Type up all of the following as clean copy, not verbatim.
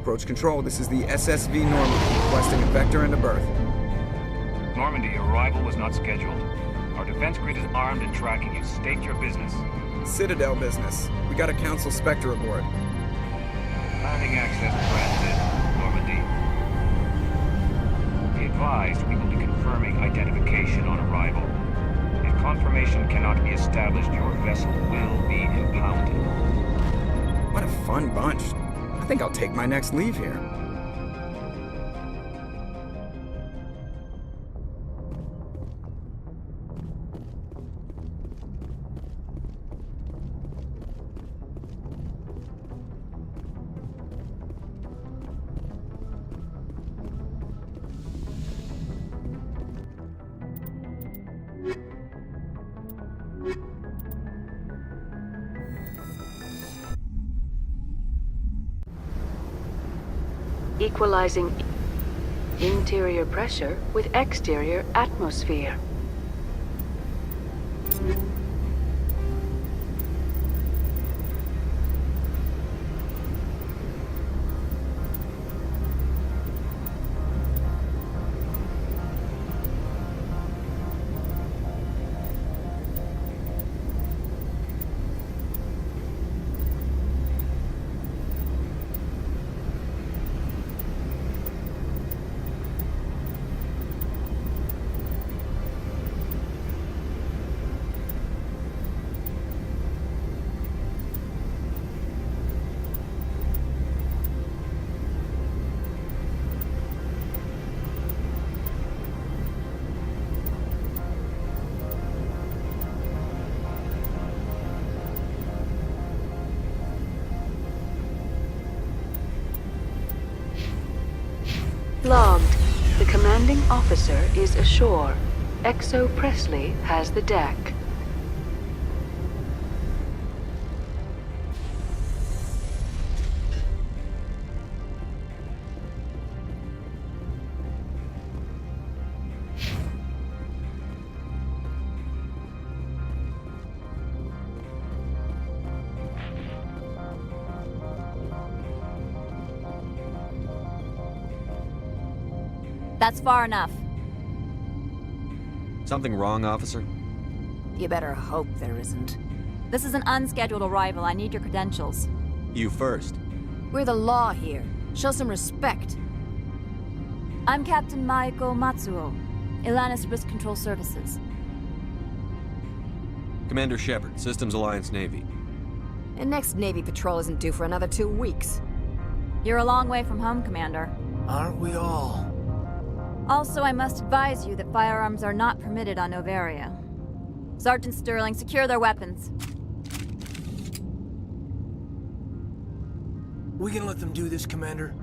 Cockroach Control, this is the SSV Normandy, requesting a vector and a berth. Normandy, your arrival was not scheduled. Our defense grid is armed and tracking you. State your business. Citadel business. We got a Council Spectre aboard. Landing access granted, Normandy. Be advised, we will be confirming identification on arrival. If confirmation cannot be established, your vessel will be impounded. What a fun bunch. I think I'll take my next leave here. Equalizing interior pressure with exterior atmosphere. Logged. The commanding officer is ashore. Exo Presley has the deck. That's far enough. Something wrong, officer? You better hope there isn't. This is an unscheduled arrival. I need your credentials. You first. We're the law here. Show some respect. I'm Captain Maiko Matsuo, Ilanis Risk Control Services. Commander Shepard, Systems Alliance Navy. And next Navy patrol isn't due for another 2 weeks. You're a long way from home, Commander. Aren't we all? Also, I must advise you that firearms are not permitted on Noveria. Sergeant Sterling, secure their weapons. We can let them do this, Commander.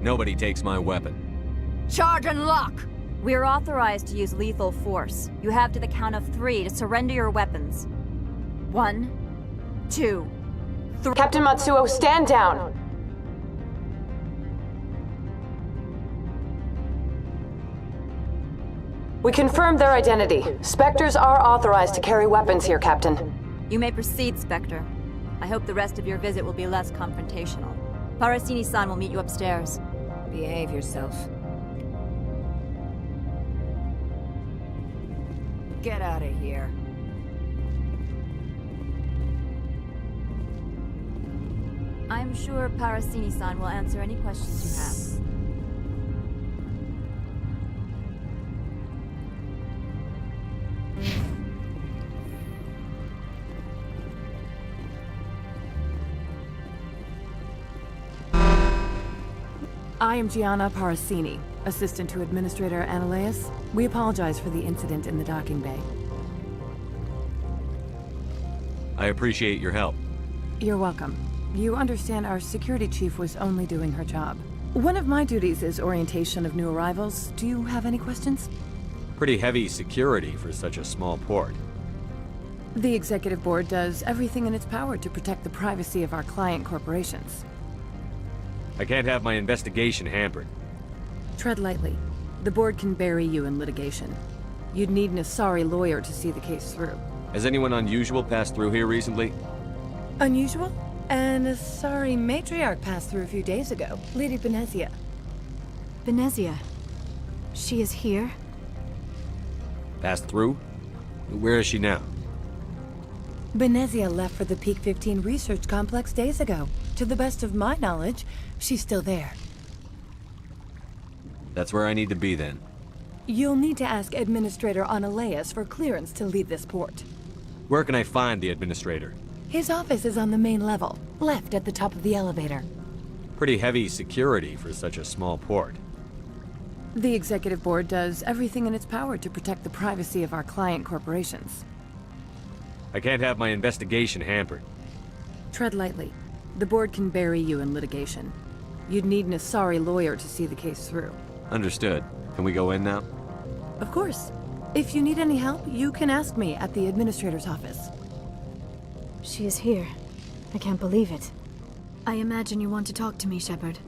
Nobody takes my weapon. Charge and lock! We are authorized to use lethal force. You have to the count of 3 to surrender your weapons. 1, 2, 3. Captain Matsuo, stand down! We confirmed their identity. Spectres are authorized to carry weapons here, Captain. You may proceed, Spectre. I hope the rest of your visit will be less confrontational. Parasini-san will meet you upstairs. Behave yourself. Get out of here. I'm sure Parasini-san will answer any questions you have. I am Gianna Parasini, assistant to Administrator Analeas. We apologize for the incident in the docking bay. I appreciate your help. You're welcome. You understand our security chief was only doing her job. One of my duties is orientation of new arrivals. Do you have any questions? Pretty heavy security for such a small port. The executive board does everything in its power to protect the privacy of our client corporations. I can't have my investigation hampered. Tread lightly. The board can bury you in litigation. You'd need an Asari lawyer to see the case through. Has anyone unusual passed through here recently? Unusual? An Asari matriarch passed through a few days ago. Lady Benezia. Benezia. She is here? Passed through? Where is she now? Benezia left for the Peak 15 research complex days ago. To the best of my knowledge, she's still there. That's where I need to be then. You'll need to ask Administrator Analeas for clearance to leave this port. Where can I find the administrator? His office is on the main level, left at the top of the elevator. Pretty heavy security for such a small port. The Executive Board does everything in its power to protect the privacy of our client corporations. I can't have my investigation hampered. Tread lightly. The Board can bury you in litigation. You'd need an Asari lawyer to see the case through. Understood. Can we go in now? Of course. If you need any help, you can ask me at the Administrator's office. She is here. I can't believe it. I imagine you want to talk to me, Shepard.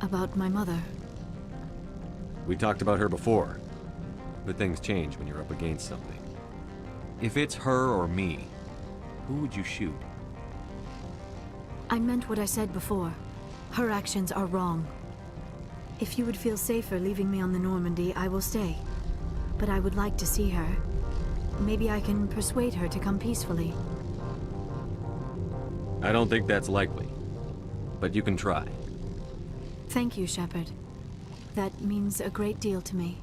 About my mother. We talked about her before. But things change when you're up against something. If it's her or me, who would you shoot? I meant what I said before. Her actions are wrong. If you would feel safer leaving me on the Normandy, I will stay. But I would like to see her. Maybe I can persuade her to come peacefully. I don't think that's likely. But you can try. Thank you, Shepard. That means a great deal to me.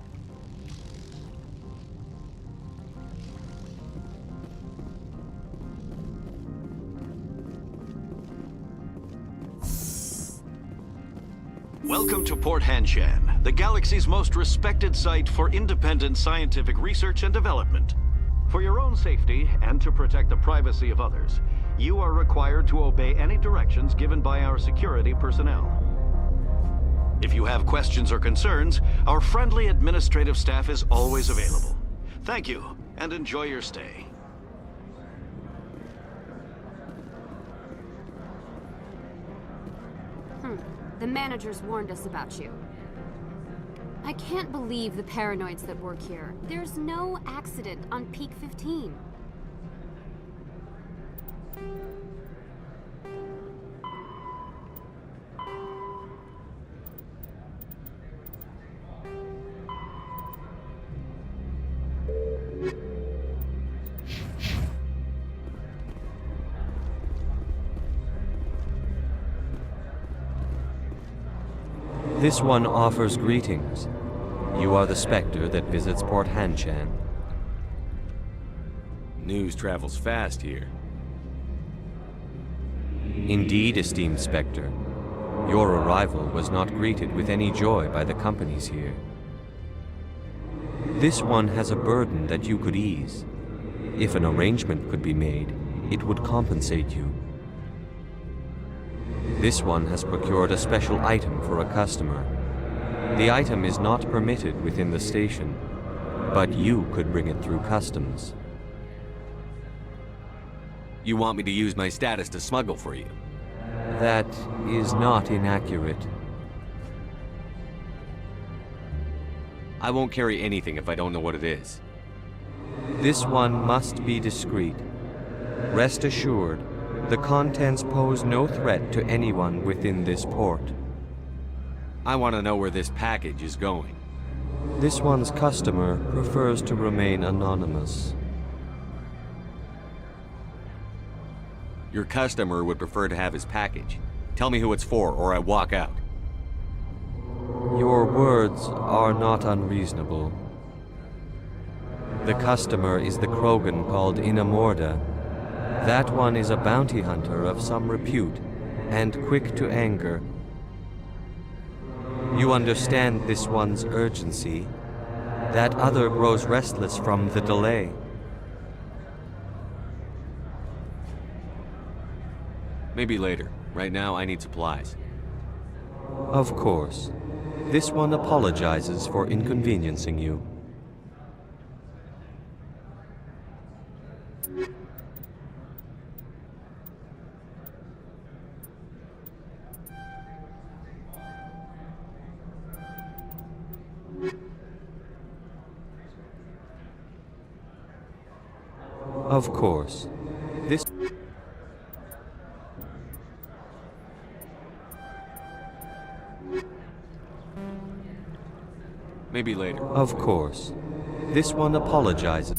Welcome to Port Hanshan, the galaxy's most respected site for independent scientific research and development. For your own safety and to protect the privacy of others, you are required to obey any directions given by our security personnel. If you have questions or concerns, our friendly administrative staff is always available. Thank you, and enjoy your stay. The managers warned us about you. I can't believe the paranoids that work here. There's no accident on Peak 15. This one offers greetings. You are the Spectre that visits Port Hanshan. News travels fast here. Indeed, esteemed Spectre. Your arrival was not greeted with any joy by the companies here. This one has a burden that you could ease. If an arrangement could be made, it would compensate you. This one has procured a special item for a customer. The item is not permitted within the station, but you could bring it through customs. You want me to use my status to smuggle for you? That is not inaccurate. I won't carry anything if I don't know what it is. This one must be discreet. Rest assured, the contents pose no threat to anyone within this port. I want to know where this package is going. This one's customer prefers to remain anonymous. Your customer would prefer to have his package. Tell me who it's for, or I walk out. Your words are not unreasonable. The customer is the Krogan called Inamorda. That one is a bounty hunter of some repute, and quick to anger. You understand this one's urgency. That other grows restless from the delay. Maybe later. Right now, I need supplies. Of course. This one apologizes for inconveniencing you. Of course. This... Maybe later. Of course. This one apologizes.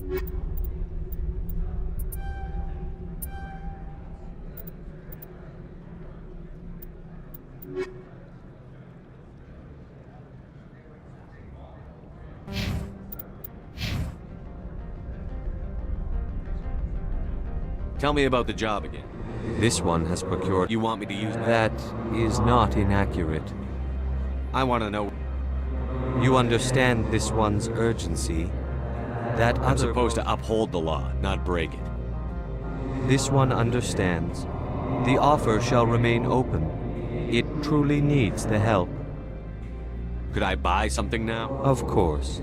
Tell me about the job again. This one has procured... You want me to use That is not inaccurate. I want to know... You understand this one's urgency. That I'm other... supposed to uphold the law, not break it. This one understands. The offer shall remain open. It truly needs the help. Could I buy something now? Of course.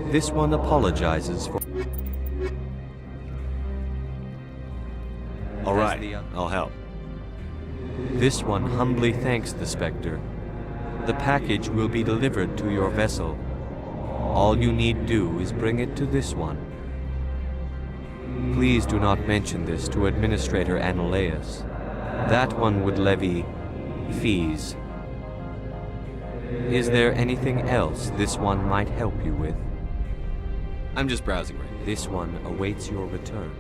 This one apologizes for... All right, I'll help. This one humbly thanks the Spectre. The package will be delivered to your vessel. All you need do is bring it to this one. Please do not mention this to Administrator Analaeus. That one would levy fees. Is there anything else this one might help you with? I'm just browsing right now. This one awaits your return.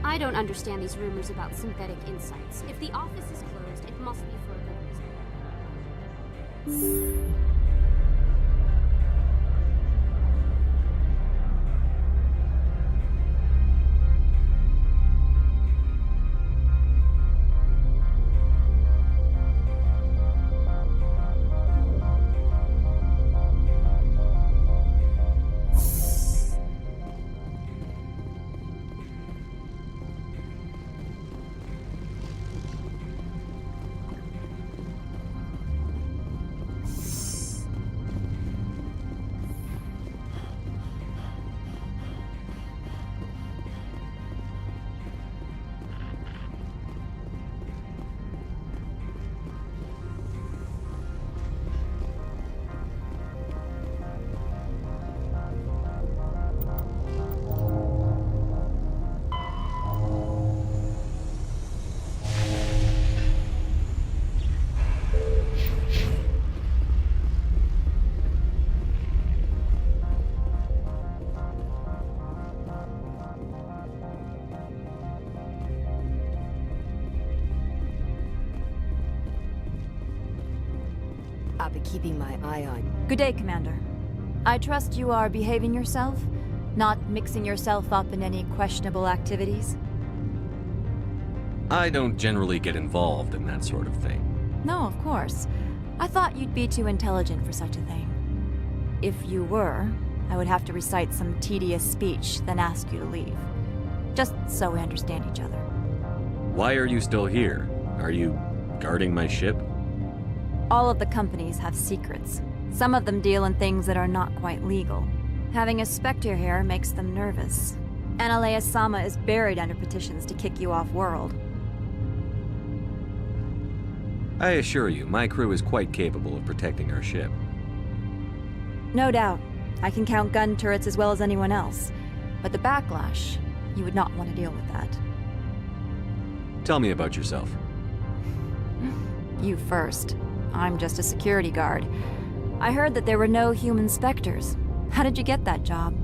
I don't understand these rumors about synthetic insights. If the office is closed, it must be for a good reason. I'll be keeping my eye on. Good day, Commander. I trust you are behaving yourself, not mixing yourself up in any questionable activities? I don't generally get involved in that sort of thing. No, of course. I thought you'd be too intelligent for such a thing. If you were, I would have to recite some tedious speech, then ask you to leave. Just so we understand each other. Why are you still here? Are you guarding my ship? All of the companies have secrets. Some of them deal in things that are not quite legal. Having a Spectre here makes them nervous. Analaeus Sama is buried under petitions to kick you off-world. I assure you, my crew is quite capable of protecting our ship. No doubt. I can count gun turrets as well as anyone else. But the backlash, you would not want to deal with that. Tell me about yourself. You first. I'm just a security guard. I heard that there were no human Spectres. How did you get that job?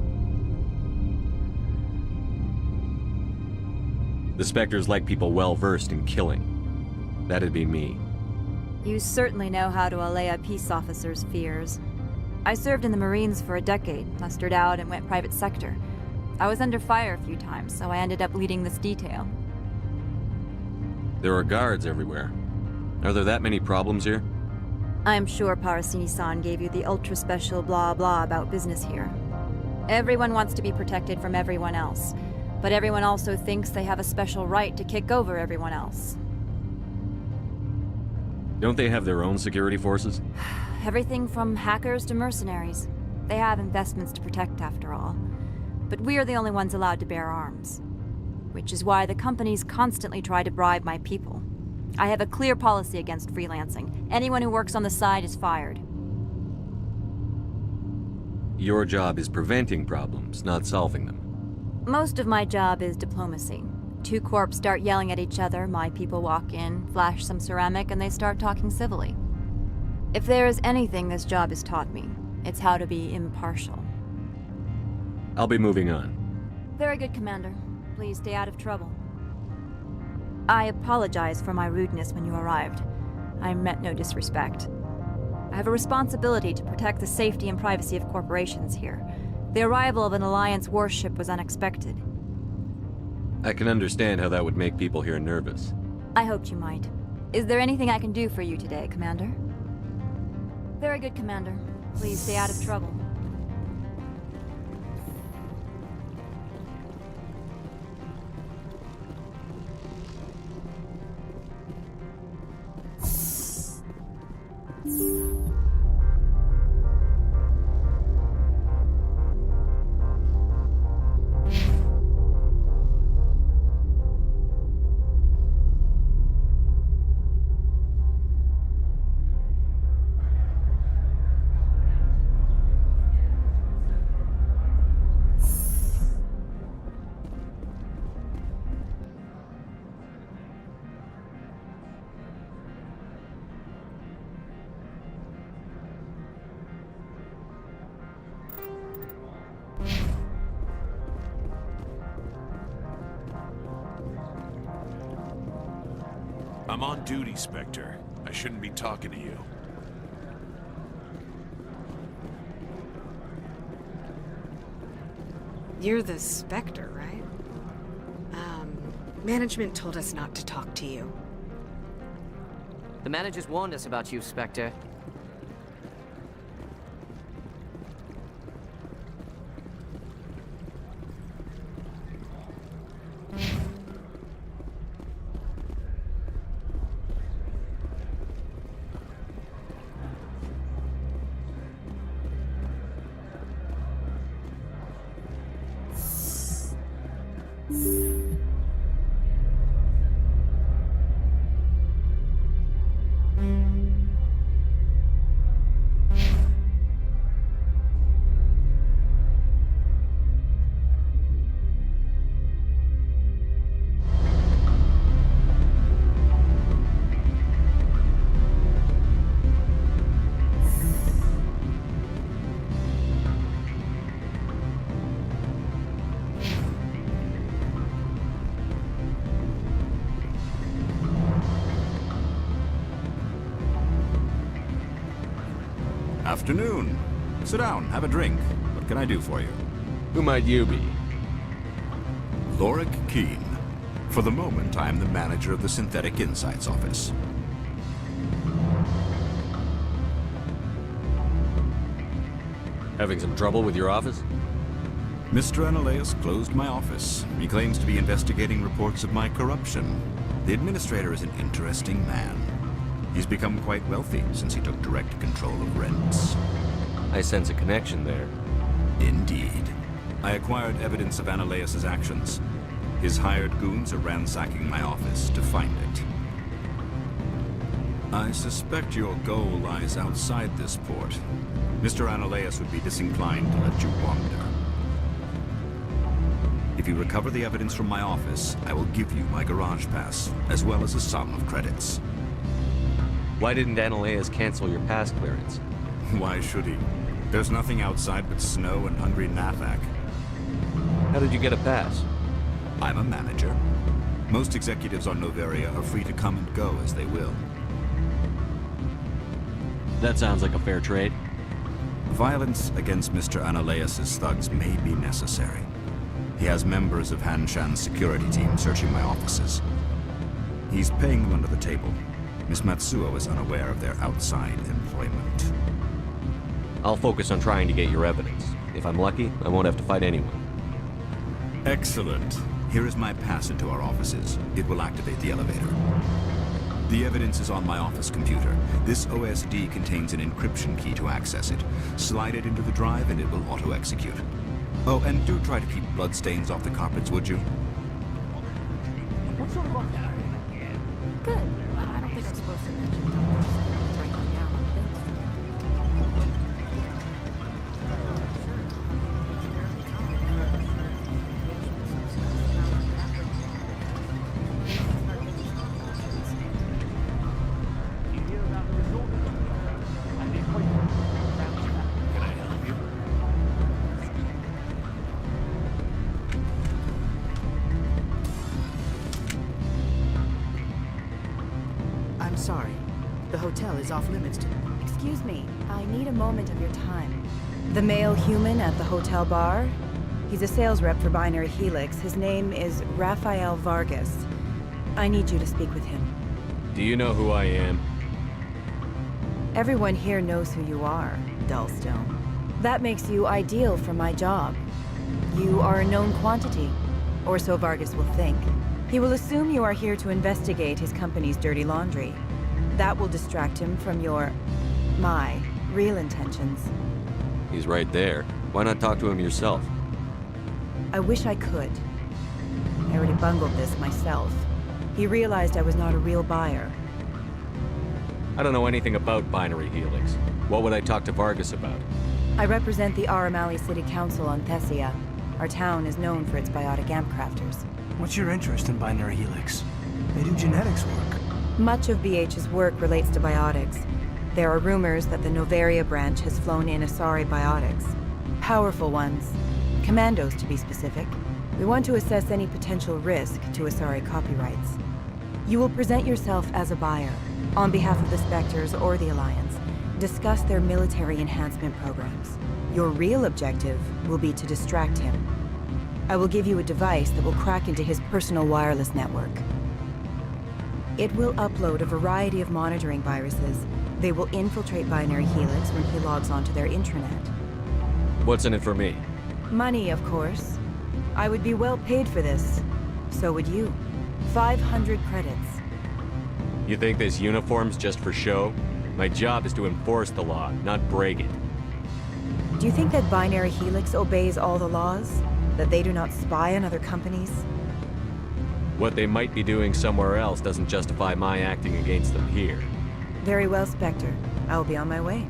The Spectres like people well-versed in killing. That'd be me. You certainly know how to allay a peace officer's fears. I served in the Marines for a decade, mustered out, and went private sector. I was under fire a few times, so I ended up leading this detail. There are guards everywhere. Are there that many problems here? I am sure Parasini-san gave you the ultra-special blah-blah about business here. Everyone wants to be protected from everyone else, but everyone also thinks they have a special right to kick over everyone else. Don't they have their own security forces? Everything from hackers to mercenaries. They have investments to protect, after all. But we are the only ones allowed to bear arms. Which is why the companies constantly try to bribe my people. I have a clear policy against freelancing. Anyone who works on the side is fired. Your job is preventing problems, not solving them. Most of my job is diplomacy. Two corps start yelling at each other, my people walk in, flash some ceramic, and they start talking civilly. If there is anything this job has taught me, it's how to be impartial. I'll be moving on. Very good, Commander. Please stay out of trouble. I apologize for my rudeness when you arrived. I meant no disrespect. I have a responsibility to protect the safety and privacy of corporations here. The arrival of an Alliance warship was unexpected. I can understand how that would make people here nervous. I hoped you might. Is there anything I can do for you today, Commander? Very good, Commander. Please stay out of trouble. I'm on duty, Spectre. I shouldn't be talking to you. You're the Spectre, right? Management told us not to talk to you. The managers warned us about you, Spectre. Afternoon. Sit down, have a drink. What can I do for you? Who might you be? Lorik Qiin. For the moment, I am the manager of the Synthetic Insights Office. Having some trouble with your office? Mr. Analeas closed my office. He claims to be investigating reports of my corruption. The administrator is an interesting man. He's become quite wealthy since he took direct control of rents. I sense a connection there. Indeed. I acquired evidence of Analeas' actions. His hired goons are ransacking my office to find it. I suspect your goal lies outside this port. Mr. Analeas would be disinclined to let you wander. If you recover the evidence from my office, I will give you my garage pass, as well as a sum of credits. Why didn't Analeas cancel your pass clearance? Why should he? There's nothing outside but snow and hungry Navak. How did you get a pass? I'm a manager. Most executives on Noveria are free to come and go as they will. That sounds like a fair trade. Violence against Mr. Analeas' thugs may be necessary. He has members of Hanshan's security team searching my offices. He's paying them under the table. Miss Matsuo is unaware of their outside employment. I'll focus on trying to get your evidence. If I'm lucky, I won't have to fight anyone. Excellent. Here is my pass into our offices. It will activate the elevator. The evidence is on my office computer. This OSD contains an encryption key to access it. Slide it into the drive and it will auto-execute. Oh, and do try to keep bloodstains off the carpets, would you? Good. I don't think I'm supposed to mention sorry. The hotel is off limits to... Excuse me, I need a moment of your time. The male human at the hotel bar? He's a sales rep for Binary Helix. His name is Rafael Vargas. I need you to speak with him. Do you know who I am? Everyone here knows who you are, Dullstone. That makes you ideal for my job. You are a known quantity, or so Vargas will think. He will assume you are here to investigate his company's dirty laundry. That will distract him from my real intentions. He's right there. Why not talk to him yourself? I wish I could. I already bungled this myself. He realized I was not a real buyer. I don't know anything about Binary Helix. What would I talk to Vargas about? I represent the Aramali City Council on Thessia. Our town is known for its biotic amp crafters. What's your interest in Binary Helix? They do genetics work. Much of BH's work relates to biotics. There are rumors that the Novaria branch has flown in Asari biotics. Powerful ones. Commandos, to be specific. We want to assess any potential risk to Asari copyrights. You will present yourself as a buyer, on behalf of the Spectres or the Alliance. Discuss their military enhancement programs. Your real objective will be to distract him. I will give you a device that will crack into his personal wireless network. It will upload a variety of monitoring viruses. They will infiltrate Binary Helix when he logs onto their intranet. What's in it for me? Money, of course. I would be well paid for this. So would you. 500 credits. You think this uniform's just for show? My job is to enforce the law, not break it. Do you think that Binary Helix obeys all the laws? That they do not spy on other companies? What they might be doing somewhere else doesn't justify my acting against them here. Very well, Spectre. I will be on my way.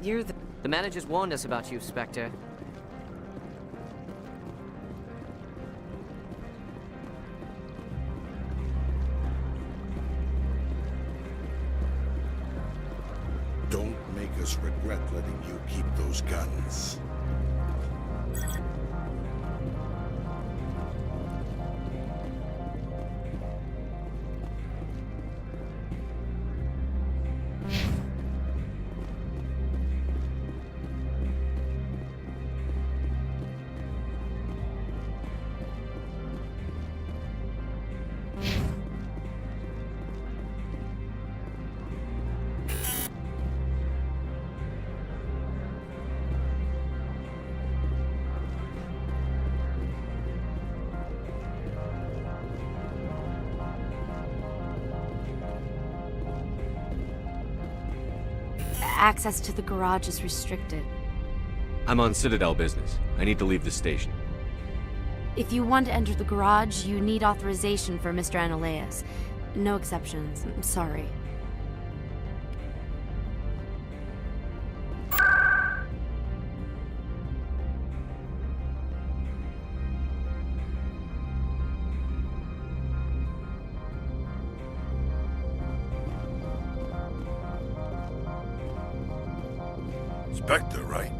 You're the managers warned us about you, Spectre. Don't make us regret letting you keep those guns. Access to the garage is restricted. I'm on Citadel business. I need to leave the station. If you want to enter the garage, you need authorization for Mr. Analeas. No exceptions. I'm sorry. Spectre, right?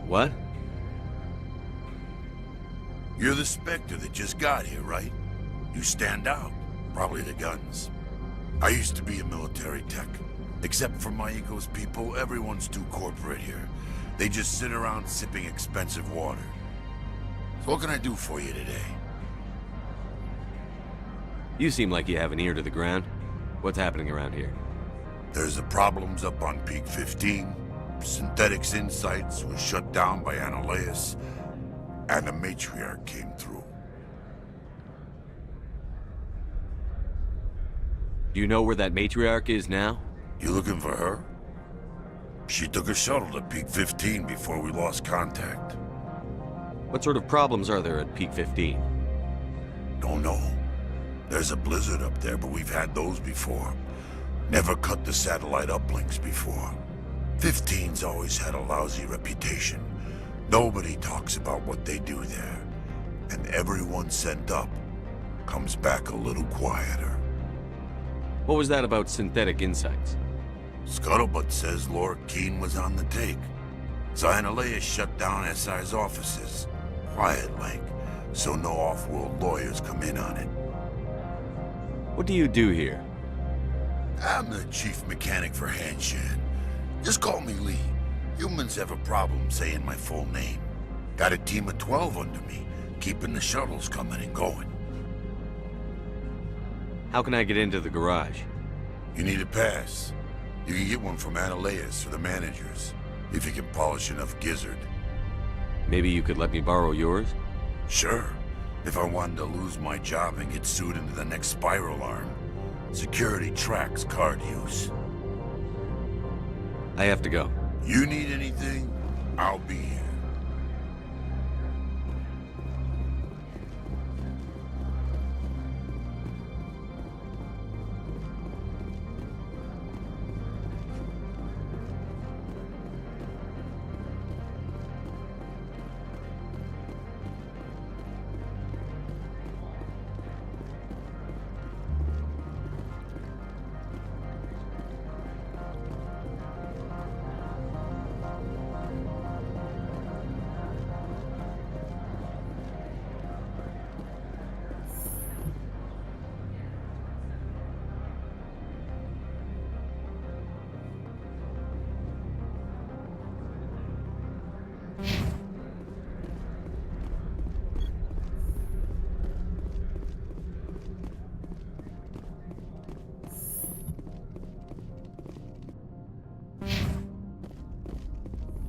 What? You're the Spectre that just got here, right? You stand out. Probably the guns. I used to be a military tech. Except for my ego's people, everyone's too corporate here. They just sit around sipping expensive water. So what can I do for you today? You seem like you have an ear to the ground. What's happening around here? There's the problems up on Peak 15. Synthetics Insights was shut down by Analeas, and the Matriarch came through. Do you know where that Matriarch is now? You looking for her? She took a shuttle to Peak 15 before we lost contact. What sort of problems are there at Peak 15? Oh no. There's a blizzard up there, but we've had those before. Never cut the satellite uplinks before. 15's always had a lousy reputation. Nobody talks about what they do there. And everyone sent up comes back a little quieter. What was that about Synthetic Insights? Scuttlebutt says Lord Keene was on the take. Xyonaleia shut down SI's offices. Quiet-like, so no off-world lawyers come in on it. What do you do here? I'm the chief mechanic for Hanshan. Just call me Lee. Humans have a problem saying my full name. Got a team of 12 under me, keeping the shuttles coming and going. How can I get into the garage? You need a pass. You can get one from Analeus or the managers, if you can polish enough gizzard. Maybe you could let me borrow yours? Sure. If I wanted to lose my job and get sued into the next spiral arm. Security tracks card use. I have to go. You need anything, I'll be here.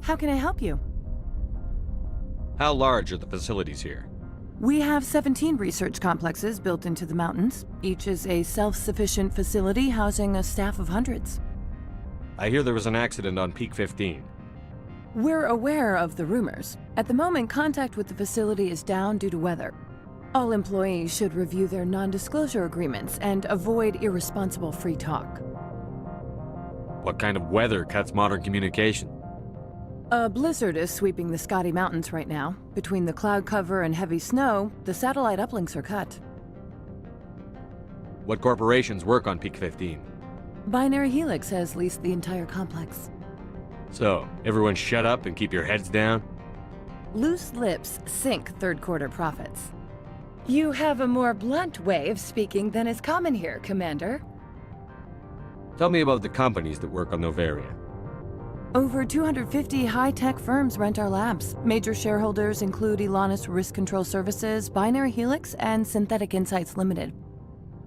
How can I help you? How large are the facilities here? We have 17 research complexes built into the mountains. Each is a self-sufficient facility housing a staff of hundreds. I hear there was an accident on Peak 15. We're aware of the rumors. At the moment, contact with the facility is down due to weather. All employees should review their non-disclosure agreements and avoid irresponsible free talk. What kind of weather cuts modern communication? A blizzard is sweeping the Scotty Mountains right now. Between the cloud cover and heavy snow, the satellite uplinks are cut. What corporations work on Peak 15? Binary Helix has leased the entire complex. So, everyone shut up and keep your heads down? Loose lips sink third-quarter profits. You have a more blunt way of speaking than is common here, Commander. Tell me about the companies that work on Noveria. Over 250 high-tech firms rent our labs. Major shareholders include Elanus Risk Control Services, Binary Helix, and Synthetic Insights Limited.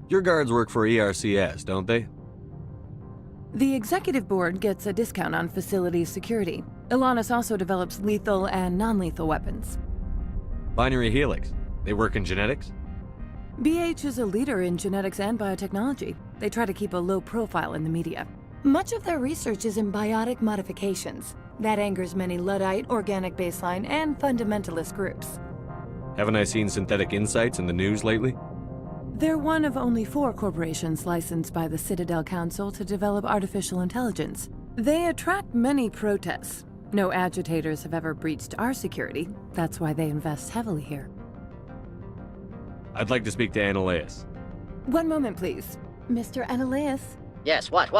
Your guards work for ERCS, don't they? The executive board gets a discount on facility security. Elanus also develops lethal and non-lethal weapons. Binary Helix. They work in genetics? BH is a leader in genetics and biotechnology. They try to keep a low profile in the media. Much of their research is in biotic modifications. That angers many Luddite, organic baseline, and fundamentalist groups. Haven't I seen Synthetic Insights in the news lately? They're one of only 4 corporations licensed by the Citadel Council to develop artificial intelligence. They attract many protests. No agitators have ever breached our security. That's why they invest heavily here. I'd like to speak to Analeus. One moment, please. Mr. Analeus? Yes, what?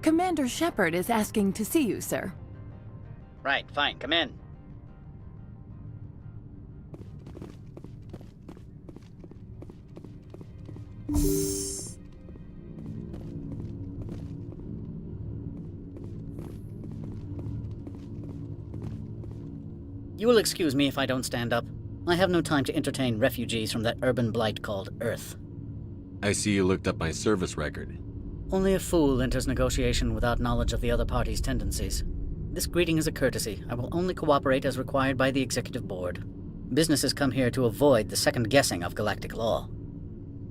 Commander Shepard is asking to see you, sir. Right, fine, come in. You will excuse me if I don't stand up. I have no time to entertain refugees from that urban blight called Earth. I see you looked up my service record. Only a fool enters negotiation without knowledge of the other party's tendencies. This greeting is a courtesy. I will only cooperate as required by the Executive Board. Businesses come here to avoid the second guessing of galactic law.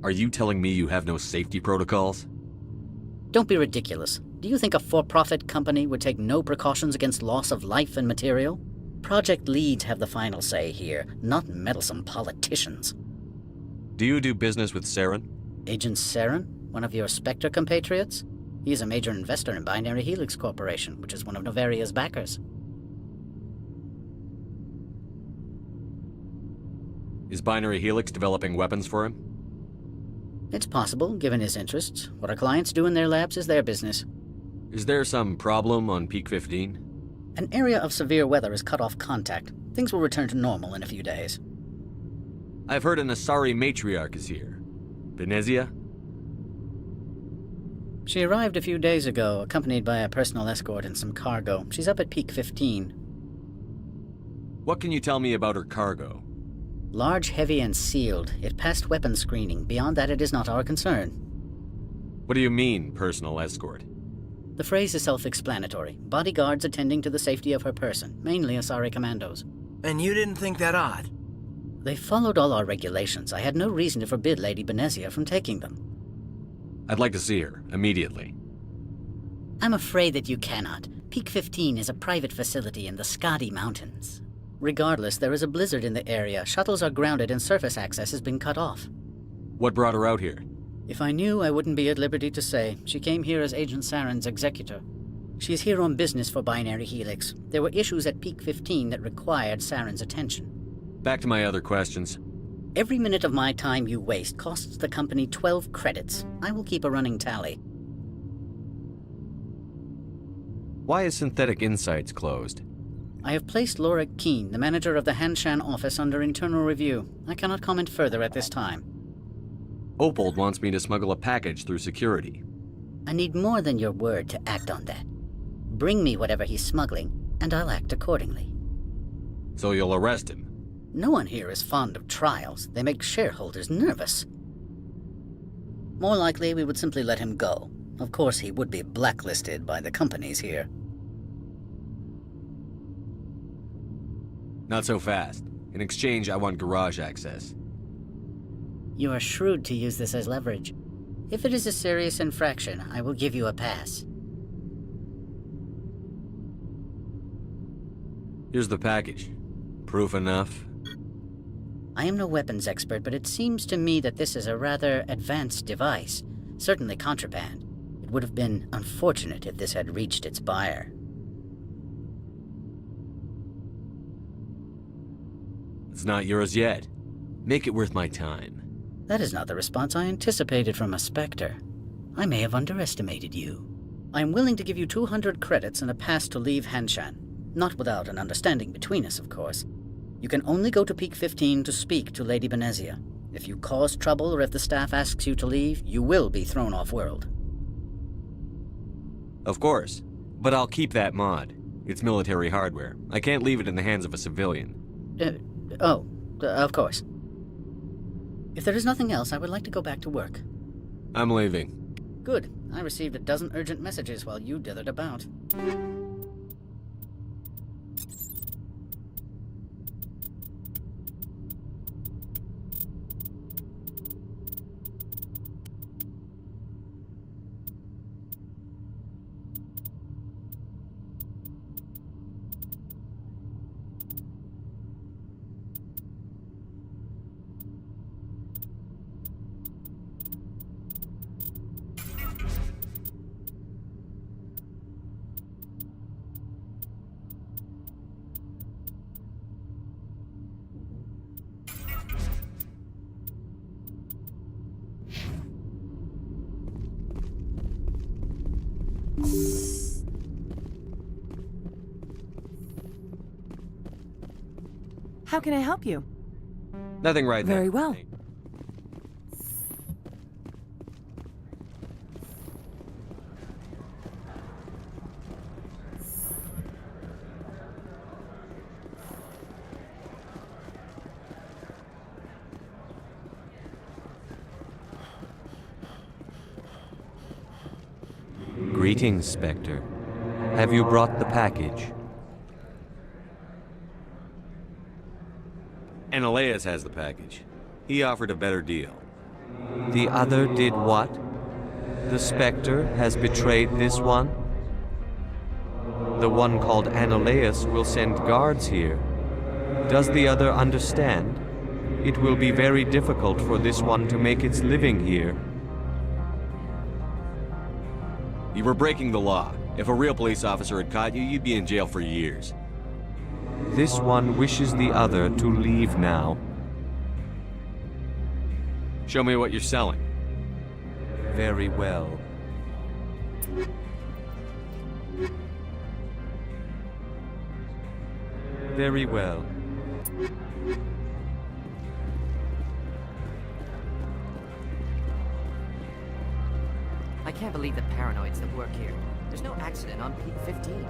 Are you telling me you have no safety protocols? Don't be ridiculous. Do you think a for-profit company would take no precautions against loss of life and material? Project leads have the final say here, not meddlesome politicians. Do you do business with Saren? Agent Saren? One of your Spectre compatriots? He is a major investor in Binary Helix Corporation, which is one of Novaria's backers. Is Binary Helix developing weapons for him? It's possible, given his interests. What our clients do in their labs is their business. Is there some problem on Peak 15? An area of severe weather has cut off contact. Things will return to normal in a few days. I've heard an Asari matriarch is here. Benezia? She arrived a few days ago, accompanied by a personal escort and some cargo. She's up at Peak 15. What can you tell me about her cargo? Large, heavy, and sealed. It passed weapons screening. Beyond that, it is not our concern. What do you mean, personal escort? The phrase is self-explanatory. Bodyguards attending to the safety of her person, mainly Asari commandos. And you didn't think that odd? They followed all our regulations. I had no reason to forbid Lady Benezia from taking them. I'd like to see her, immediately. I'm afraid that you cannot. Peak 15 is a private facility in the Skadi Mountains. Regardless, there is a blizzard in the area. Shuttles are grounded and surface access has been cut off. What brought her out here? If I knew, I wouldn't be at liberty to say. She came here as Agent Saren's executor. She's here on business for Binary Helix. There were issues at Peak 15 that required Saren's attention. Back to my other questions. Every minute of my time you waste costs the company 12 credits. I will keep a running tally. Why is Synthetic Insights closed? I have placed Laura Keene, the manager of the Hanshan office, under internal review. I cannot comment further at this time. Opold wants me to smuggle a package through security. I need more than your word to act on that. Bring me whatever he's smuggling, and I'll act accordingly. So you'll arrest him? No one here is fond of trials. They make shareholders nervous. More likely, we would simply let him go. Of course, he would be blacklisted by the companies here. Not so fast. In exchange, I want garage access. You are shrewd to use this as leverage. If it is a serious infraction, I will give you a pass. Here's the package. Proof enough? I am no weapons expert, but it seems to me that this is a rather advanced device. Certainly contraband. It would have been unfortunate if this had reached its buyer. It's not yours yet. Make it worth my time. That is not the response I anticipated from a Spectre. I may have underestimated you. I am willing to give you 200 credits and a pass to leave Hanshan. Not without an understanding between us, of course. You can only go to Peak 15 to speak to Lady Benezia. If you cause trouble or if the staff asks you to leave, you will be thrown off-world. Of course. But I'll keep that mod. It's military hardware. I can't leave it in the hands of a civilian. Of course. If there is nothing else, I would like to go back to work. I'm leaving. Good. I received a dozen urgent messages while you dithered about. How can I help you? Nothing right now. Very well. Greetings, Spectre. Have you brought the package? Analeas has the package. He offered a better deal. The other did what? The Spectre has betrayed this one? The one called Analeas will send guards here. Does the other understand? it will be very difficult for this one to make its living here. You were breaking the law. If a real police officer had caught you, you'd be in jail for years. This one wishes the other to leave now. Show me what you're selling. Very well. Very well. I can't believe the paranoids that work here. There's no accident on Peak 15.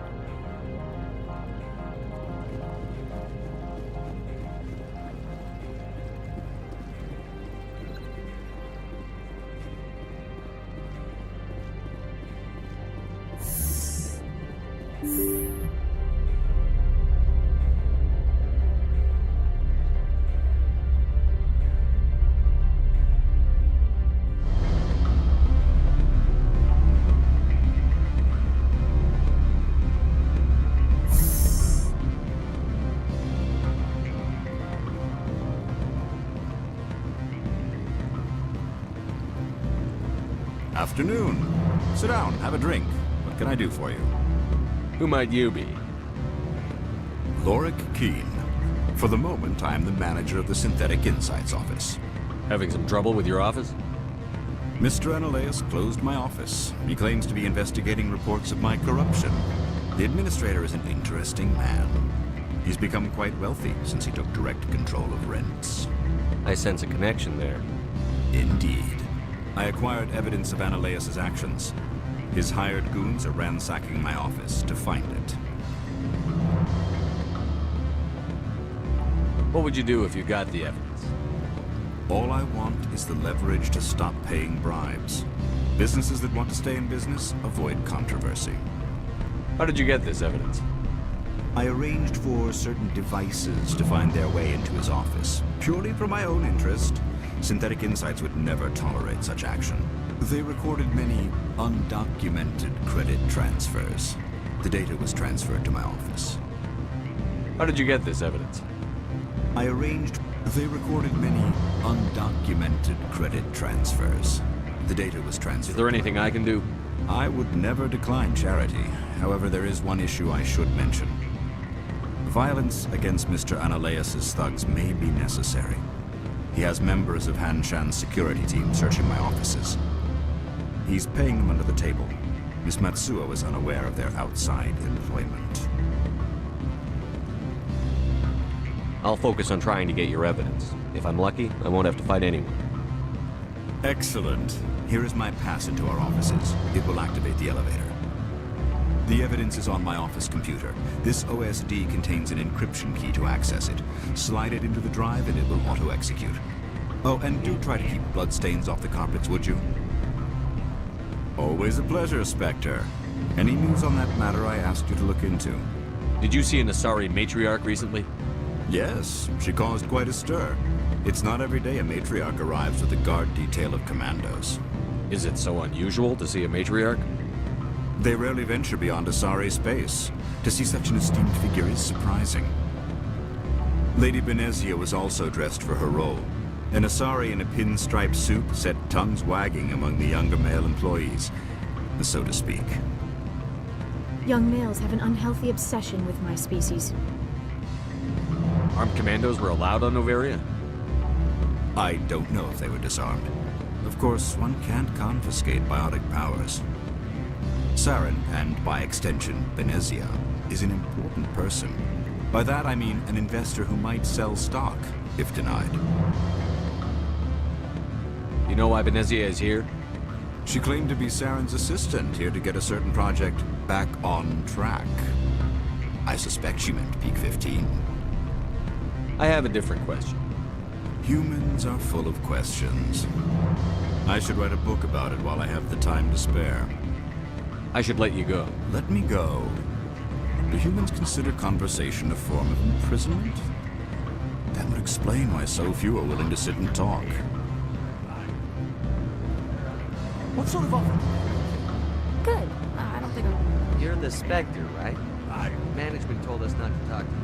Afternoon. Sit down, have a drink. What can I do for you? Who might you be? Lorik Keene. For the moment, I am the manager of the Synthetic Insights office. Having some trouble with your office? Mr. Analaeus closed my office. He claims to be investigating reports of my corruption. The administrator is an interesting man. He's become quite wealthy since he took direct control of rents. I sense a connection there. Indeed. I acquired evidence of Analaeus' actions. His hired goons are ransacking my office to find it. What would you do if you got the evidence? All I want is the leverage to stop paying bribes. Businesses that want to stay in business avoid controversy. How did you get this evidence? I arranged for certain devices to find their way into his office. Purely for my own interest, Synthetic Insights would never tolerate such action. They recorded many undocumented credit transfers. The data was transferred to my office. How did you get this evidence? I arranged... They recorded many undocumented credit transfers. The data was transferred. Is there anything I can do? I would never decline charity. However, there is one issue I should mention. Violence against Mr. Analaeus' thugs may be necessary. He has members of Han Shan's security team searching my offices. He's paying them under the table. Miss Matsuo is unaware of their outside employment. I'll focus on trying to get your evidence. If I'm lucky, I won't have to fight anyone. Excellent. Here is my pass into our offices. It will activate the elevator. The evidence is on my office computer. This OSD contains an encryption key to access it. Slide it into the drive and it will auto-execute. Oh, and do try to keep bloodstains off the carpets, would you? Always a pleasure, Spectre. Any news on that matter I asked you to look into? Did you see an Asari matriarch recently? Yes, she caused quite a stir. It's not every day a matriarch arrives with a guard detail of commandos. Is it so unusual to see a matriarch? They rarely venture beyond Asari space. To see such an esteemed figure is surprising. Lady Benezia was also dressed for her role. An Asari in a pinstripe suit set tongues wagging among the younger male employees, so to speak. Young males have an unhealthy obsession with my species. Armed commandos were allowed on Noveria? I don't know if they were disarmed. Of course, one can't confiscate biotic powers. Saren, and by extension, Benezia, is an important person. By that I mean an investor who might sell stock, if denied. You know why Benezia is here? She claimed to be Saren's assistant, here to get a certain project back on track. I suspect she meant Peak 15. I have a different question. Humans are full of questions. I should write a book about it while I have the time to spare. I should let you go. Let me go. Do humans consider conversation a form of imprisonment? That would explain why so few are willing to sit and talk. What sort of offer? Good. I don't think I'm... You're the Spectre, right? Management told us not to talk to you.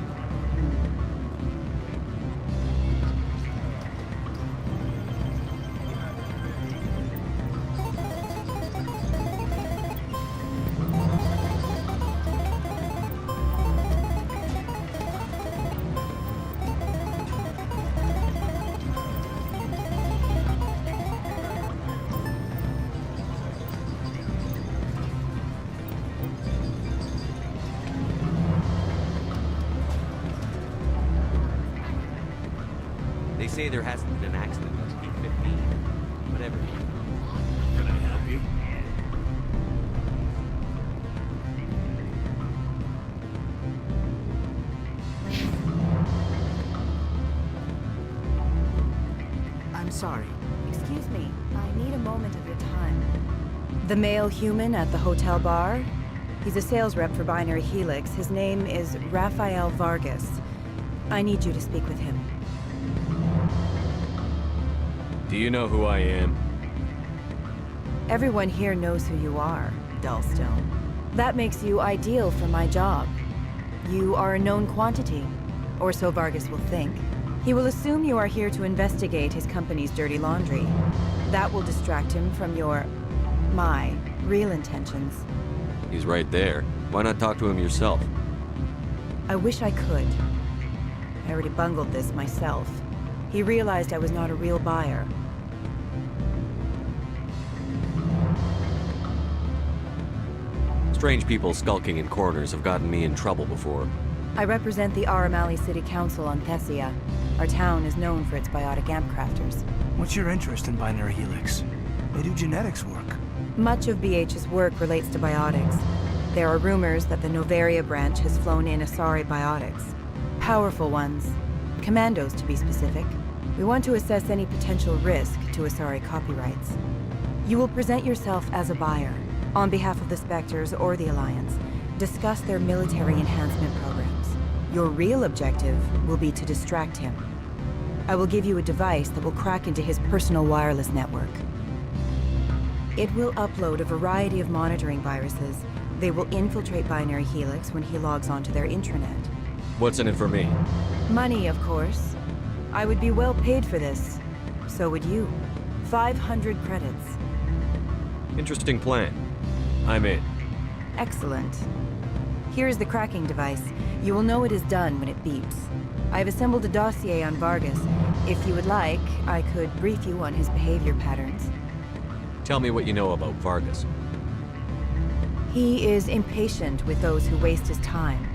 say there hasn't been an accident on P-15. Whatever. Can I help you? I'm sorry. Excuse me, I need a moment of your time. The male human at the hotel bar? He's a sales rep for Binary Helix. His name is Rafael Vargas. I need you to speak with him. Do you know who I am? Everyone here knows who you are, Dullstone. That makes you ideal for my job. You are a known quantity, or so Vargas will think. He will assume you are here to investigate his company's dirty laundry. That will distract him from my real intentions. He's right there. Why not talk to him yourself? I wish I could. I already bungled this myself. He realized I was not a real buyer. Strange people skulking in corners have gotten me in trouble before. I represent the Aramali City Council on Thessia. Our town is known for its biotic amp crafters. What's your interest in Binary Helix? They do genetics work. Much of BH's work relates to biotics. There are rumors that the Novaria branch has flown in Asari biotics. Powerful ones. Commandos, to be specific. We want to assess any potential risk to Asari copyrights. You will present yourself as a buyer, on behalf of the Spectres or the Alliance. Discuss their military enhancement programs. Your real objective will be to distract him. I will give you a device that will crack into his personal wireless network. It will upload a variety of monitoring viruses. They will infiltrate Binary Helix when he logs onto their intranet. What's in it for me? Money, of course. I would be well paid for this. So would you. 500 credits. Interesting plan. I'm in. Excellent. Here is the cracking device. You will know it is done when it beeps. I have assembled a dossier on Vargas. If you would like, I could brief you on his behavior patterns. Tell me what you know about Vargas. He is impatient with those who waste his time.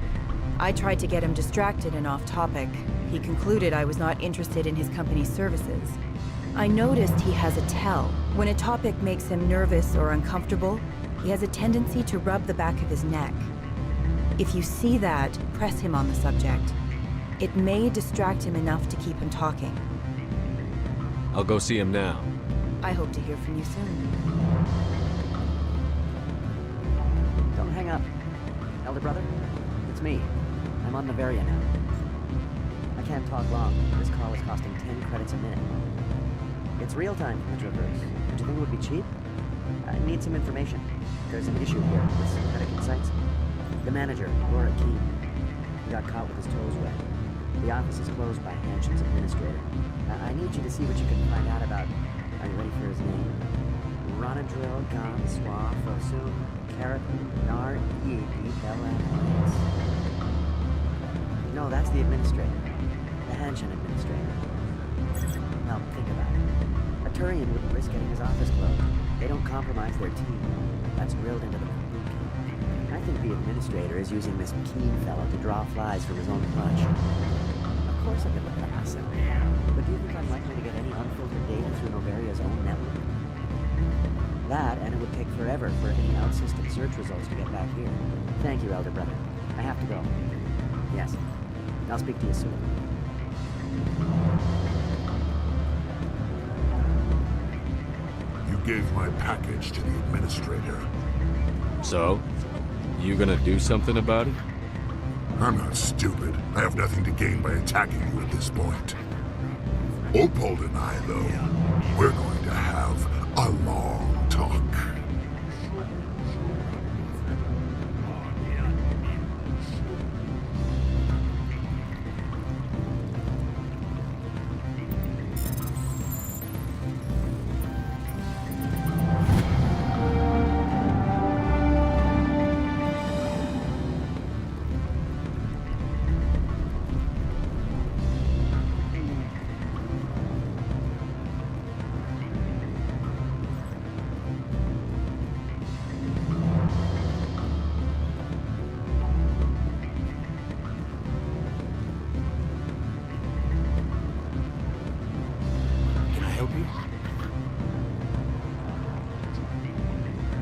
I tried to get him distracted and off topic. He concluded I was not interested in his company's services. I noticed he has a tell. When a topic makes him nervous or uncomfortable, he has a tendency to rub the back of his neck. If you see that, press him on the subject. It may distract him enough to keep him talking. I'll go see him now. I hope to hear from you soon. Don't hang up. Elder brother, it's me. I'm on Novaria now. I can't talk long. This call is costing 10 credits a minute. It's real time from the Traverse. Don't you think it would be cheap? I need some information. There's an issue here with synthetic insights. The manager, Laura Keene, he got caught with his toes wet. The office is closed by Hanshin's administrator. I need you to see what you can find out about... Are you ready for his name? Ronadril Gam Swa Fosun Karat Nar Eadi Belan. No, that's the administrator. The Hanshin administrator. Now, think about it. A Turian wouldn't risk getting his office closed. They don't compromise their team. That's drilled into the blueprint. I think the administrator is using this Keene fellow to draw flies from his own clutch. Of course I could look at asset. But do you think I'm likely to get any unfiltered data through Novaria's own network? That, and it would take forever for any out-system search results to get back here. Thank you, Elder Brother. I have to go. Yes. I'll speak to you soon. You gave my package to the administrator. So? You gonna do something about it? I'm not stupid. I have nothing to gain by attacking you at this point. Opold and I, though, we're going to have a long talk.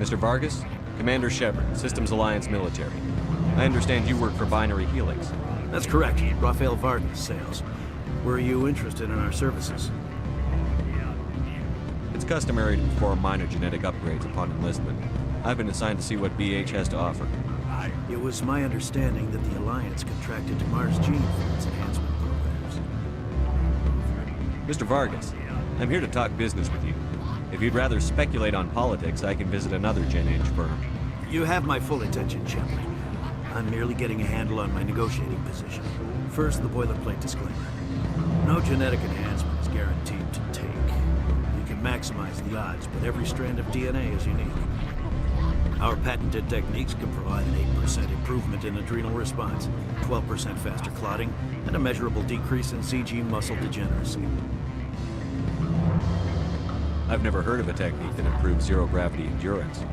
Mr. Vargas? Commander Shepard, Systems Alliance Military. I understand you work for Binary Helix. That's correct. Rafael Vargas, sales. Were you interested in our services? It's customary to perform minor genetic upgrades upon enlistment. I've been assigned to see what BH has to offer. It was my understanding that the Alliance contracted to Mars Gene for its enhancement programs. Mr. Vargas, I'm here to talk business with you. If you'd rather speculate on politics, I can visit another Gen Eng firm. You have my full attention, Shepard. I'm merely getting a handle on my negotiating position. First, the boilerplate disclaimer. No genetic enhancement is guaranteed to take. You can maximize the odds, but every strand of DNA is unique. Our patented techniques can provide an 8% improvement in adrenal response, 12% faster clotting, and a measurable decrease in CG muscle degeneracy. I've never heard of a technique that improves zero-gravity endurance.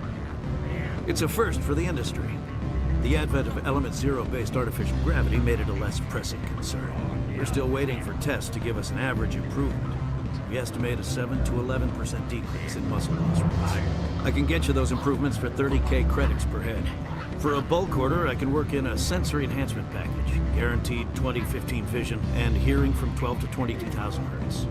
It's a first for the industry. The advent of Element Zero-based artificial gravity made it a less pressing concern. We're still waiting for tests to give us an average improvement. We estimate a 7 to 11% decrease in muscle loss rates. I can get you those improvements for 30K credits per head. For a bulk order, I can work in a sensory enhancement package, guaranteed 20/15 vision, and hearing from 12 to 22,000 hertz.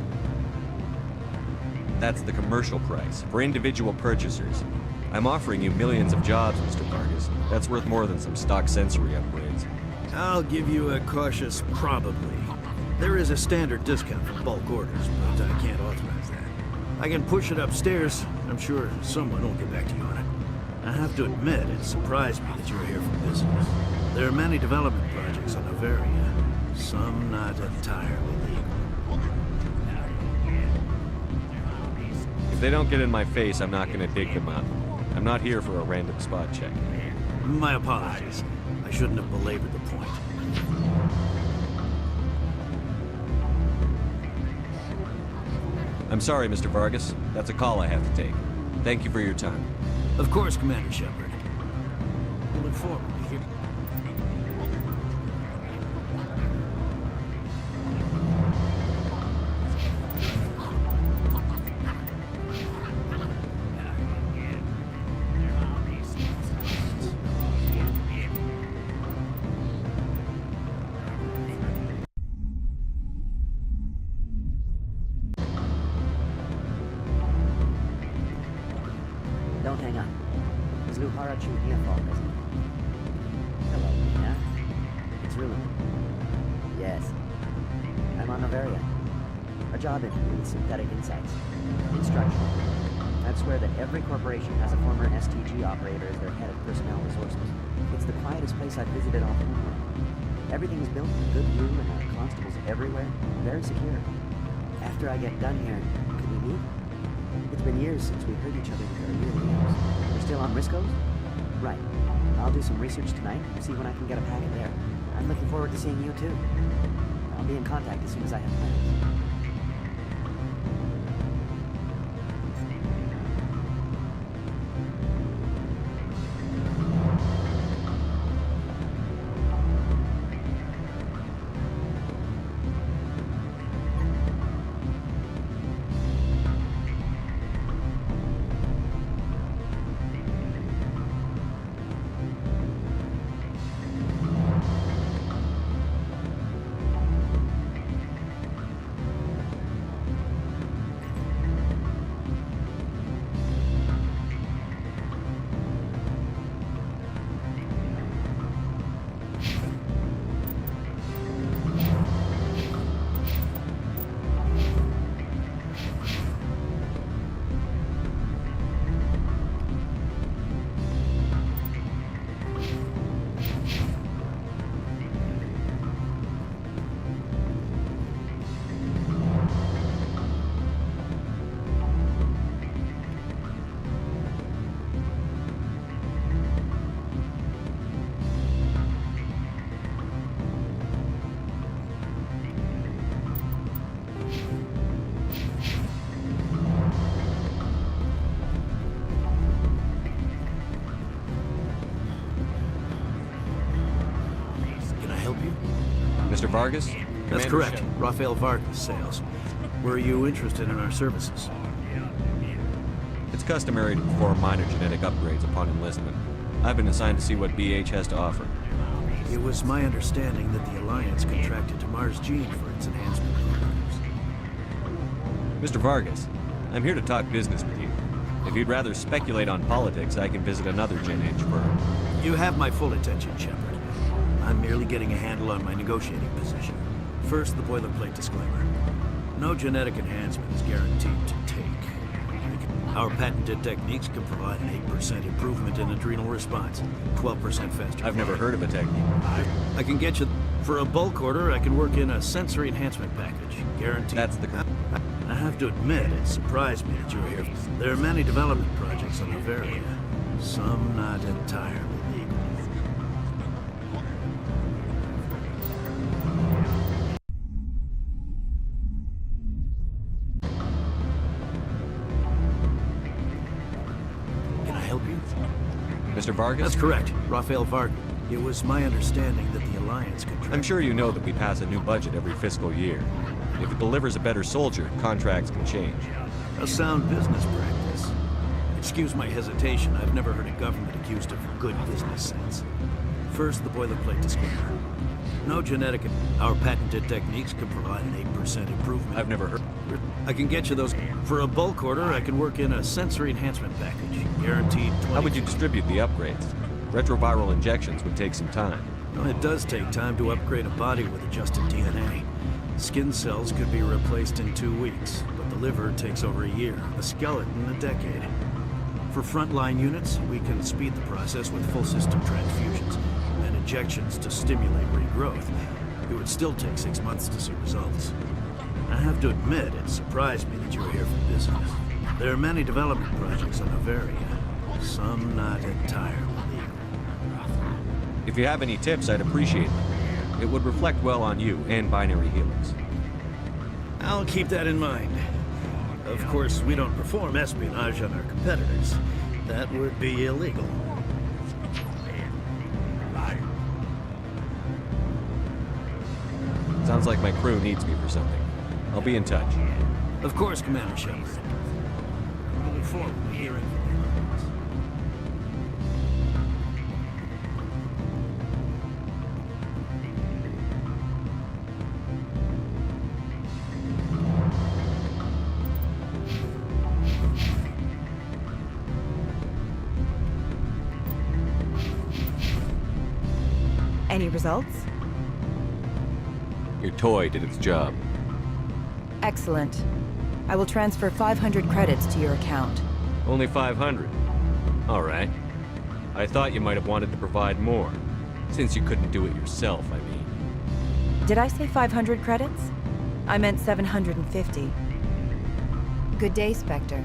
That's the commercial price, for individual purchasers. I'm offering you millions of jobs, Mr. Vargas. That's worth more than some stock sensory upgrades. I'll give you a cautious probably. There is a standard discount for bulk orders, but I can't authorize that. I can push it upstairs. I'm sure someone will get back to you on it. I have to admit, it surprised me that you're here for business. There are many development projects on Noveria, some not entirely legal. If they don't get in my face, I'm not going to dig them up. I'm not here for a random spot check. My apologies. I shouldn't have belabored the point. I'm sorry, Mr. Vargas. That's a call I have to take. Thank you for your time. Of course, Commander Shepard. We look forward to hearing. Don't hang up. Is Luhara Chu Fall present? Hello, yeah? It's Rulin. Yes. I'm on Noveria. A job interview with Synthetic Insights. Instruction. I've swear that every corporation has a former STG operator as their head of personnel resources. It's the quietest place I've visited all over. Everything is built with good room and there are constables everywhere. Very secure. After I get done here, could we meet? It's been years since we heard each other with our real names. You're still on Risco's? Right. I'll do some research tonight and see when I can get a packet there. I'm looking forward to seeing you too. I'll be in contact as soon as I have plans. Mr. Vargas? That's correct. Rafael Vargas, sales. Were you interested in our services? It's customary to perform minor genetic upgrades upon enlistment. I've been assigned to see what BH has to offer. It was my understanding that the Alliance contracted to Mars Gene for its enhancement programs. Mr. Vargas, I'm here to talk business with you. If you'd rather speculate on politics, I can visit another Gen H firm. You have my full attention, Shepard. I'm merely getting a handle on my negotiating position. First, the boilerplate disclaimer. No genetic enhancement is guaranteed to take. Our patented techniques can provide an 8% improvement in adrenal response, 12% faster. I've never heard of a technique. I can get you... For a bulk order, I can work in a sensory enhancement package. Guaranteed. That's the... I have to admit, it surprised me that you're here. There are many development projects on Noveria. Some not entirely legal. Can I help you? Mr. Vargas? That's correct. Raphael Vargas. It was my understanding that the Alliance contract... I'm sure you know that we pass a new budget every fiscal year. If it delivers a better soldier, contracts can change. A sound business practice. Excuse my hesitation. I've never heard a government accused of good business sense. First, the boilerplate disclaimer. No genetic... Our patented techniques can provide an 8% improvement. I've never heard... I can get you those... For a bulk order, I can work in a sensory enhancement package. Guaranteed 20... How would you distribute the upgrades? Retroviral injections would take some time. Well, it does take time to upgrade a body with adjusted DNA. Skin cells could be replaced in 2 weeks, but the liver takes over a year, a skeleton a decade. For frontline units, we can speed the process with full system transfusions and injections to stimulate regrowth. It would still take 6 months to see results. I have to admit, it surprised me that you were here for business. There are many development projects on Noveria, some not entirely legal. If you have any tips, I'd appreciate them. It would reflect well on you and Binary Helix. I'll keep that in mind. Of course, we don't perform espionage on our competitors. That would be illegal. Sounds like my crew needs me for something. I'll be in touch. Of course, Commander Shepard. I look forward to hearing from you. Any results? Your toy did its job. Excellent. I will transfer 500 credits to your account. Only 500. All right. I thought you might have wanted to provide more. Since you couldn't do it yourself, I mean. Did I say 500 credits? I meant 750. Good day, Spectre.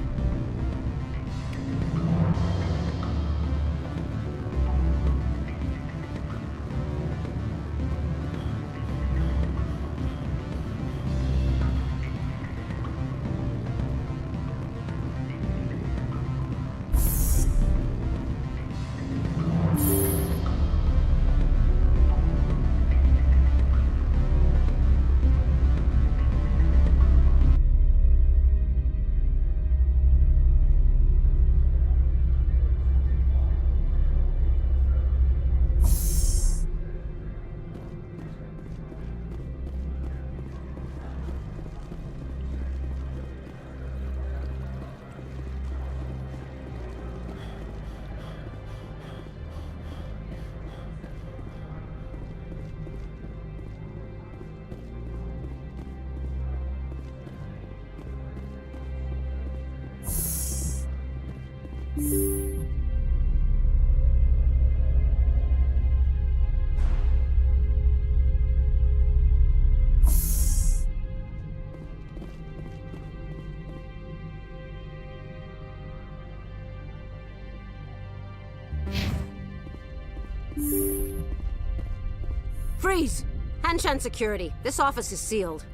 Freeze! Hanshan security. This office is sealed.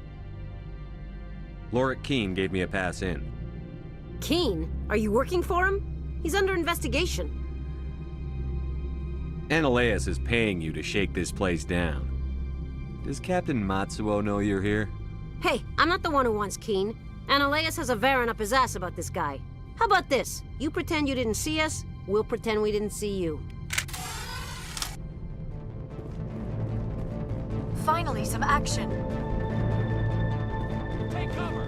Lorik Keen gave me a pass in. Keen? Are you working for him? He's under investigation. Ananias is paying you to shake this place down. Does Captain Matsuo know you're here? Hey, I'm not the one who wants Keen. Ananias has a Varen up his ass about this guy. How about this? You pretend you didn't see us, we'll pretend we didn't see you. Finally, some action. Take cover!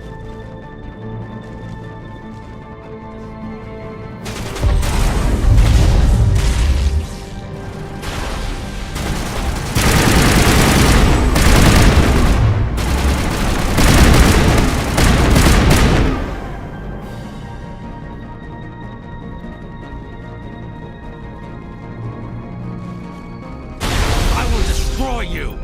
I will destroy you!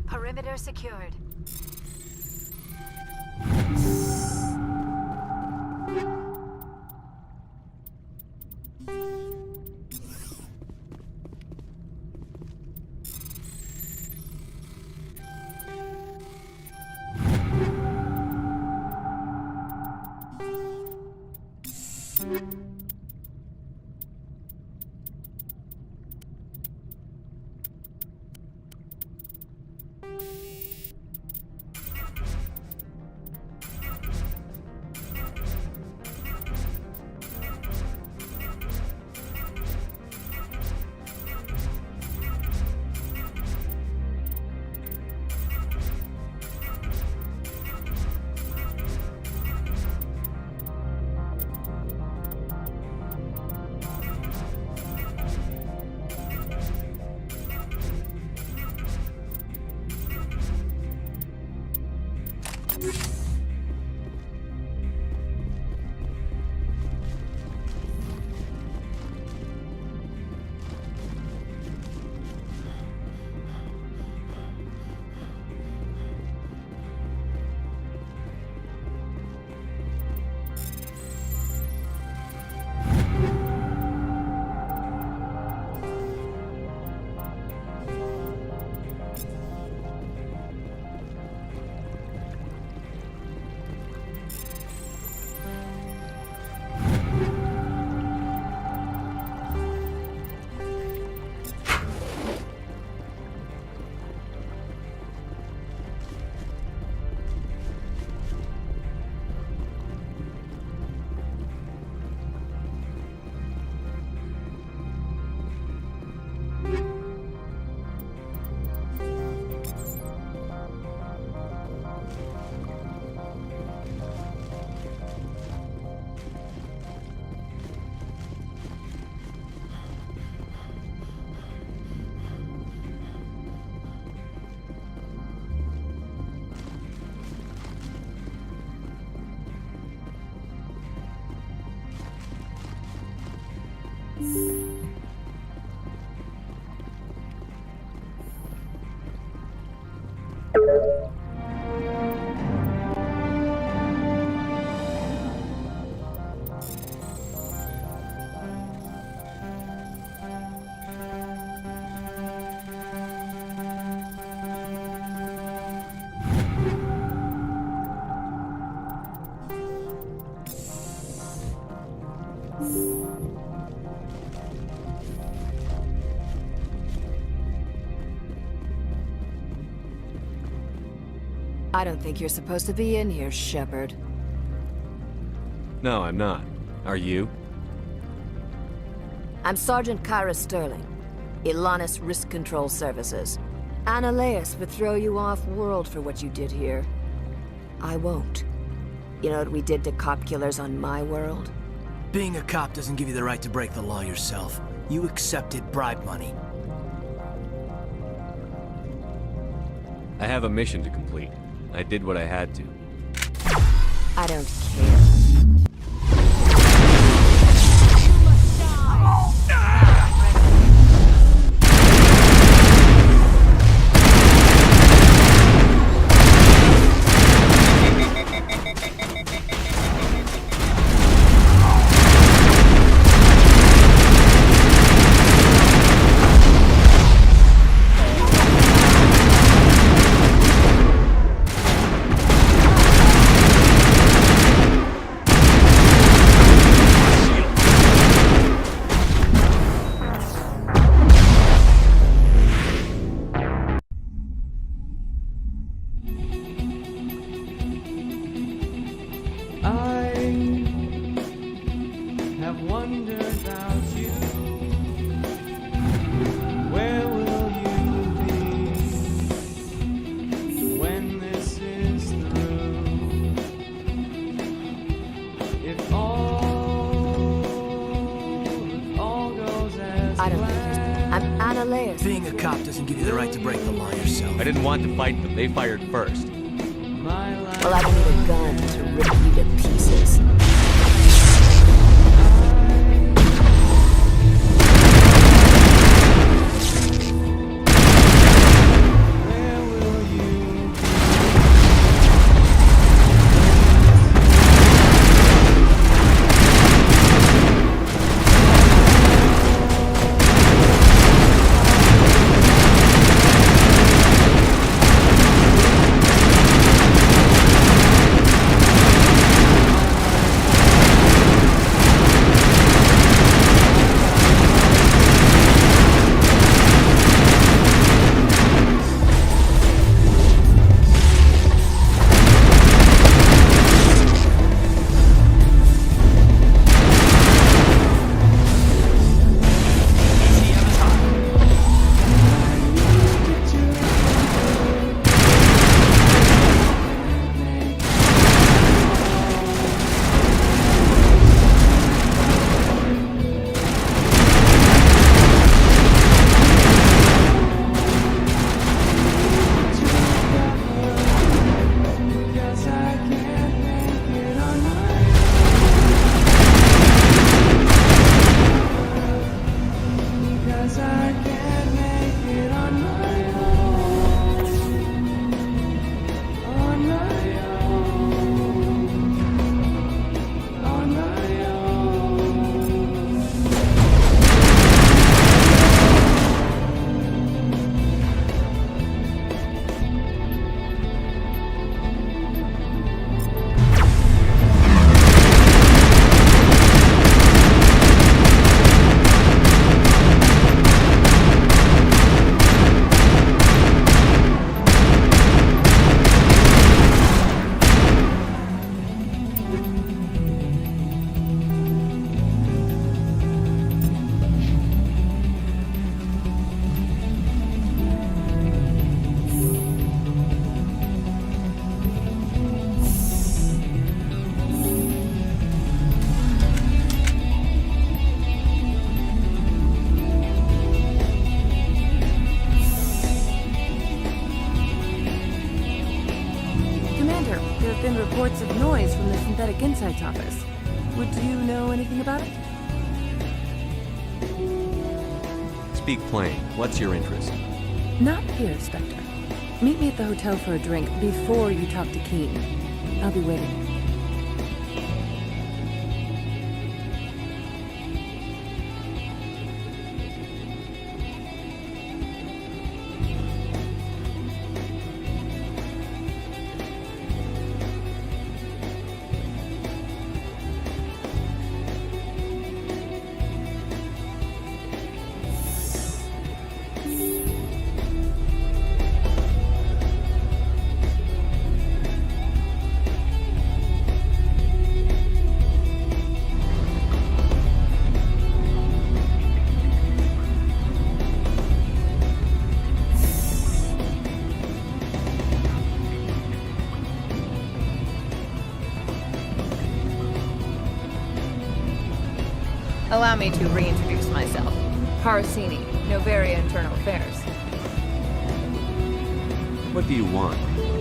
Perimeter secured. I don't think you're supposed to be in here, Shepard. No, I'm not. Are you? I'm Sergeant Kyra Sterling, Ilanis Risk Control Services. Ananias would throw you off-world for what you did here. I won't. You know what we did to cop killers on my world? Being a cop doesn't give you the right to break the law yourself. You accepted bribe money. I have a mission to complete. I did what I had to. I don't care. Being a cop doesn't give you the right to break the law yourself. I didn't want to fight them. They fired first. Well, I don't need a gun to rip you to pieces. There have been reports of noise from the Synthetic Insights office. Would you know anything about it? Speak plain. What's your interest? Not here, Spectre. Meet me at the hotel for a drink before you talk to Keen. I'll be waiting. Allow me to reintroduce myself. Parasini, Noveria Internal Affairs. What do you want?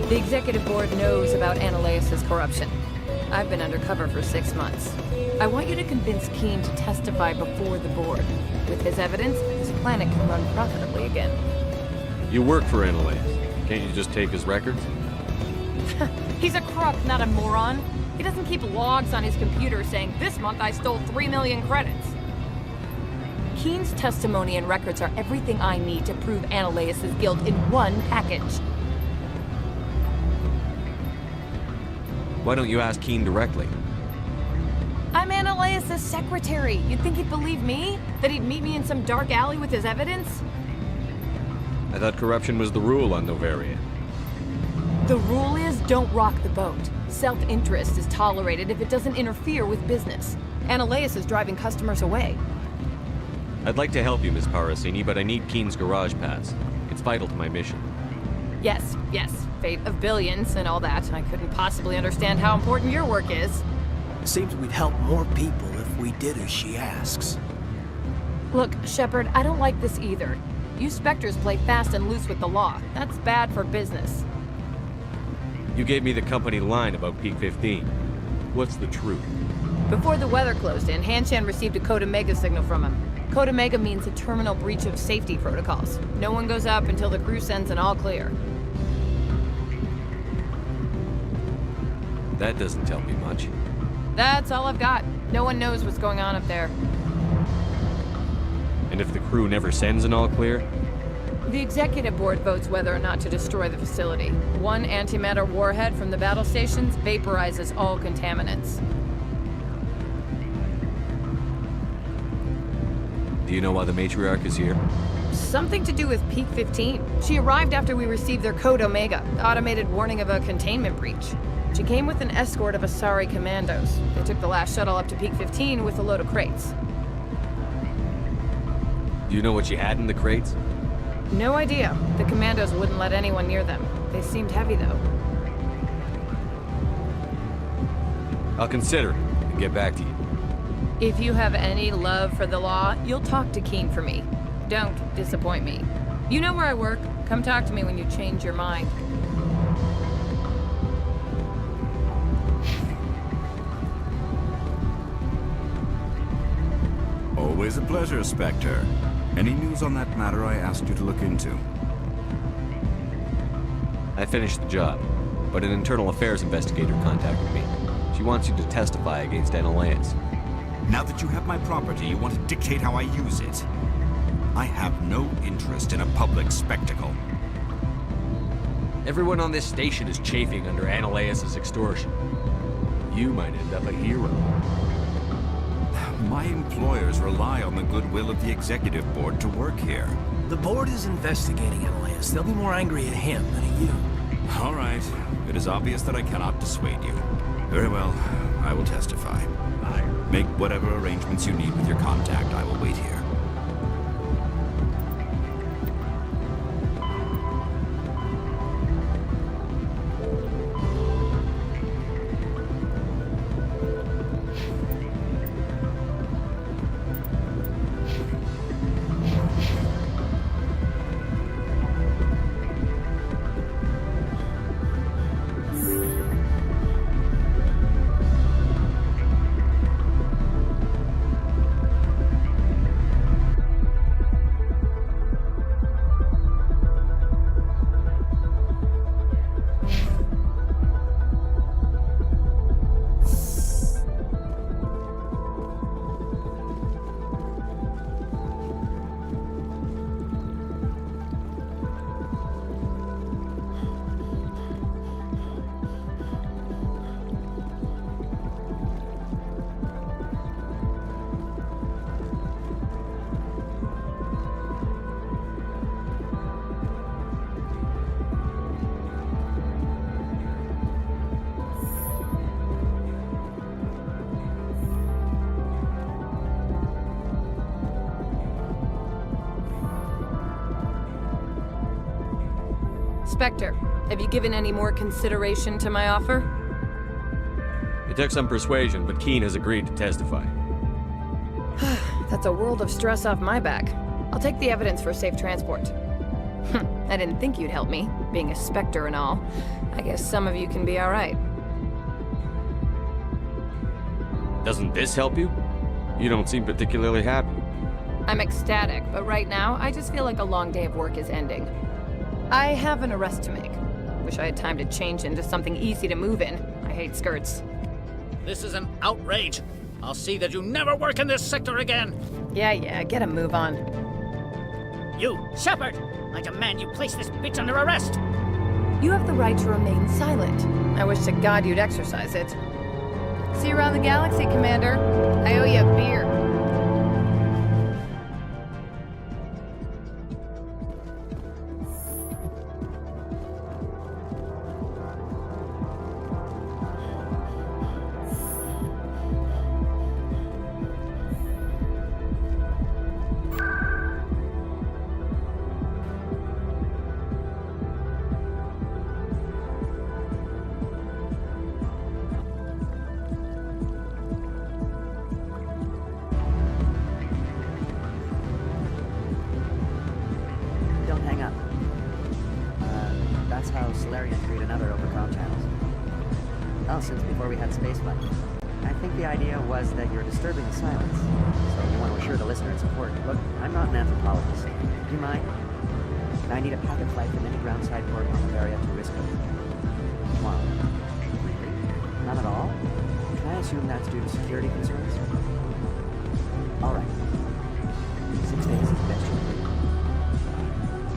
The Executive Board knows about Ananias' corruption. I've been undercover for 6 months. I want you to convince Keen to testify before the board. With his evidence, this planet can run profitably again. You work for Ananias. Can't you just take his records? He's a crook, not a moron. He doesn't keep logs on his computer saying, "This month I stole 3 million credits." Keen's testimony and records are everything I need to prove Ananias' guilt in one package. Why don't you ask Keen directly? I'm Ananias' secretary. You'd think he'd believe me? That he'd meet me in some dark alley with his evidence? I thought corruption was the rule on Noveria. The rule is don't rock the boat. Self-interest is tolerated if it doesn't interfere with business. Ananias is driving customers away. I'd like to help you, Miss Parasini, but I need Keen's garage pass. It's vital to my mission. Yes, fate of billions and all that. I couldn't possibly understand how important your work is. Seems we'd help more people if we did as she asks. Look, Shepard, I don't like this either. You Spectres play fast and loose with the law. That's bad for business. You gave me the company line about Peak 15. What's the truth? Before the weather closed in, Hanshan received a Code Omega signal from him. Code Omega means a terminal breach of safety protocols. No one goes up until the crew sends an all clear. That doesn't tell me much. That's all I've got. No one knows what's going on up there. And if the crew never sends an all clear? The Executive Board votes whether or not to destroy the facility. One antimatter warhead from the battle stations vaporizes all contaminants. Do you know why the matriarch is here? Something to do with Peak 15. She arrived after we received their Code Omega, the automated warning of a containment breach. She came with an escort of Asari commandos. They took the last shuttle up to Peak 15 with a load of crates. Do you know what she had in the crates? No idea. The commandos wouldn't let anyone near them. They seemed heavy, though. I'll consider it and get back to you. If you have any love for the law, you'll talk to Keen for me. Don't disappoint me. You know where I work. Come talk to me when you change your mind. Always a pleasure, Spectre. Any news on that matter I asked you to look into? I finished the job, but an internal affairs investigator contacted me. She wants you to testify against Ananias. Now that you have my property, you want to dictate how I use it. I have no interest in a public spectacle. Everyone on this station is chafing under Ananias' extortion. You might end up a hero. My employers rely on the goodwill of the Executive Board to work here. The board is investigating Ananias. They'll be more angry at him than at you. All right. It is obvious that I cannot dissuade you. Very well. I will testify. Make whatever arrangements you need with your contact. I will wait here. Spectre, have you given any more consideration to my offer? It took some persuasion, but Keen has agreed to testify. That's a world of stress off my back. I'll take the evidence for safe transport. I didn't think you'd help me, being a Spectre and all. I guess some of you can be alright. Doesn't this help you? You don't seem particularly happy. I'm ecstatic, but right now, I just feel like a long day of work is ending. I have an arrest to make. Wish I had time to change into something easy to move in. I hate skirts. This is an outrage. I'll see that you never work in this sector again. Yeah, get a move on. You, Shepard! I demand you place this bitch under arrest! You have the right to remain silent. I wish to God you'd exercise it. See you around the galaxy, Commander. I owe you a beer. Don't hang up. That's how Solarians greet another over comm channels. Oh, since before we had spaceflight. I think the idea was that you're disturbing the silence, so you want to assure the listener it's important. Look, I'm not an anthropologist. Do you mind? I need a packet flight from any groundside port on Bavaria to Risco. Tomorrow. Really? None at all? Can I assume that's due to security concerns? All right. 6 days is the best you can do.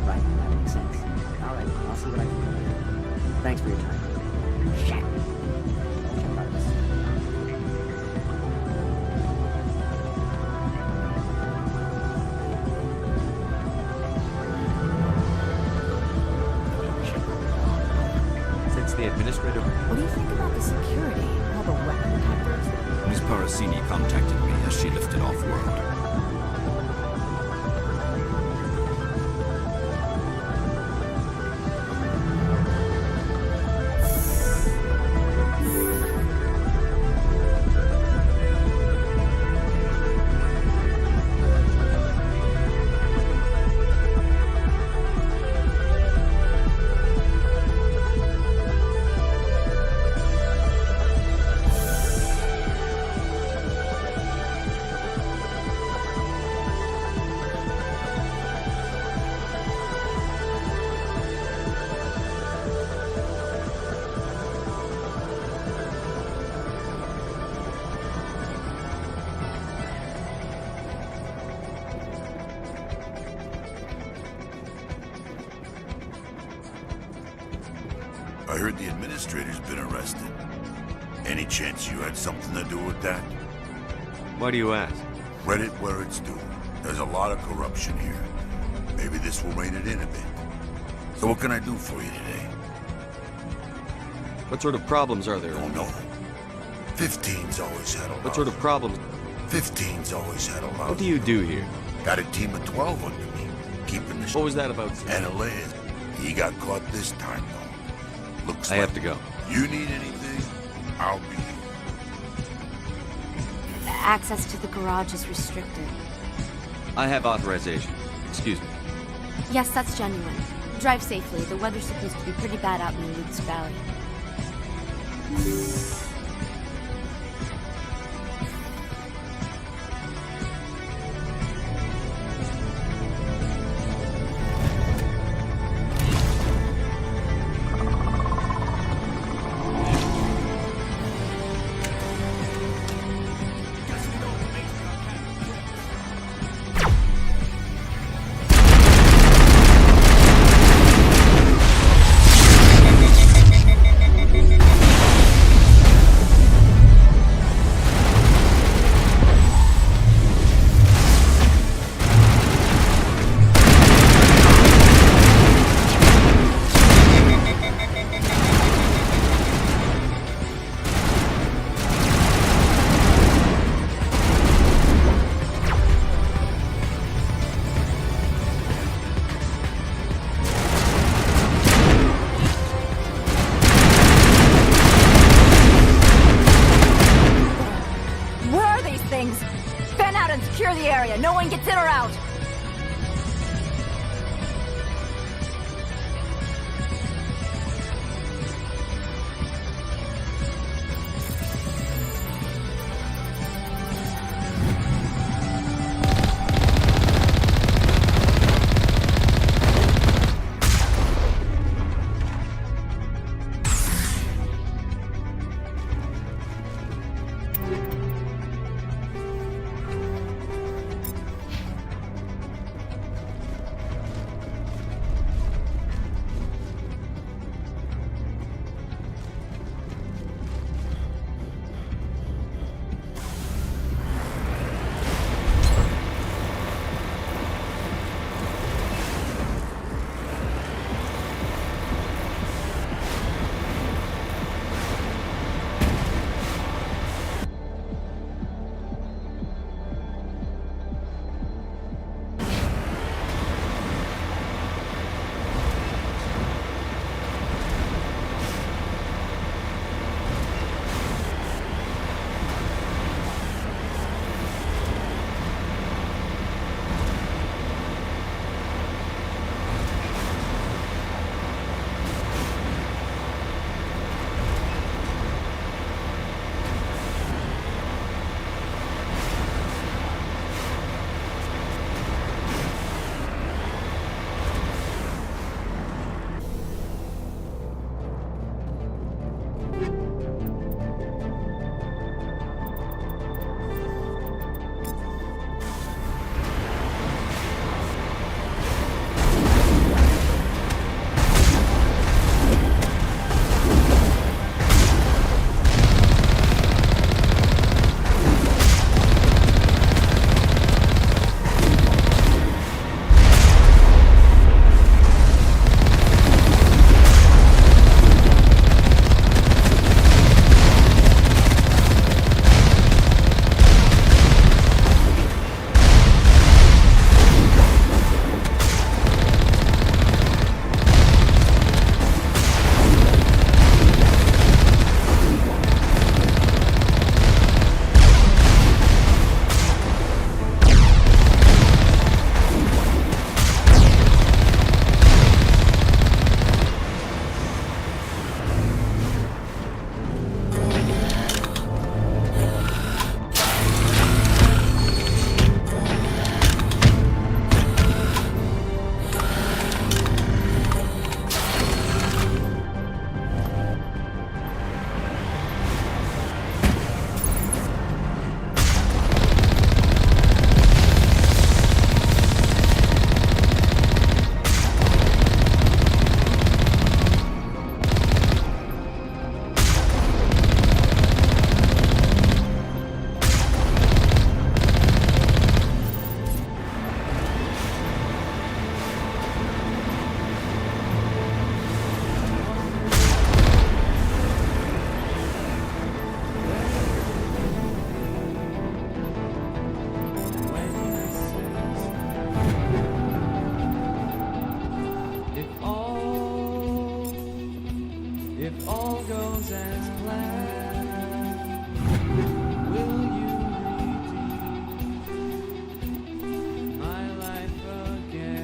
Right, that makes sense. All right, I'll see what I can do here. Thanks for your time. Shit. Since the administrator... What do you think about the security? All the weapon detectors? Miss Parasini contacted me as she lifted off-world. I heard the administrator's been arrested. Any chance you had something to do with that? Why do you ask? Credit where it's due. There's a lot of corruption here. Maybe this will rein it in a bit. So what can I do for you today? What sort of problems are there? Oh no. 15's always had a lot. What sort of problems? 15's always had a lot. What do you do here? Got a team of 12 under me, keeping the... What was that about? Analyst. He got caught this time, though. Looks I like have to go. You need anything? I'll be here. Access to the garage is restricted. I have authorization. Excuse me. Yes, that's genuine. Drive safely. The weather's supposed to be pretty bad out in the Luke's Valley. If all goes as planned, will you redeem my life again?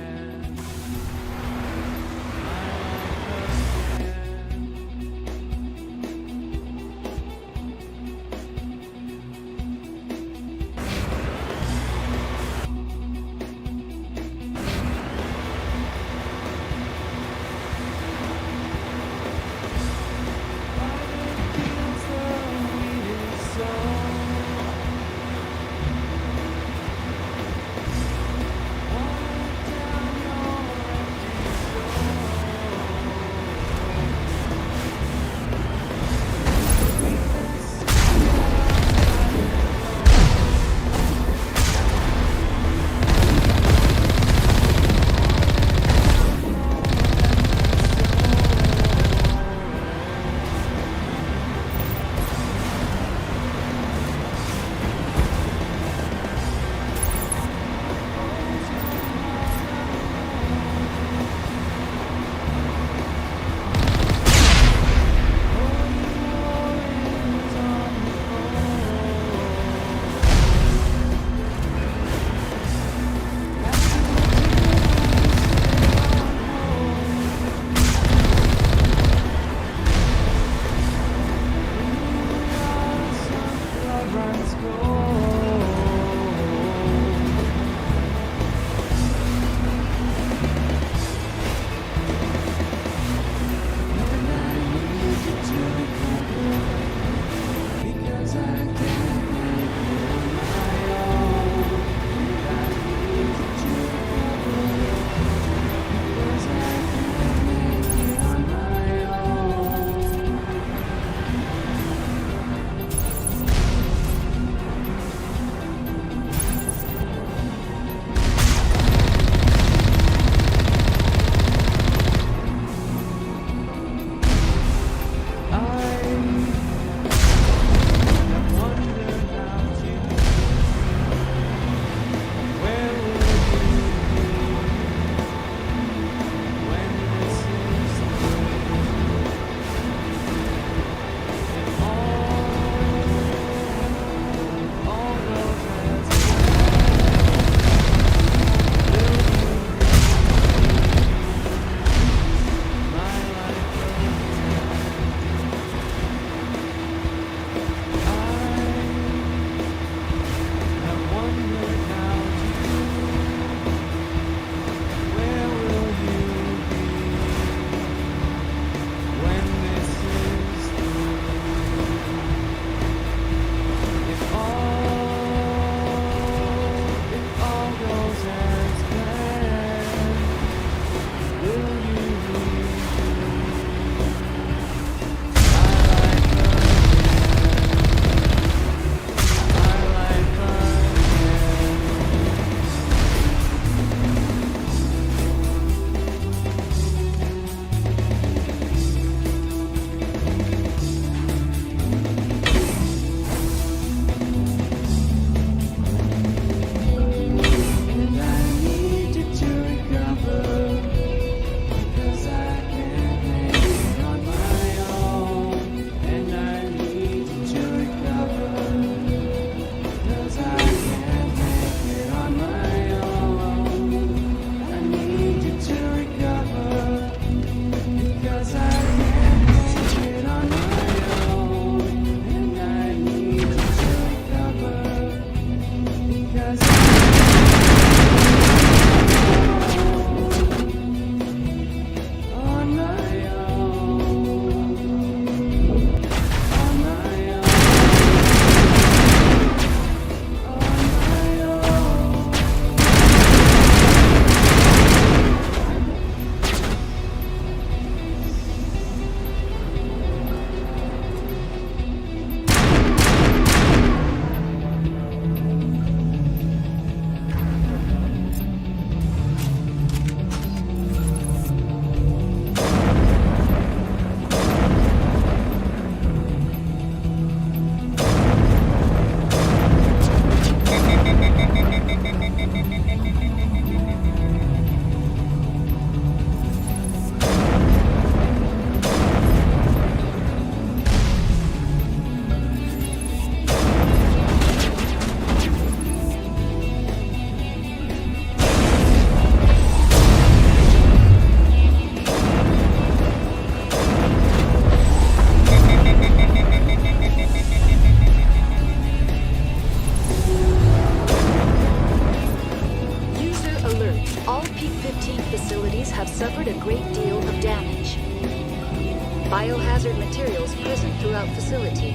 Biohazard materials present throughout facility.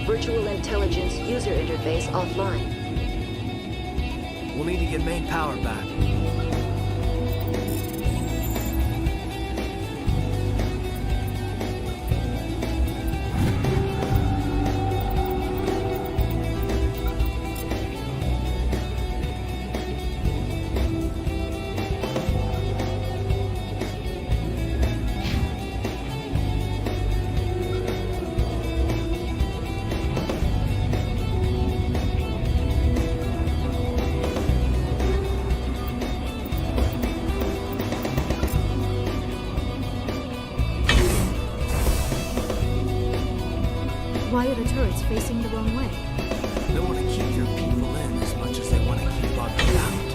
Virtual intelligence user interface offline. We'll need to get main power back. Why are the turrets facing the wrong way? They want to keep your people in as much as they want to keep others out.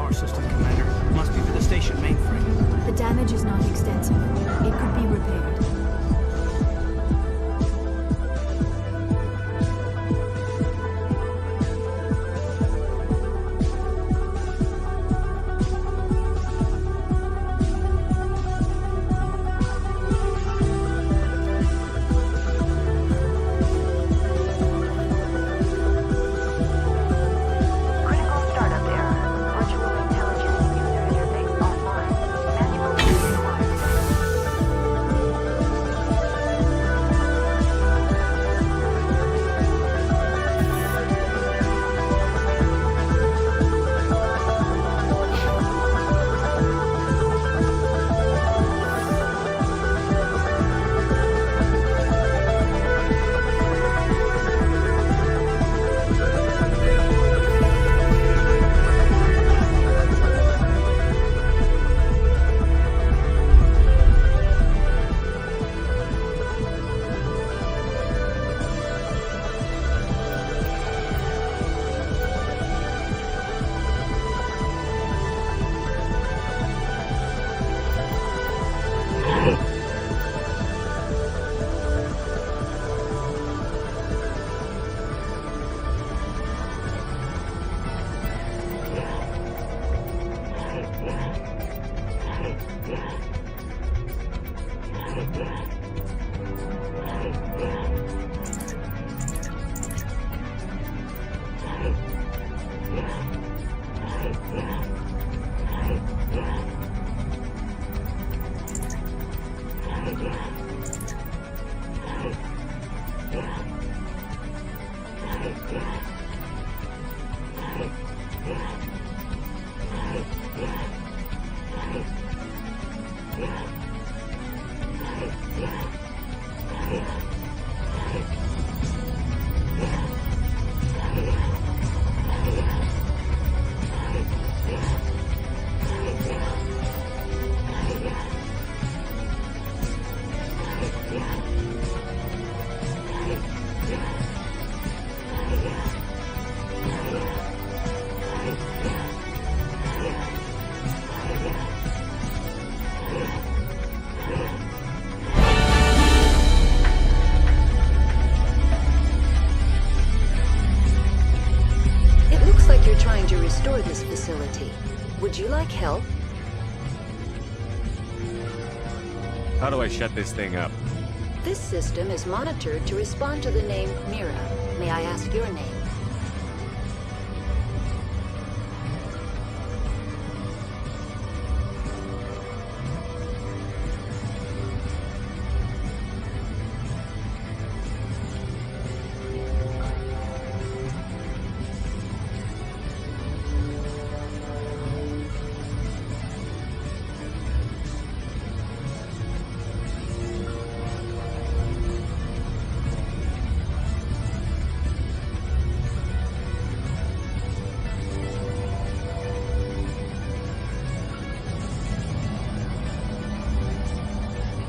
power system, Commander. Must be for the station mainframe. The damage is not extensive. It could be repaired. Restore this facility. Would you like help? How do I shut this thing up? This system is monitored to respond to the name Mira. May I ask your name?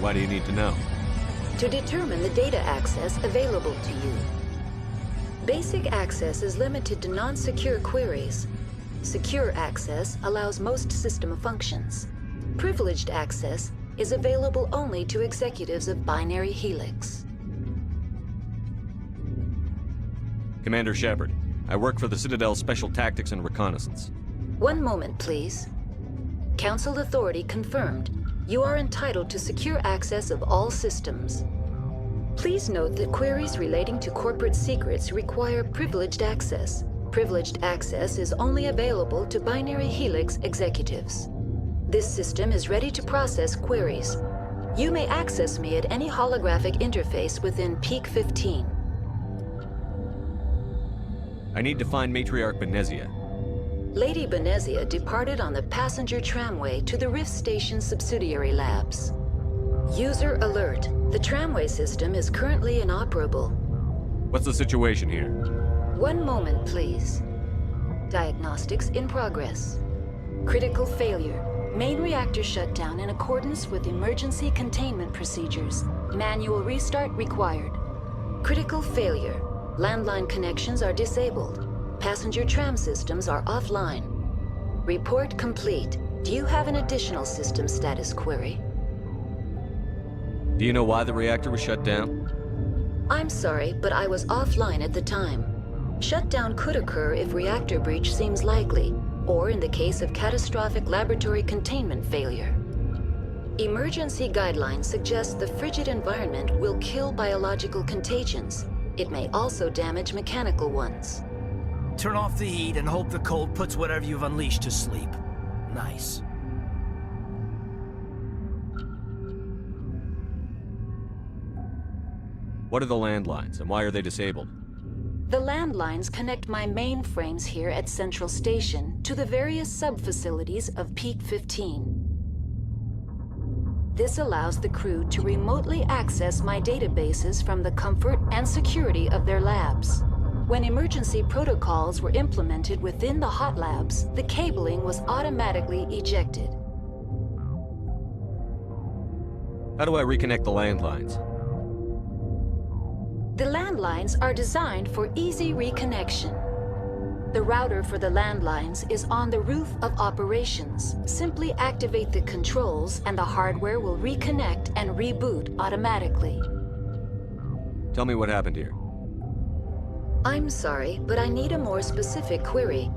Why do you need to know? To determine the data access available to you. Basic access is limited to non-secure queries. Secure access allows most system functions. Privileged access is available only to executives of Binary Helix. Commander Shepard, I work for the Citadel Special Tactics and Reconnaissance. One moment, please. Council authority confirmed. You are entitled to secure access of all systems. Please note that queries relating to corporate secrets require privileged access. Privileged access is only available to Binary Helix executives. This system is ready to process queries. You may access me at any holographic interface within Peak 15. I need to find Matriarch Benezia. Lady Benezia departed on the passenger tramway to the Rift Station subsidiary labs. User alert. The tramway system is currently inoperable. What's the situation here? One moment, please. Diagnostics in progress. Critical failure. Main reactor shut down in accordance with emergency containment procedures. Manual restart required. Critical failure. Landline connections are disabled. Passenger tram systems are offline. Report complete. Do you have an additional system status query? Do you know why the reactor was shut down? I'm sorry, but I was offline at the time. Shutdown could occur if reactor breach seems likely, or in the case of catastrophic laboratory containment failure. Emergency guidelines suggest the frigid environment will kill biological contagions. It may also damage mechanical ones. Turn off the heat and hope the cold puts whatever you've unleashed to sleep. Nice. What are the landlines, and why are they disabled? The landlines connect my mainframes here at Central Station to the various sub-facilities of Peak 15. This allows the crew to remotely access my databases from the comfort and security of their labs. When emergency protocols were implemented within the hot labs, the cabling was automatically ejected. How do I reconnect the landlines? The landlines are designed for easy reconnection. The router for the landlines is on the roof of operations. Simply activate the controls and the hardware will reconnect and reboot automatically. Tell me what happened here. I'm sorry, but I need a more specific query.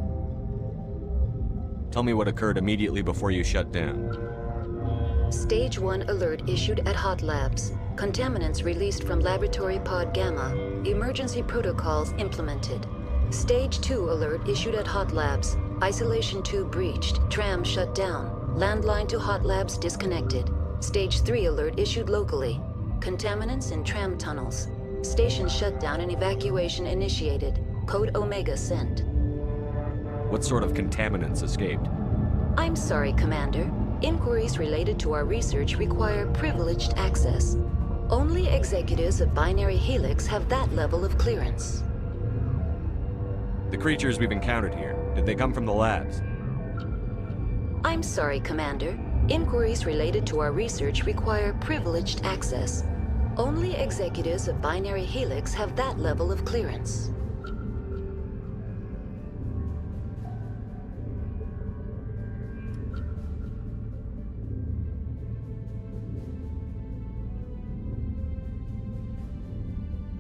Tell me what occurred immediately before you shut down. Stage 1 alert issued at Hot Labs. Contaminants released from Laboratory Pod Gamma. Emergency protocols implemented. Stage 2 alert issued at Hot Labs. Isolation tube breached. Tram shut down. Landline to Hot Labs disconnected. Stage 3 alert issued locally. Contaminants in tram tunnels. Station shutdown and evacuation initiated. Code Omega sent. What sort of contaminants escaped? I'm sorry, Commander. Inquiries related to our research require privileged access. Only executives of Binary Helix have that level of clearance. The creatures we've encountered here, did they come from the labs? I'm sorry, Commander. Inquiries related to our research require privileged access. Only executives of Binary Helix have that level of clearance.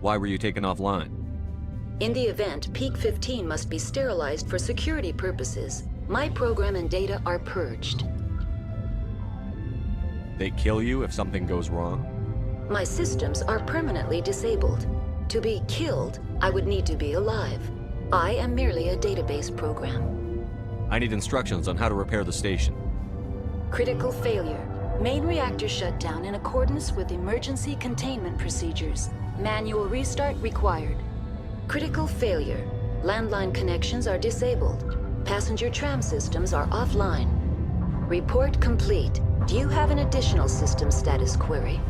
Why were you taken offline? In the event, Peak 15 must be sterilized for security purposes. My program and data are purged. They kill you if something goes wrong? My systems are permanently disabled. To be killed, I would need to be alive. I am merely a database program. I need instructions on how to repair the station. Critical failure. Main reactor shutdown in accordance with emergency containment procedures. Manual restart required. Critical failure. Landline connections are disabled. Passenger tram systems are offline. Report complete. Do you have an additional system status query?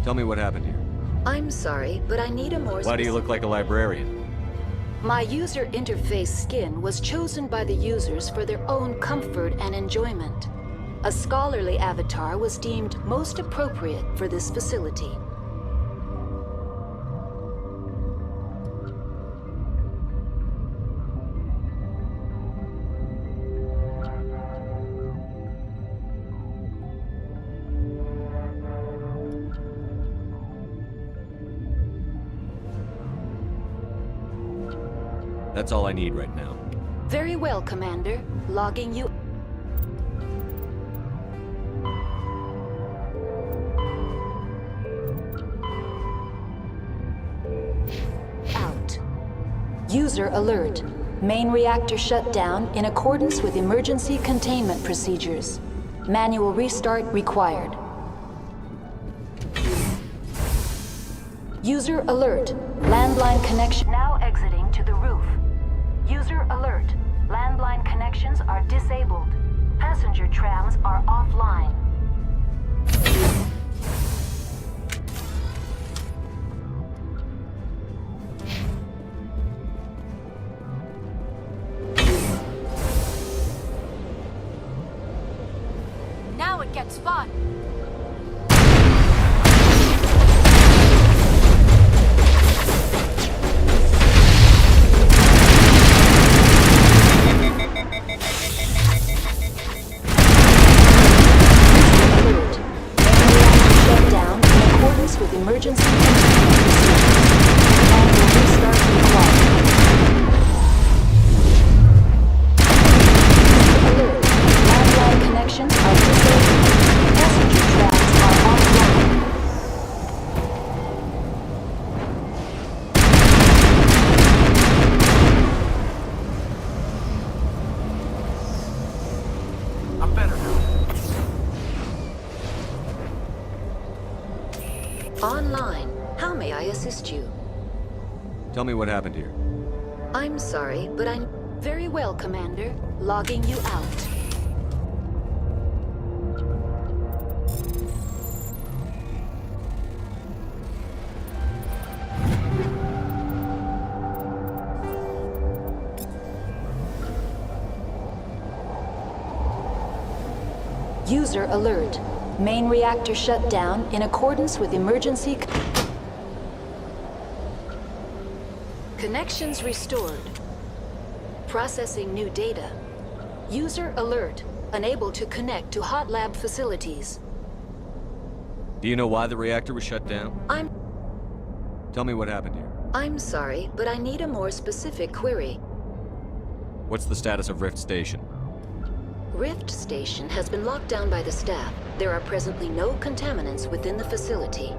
Tell me what happened here. I'm sorry, but I need a more Why do you look like a librarian? My user interface skin was chosen by the users for their own comfort and enjoyment. A scholarly avatar was deemed most appropriate for this facility. That's all I need right now. Very well, Commander. Logging you. Out. User alert. Main reactor shut down in accordance with emergency containment procedures. Manual restart required. User alert. Landline connection now exiting to the roof. User alert. Landline connections are disabled. Passenger trams are offline. Now it gets fun. Online. How may I assist you? Tell me what happened here. I'm sorry, but I'm... Very well, Commander. Logging you out. User alert. Main reactor shut down in accordance with emergency... Connections restored. Processing new data. User alert. Unable to connect to hot lab facilities. Do you know why the reactor was shut down? Tell me what happened here. I'm sorry, but I need a more specific query. What's the status of Rift Station? Rift Station has been locked down by the staff. There are presently no contaminants within the facility.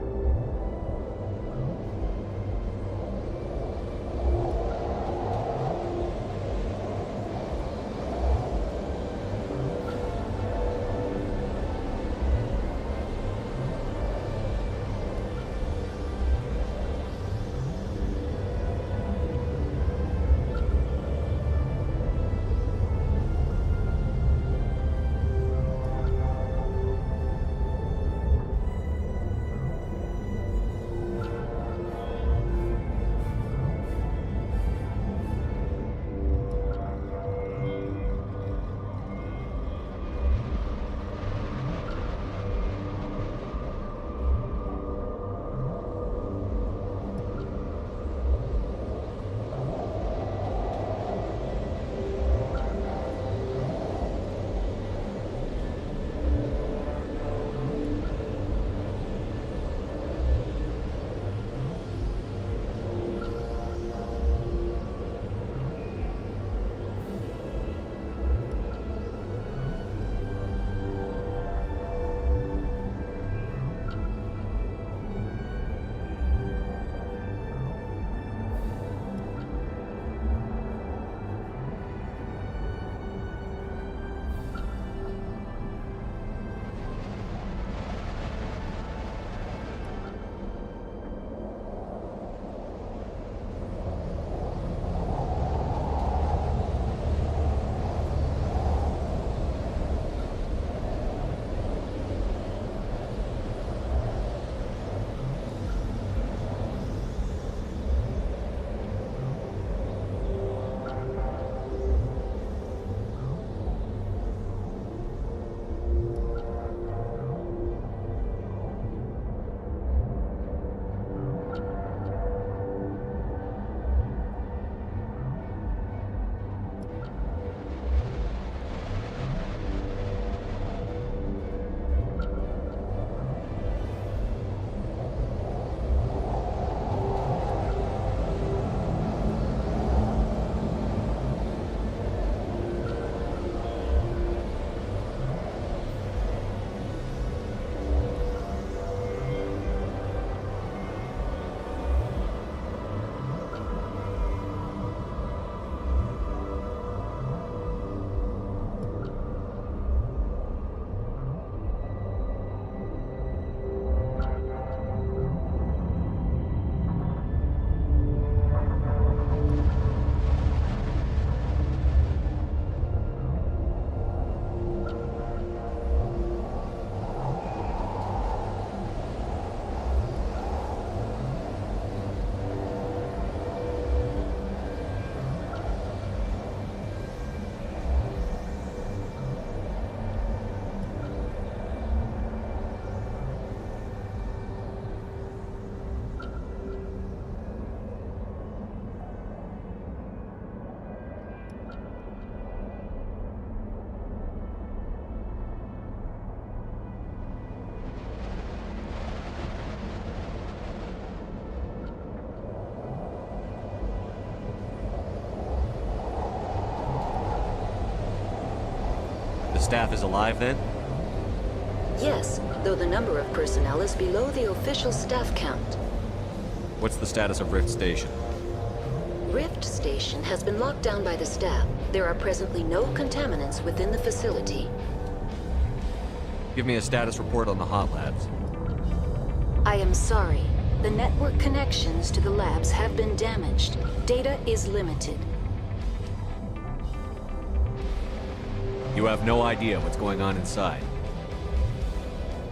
staff is alive then? Yes, though the number of personnel is below the official staff count. What's the status of Rift Station? Rift Station has been locked down by the staff. There are presently no contaminants within the facility. Give me a status report on the hot labs. I am sorry. The network connections to the labs have been damaged. Data is limited. You have no idea what's going on inside.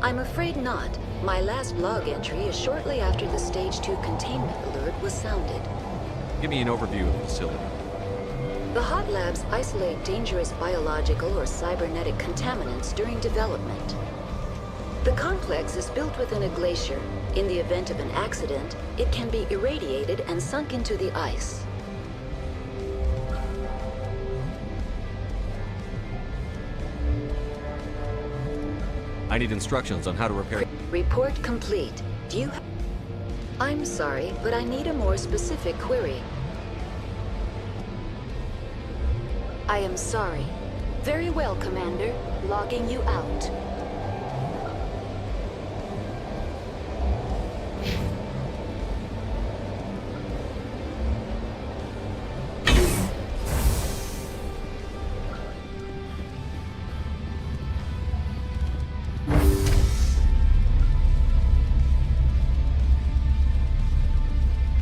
I'm afraid not. My last log entry is shortly after the Stage 2 containment alert was sounded. Give me an overview of the facility. The hot labs isolate dangerous biological or cybernetic contaminants during development. The complex is built within a glacier. In the event of an accident, it can be irradiated and sunk into the ice. I need instructions on how to repair... Report complete. Do you... I'm sorry, but I need a more specific query. I am sorry. Very well, Commander. Logging you out.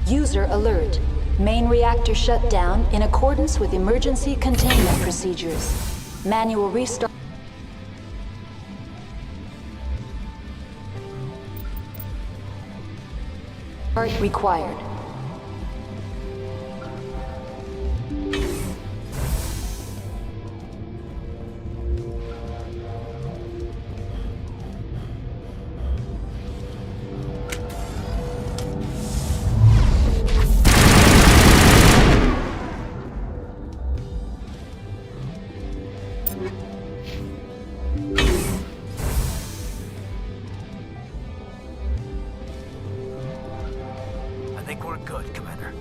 User alert. Main reactor shut down in accordance with emergency containment procedures. Manual restart required. I think we're good, Commander.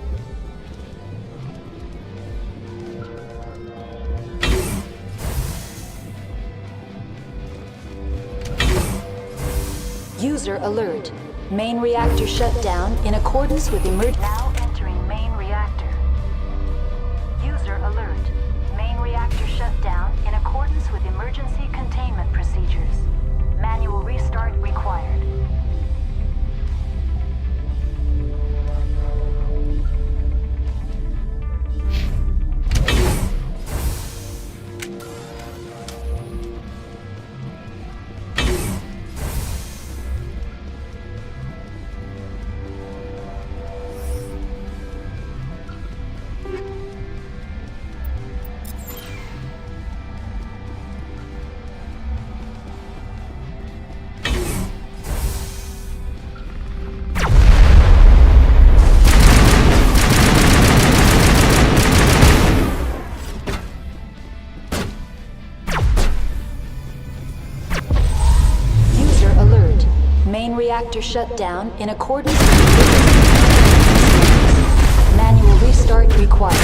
User alert. Main reactor shut down in accordance with now entering main reactor. User alert. Main reactor shut down in accordance with emergency containment procedures. Manual restart required. Main reactor shut down in accordance with manual restart required.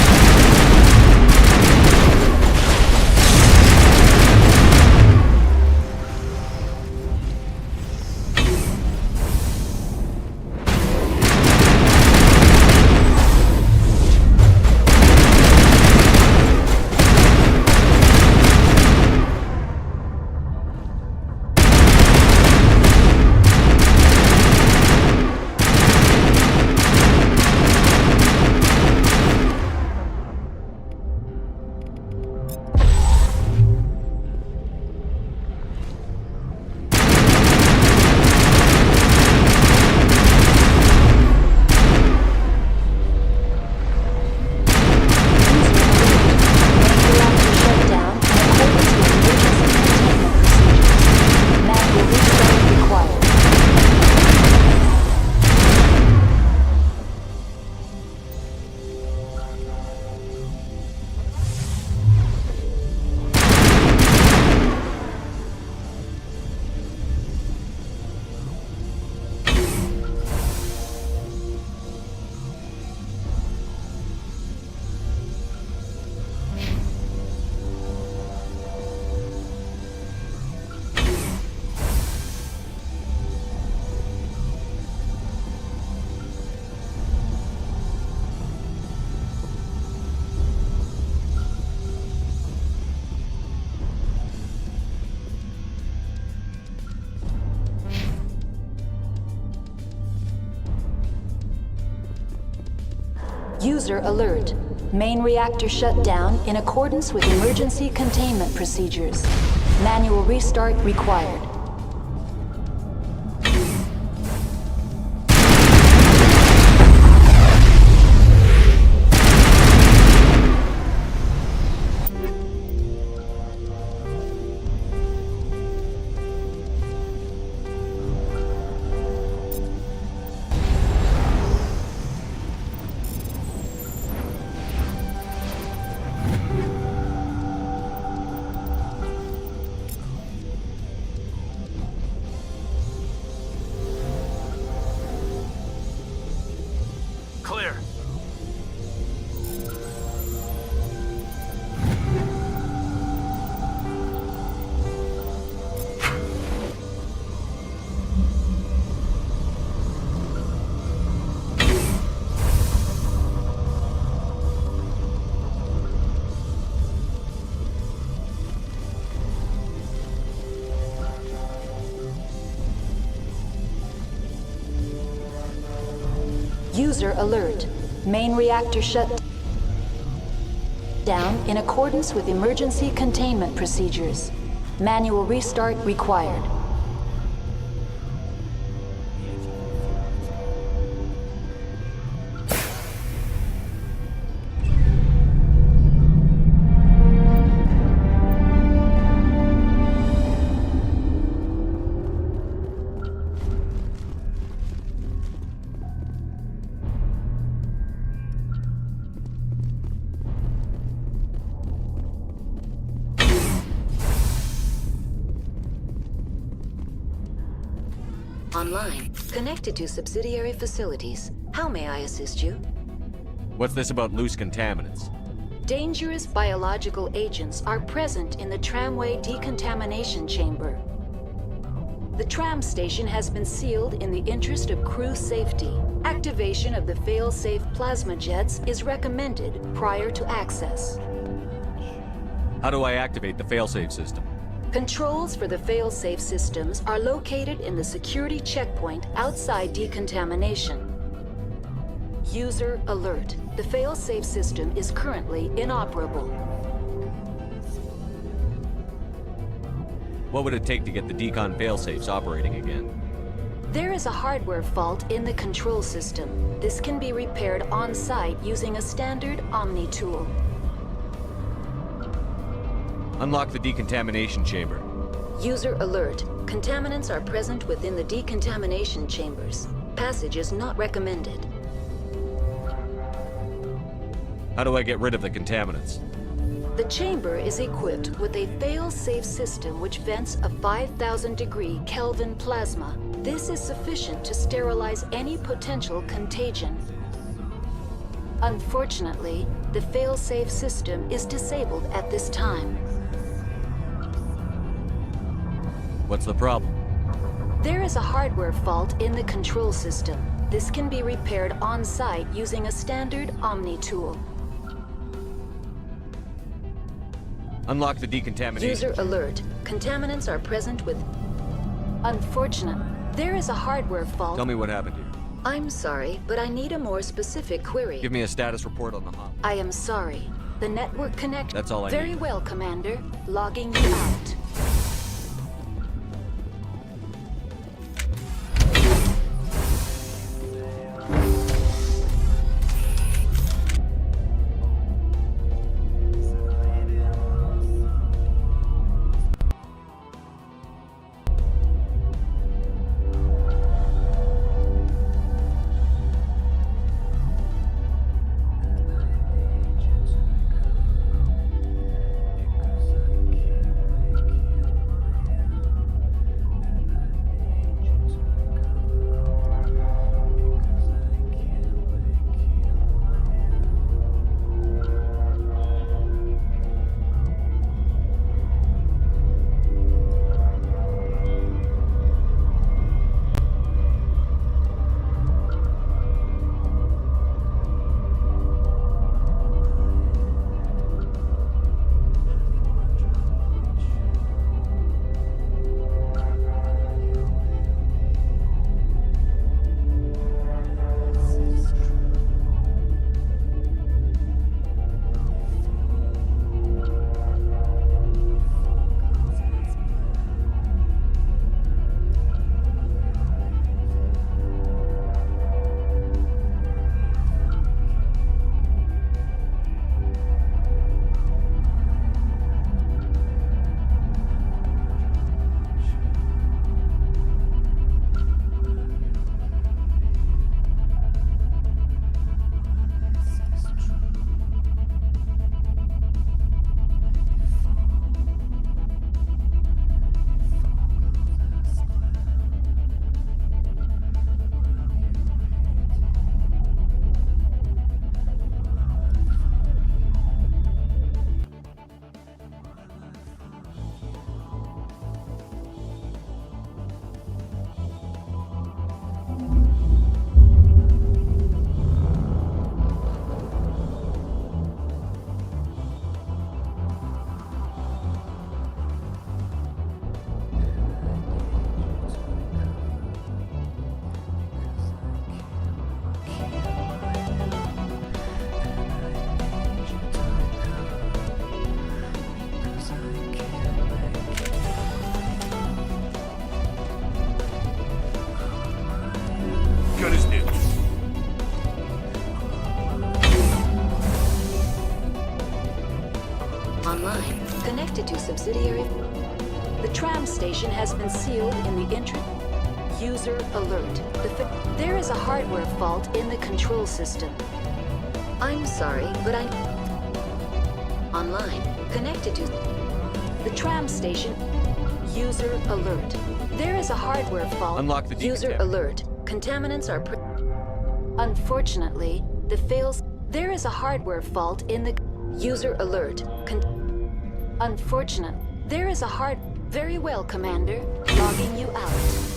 User alert. Main reactor shut down in accordance with emergency containment procedures. Manual restart required. Clear. User alert. Main reactor shut down in accordance with emergency containment procedures. Manual restart required. Online. Connected to subsidiary facilities. How may I assist you? What's this about loose contaminants? Dangerous biological agents are present in the tramway decontamination chamber. The tram station has been sealed in the interest of crew safety. Activation of the fail-safe plasma jets is recommended prior to access. How do I activate the failsafe system? Controls for the fail-safe systems are located in the security checkpoint outside decontamination. User alert. The fail-safe system is currently inoperable. What would it take to get the decon failsafes operating again? There is a hardware fault in the control system. This can be repaired on-site using a standard Omni tool. Unlock the decontamination chamber. User alert. Contaminants are present within the decontamination chambers. Passage is not recommended. How do I get rid of the contaminants? The chamber is equipped with a fail-safe system which vents a 5,000-degree Kelvin plasma. This is sufficient to sterilize any potential contagion. Unfortunately, the fail-safe system is disabled at this time. What's the problem? There is a hardware fault in the control system. This can be repaired on-site using a standard Omni tool. Unlock the decontamination. User alert. Contaminants are present with... Unfortunate. There is a hardware fault. Tell me what happened here. I'm sorry, but I need a more specific query. Give me a status report on the hop. I am sorry. The network connect... That's all I Very need. well, Commander. Logging you out. subsidiary. The tram station has been sealed in the entrance. User alert. There is a hardware fault in the control system. I'm sorry, but online, connected to the tram station. User alert. There is a hardware fault. Unlock the User alert. Contaminants are unfortunately, the fails. There is a hardware fault in the user alert. Unfortunate. There is a very well, Commander. Logging you out.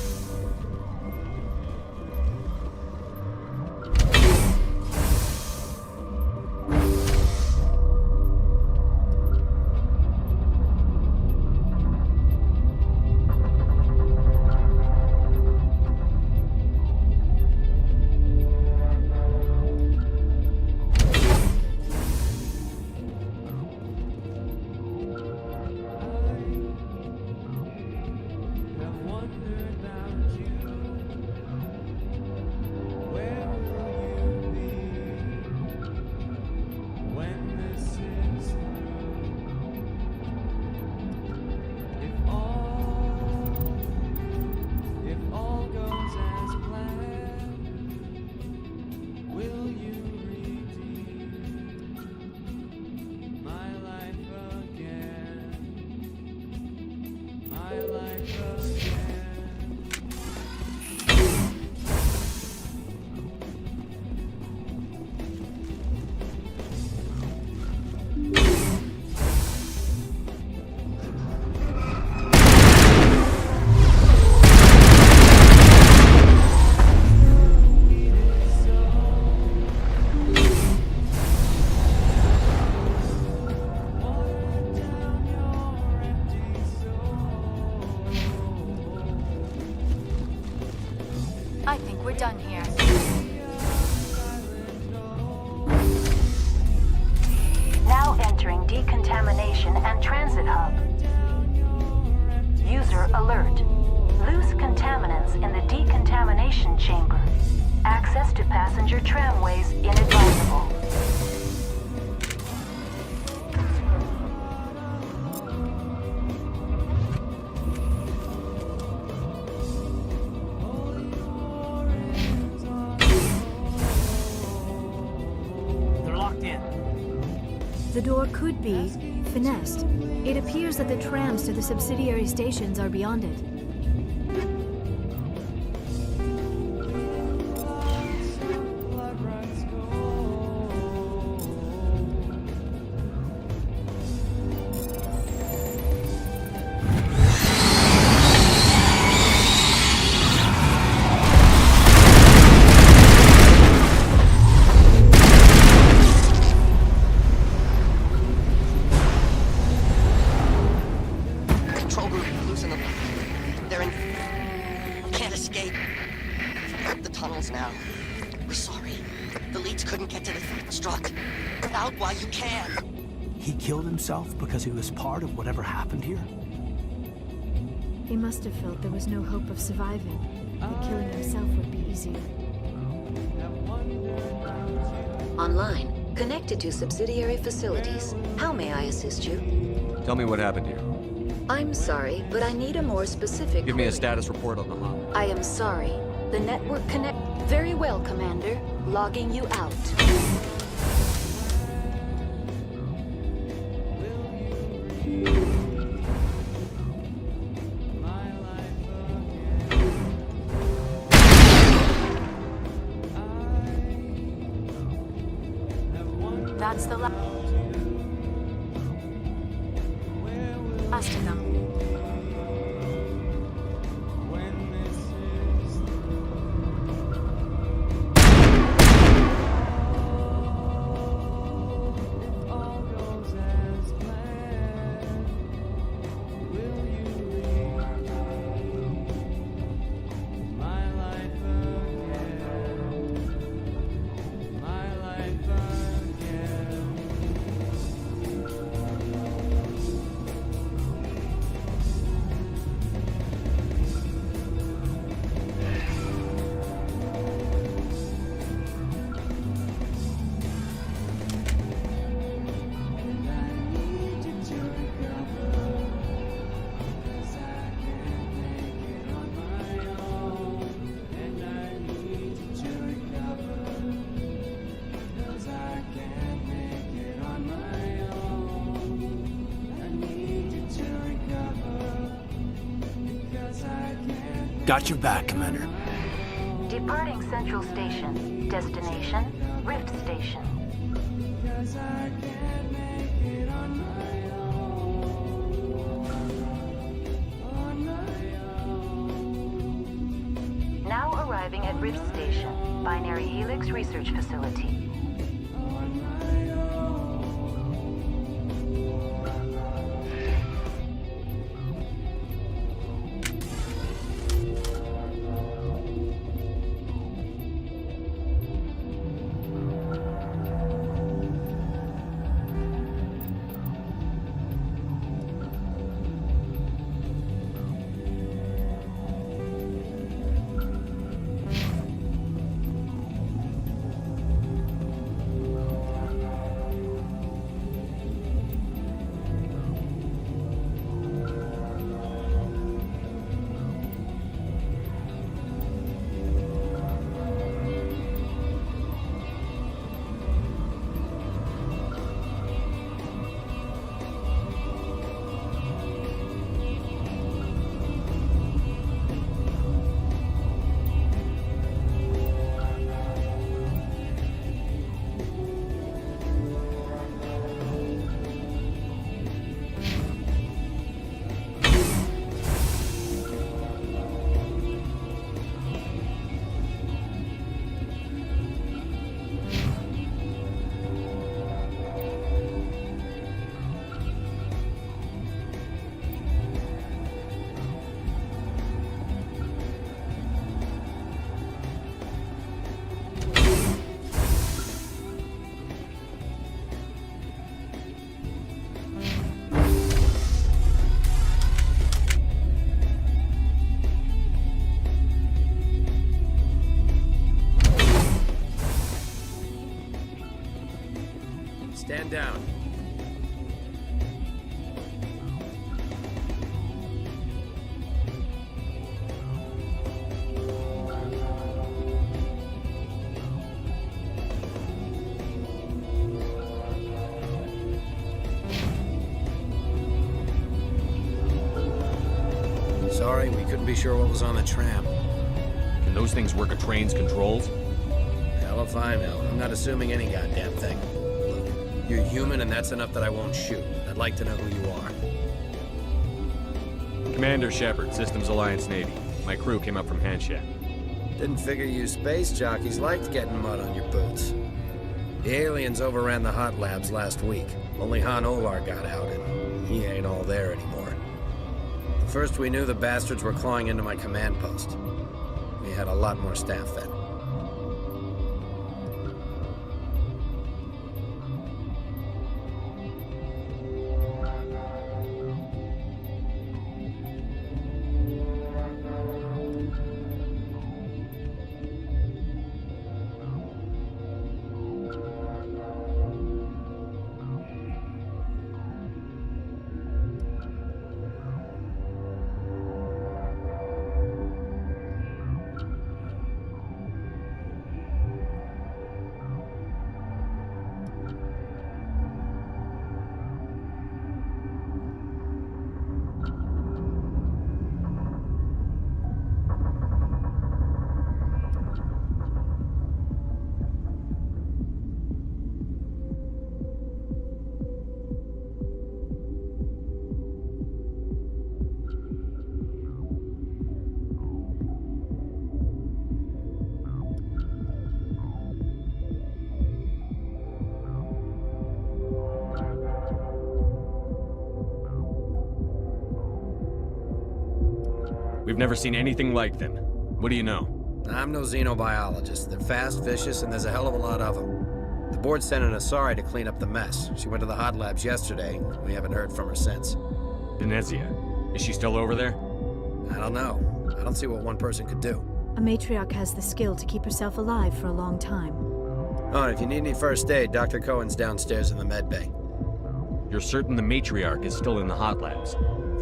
I think we're done here. Now entering decontamination and transit hub. User alert. Loose contaminants in the decontamination chamber. Access to passenger tramways inadvisable. The door could be finessed. It appears that the trams to the subsidiary stations are beyond it. Because he was part of whatever happened here? He must have felt there was no hope of surviving. That killing himself would be easier. Online, connected to subsidiary facilities. How may I assist you? Tell me what happened here. I'm sorry, but I need a more specific... Give me a status report on the hub. I am sorry. The network connect... Very well, Commander. Logging you out. That's the last of them. Got your back, Commander. Departing Central Station. Destination, Rift Station. Now arriving at Rift Station, Binary Helix Research Facility. Stand down. Sorry, we couldn't be sure what was on the tram. Can those things work a train's controls? Hell if I know. I'm not assuming any goddamn thing. Look, you're human and that's enough that I won't shoot. I'd like to know who you are. Commander Shepard, Systems Alliance Navy. My crew came up from Hanshat. Didn't figure you space jockeys liked getting mud on your boots. The aliens overran the hot labs last week. Only Han Olar got out, and he ain't all there anymore. The first we knew, the bastards were clawing into my command post. We had a lot more staff then. We've never seen anything like them. What do you know? I'm no xenobiologist. They're fast, vicious, and there's a hell of a lot of them. The board sent an Asari to clean up the mess. She went to the hot labs yesterday. We haven't heard from her since. Benezia. Is she still over there? I don't know. I don't see what one person could do. A matriarch has the skill to keep herself alive for a long time. Oh, and if you need any first aid, Dr. Cohen's downstairs in the med bay. You're certain the matriarch is still in the hot labs?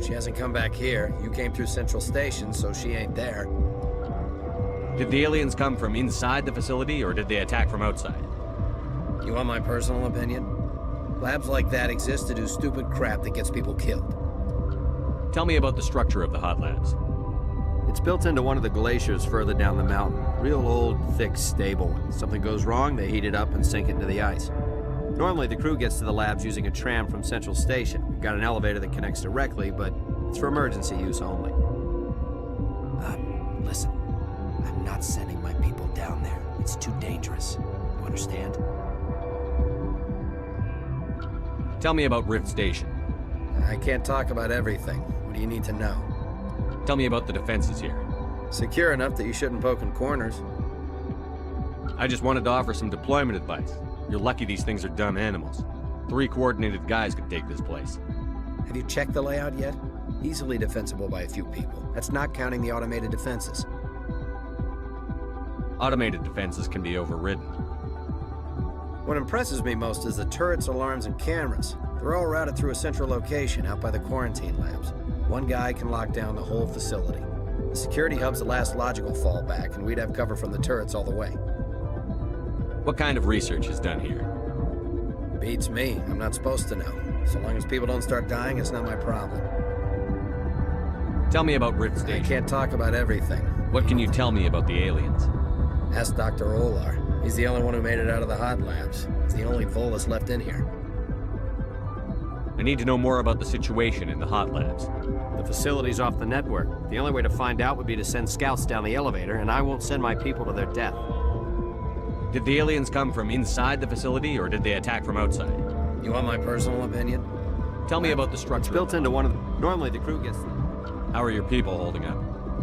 She hasn't come back here. You came through Central Station, so she ain't there. Did the aliens come from inside the facility, or did they attack from outside? You want my personal opinion? Labs like that exist to do stupid crap that gets people killed. Tell me about the structure of the hot labs. It's built into one of the glaciers further down the mountain. Real old, thick, stable. When something goes wrong, they heat it up and sink it into the ice. Normally, the crew gets to the labs using a tram from Central Station. We've got an elevator that connects directly, but it's for emergency use only. Listen. I'm not sending my people down there. It's too dangerous. You understand? Tell me about Rift Station. I can't talk about everything. What do you need to know? Tell me about the defenses here. Secure enough that you shouldn't poke in corners. I just wanted to offer some deployment advice. You're lucky these things are dumb animals. 3 coordinated guys could take this place. Have you checked the layout yet? Easily defensible by a few people. That's not counting the automated defenses. Automated defenses can be overridden. What impresses me most is the turrets, alarms, and cameras. They're all routed through a central location out by the quarantine labs. One guy can lock down the whole facility. The security hub's the last logical fallback, and we'd have cover from the turrets all the way. What kind of research is done here? Beats me. I'm not supposed to know. So long as people don't start dying, it's not my problem. Tell me about Rift Station. I can't talk about everything. What can you tell me about the aliens? Ask Dr. Olar. He's the only one who made it out of the hot labs. He's the only Volus left in here. I need to know more about the situation in the hot labs. The facility's off the network. The only way to find out would be to send scouts down the elevator, and I won't send my people to their death. Did the aliens come from inside the facility, or did they attack from outside? You want my personal opinion? Tell me about the structure. It's built into one of the... Normally the crew gets... How are your people holding up?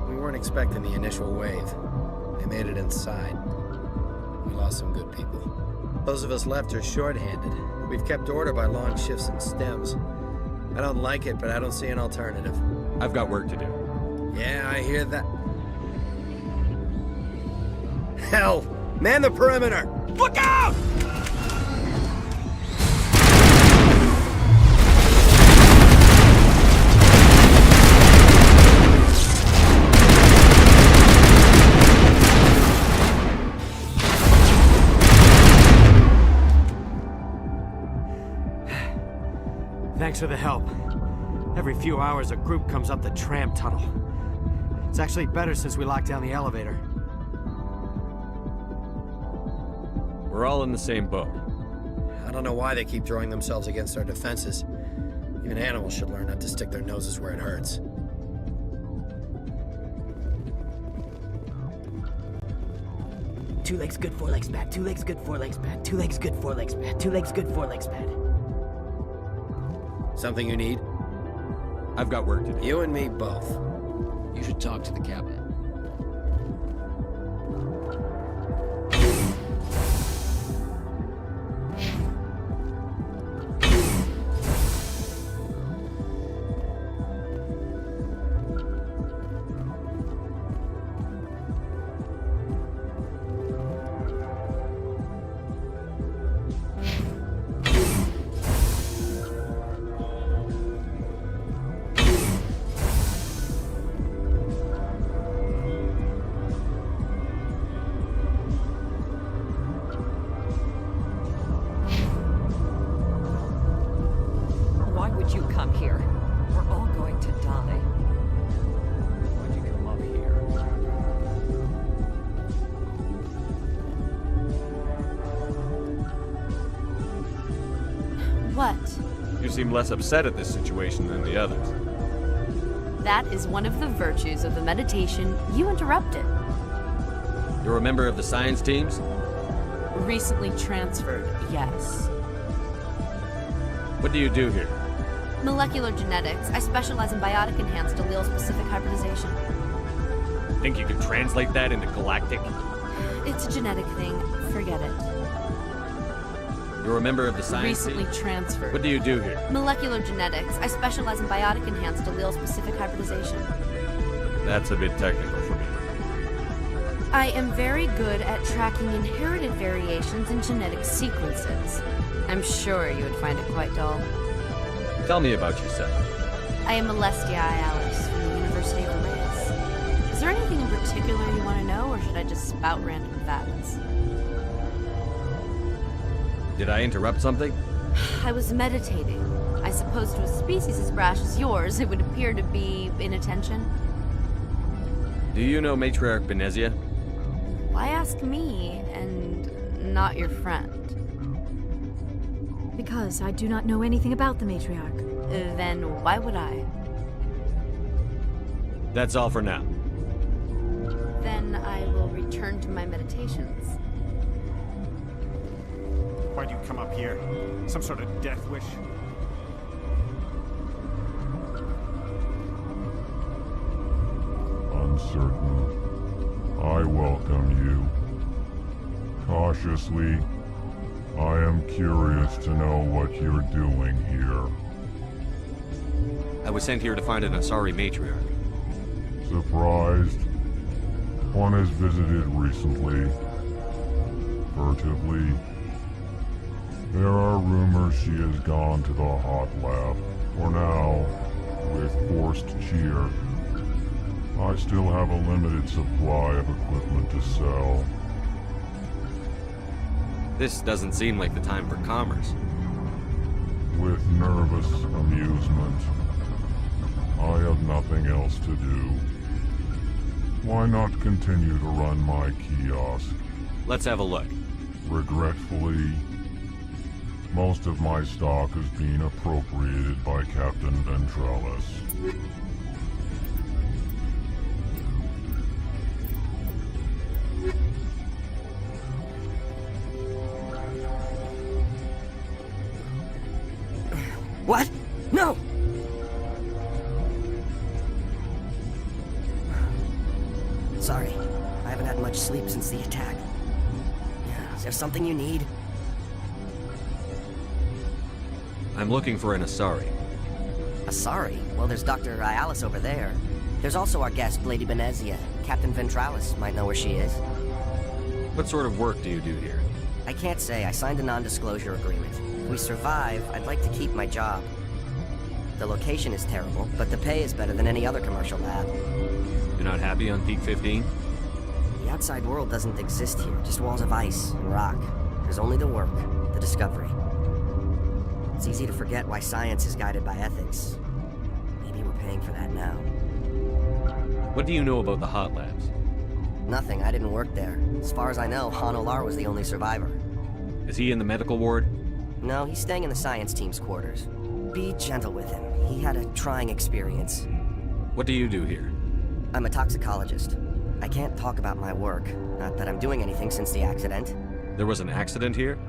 We weren't expecting the initial wave. They made it inside. We lost some good people. Those of us left are short-handed. We've kept order by long shifts and stems. I don't like it, but I don't see an alternative. I've got work to do. Yeah, I hear that. Hell! Man the perimeter! Look out! Thanks for the help. Every few hours, a group comes up the tram tunnel. It's actually better since we locked down the elevator. We're all in the same boat. I don't know why they keep throwing themselves against our defenses. Even animals should learn not to stick their noses where it hurts. Two legs good, 4 legs bad. 2 legs good, 4 legs bad. 2 legs good, 4 legs bad. 2 legs good, 4 legs bad. Something you need? I've got work to do. You and me both. You should talk to the captain. You seem less upset at this situation than the others. That is one of the virtues of the meditation you interrupted. You're a member of the science teams? Recently transferred, yes. What do you do here? Molecular genetics. I specialize in biotic-enhanced allele-specific hybridization. Think you could translate that into galactic? It's a genetic thing. Forget it. You're a member of the science Recently team? transferred. What do you do here? Molecular genetics. I specialize in biotic-enhanced allele-specific hybridization. That's a bit technical for me. I am very good at tracking inherited variations in genetic sequences. I'm sure you would find it quite dull. Tell me about yourself. I am Alestia Alice from the University of Reyes. Is there anything in particular you want to know, or should I just spout random facts? Did I interrupt something? I was meditating. I suppose to a species as brash as yours, it would appear to be inattention. Do you know Matriarch Benezia? Why ask me and not your friend? Because I do not know anything about the matriarch. Then why would I? That's all for now. Then I will return to my meditations. Why'd you come up here? Some sort of death wish? Uncertain. I welcome you. Cautiously, I am curious to know what you're doing here. I was sent here to find an Asari matriarch. Surprised? One has visited recently. Furtively. There are rumors she has gone to the hot lab. For now, with forced cheer. I still have a limited supply of equipment to sell. This doesn't seem like the time for commerce. With nervous amusement. I have nothing else to do. Why not continue to run my kiosk? Let's have a look. Regretfully, most of my stock is being appropriated by Captain Ventralis. What? No! Sorry, I haven't had much sleep since the attack. Is there something you need? I'm looking for an Asari. Asari? Well, there's Dr. Ialis over there. There's also our guest, Lady Benezia. Captain Ventralis might know where she is. What sort of work do you do here? I can't say. I signed a non-disclosure agreement. If we survive, I'd like to keep my job. The location is terrible, but the pay is better than any other commercial lab. You're not happy on Peak 15? The outside world doesn't exist here, just walls of ice and rock. There's only the work, the discovery. It's easy to forget why science is guided by ethics. Maybe we're paying for that now. What do you know about the hot labs? Nothing, I didn't work there. As far as I know, Han Olar was the only survivor. Is he in the medical ward? No, he's staying in the science team's quarters. Be gentle with him. He had a trying experience. What do you do here? I'm a toxicologist. I can't talk about my work. Not that I'm doing anything since the accident. There was an accident here?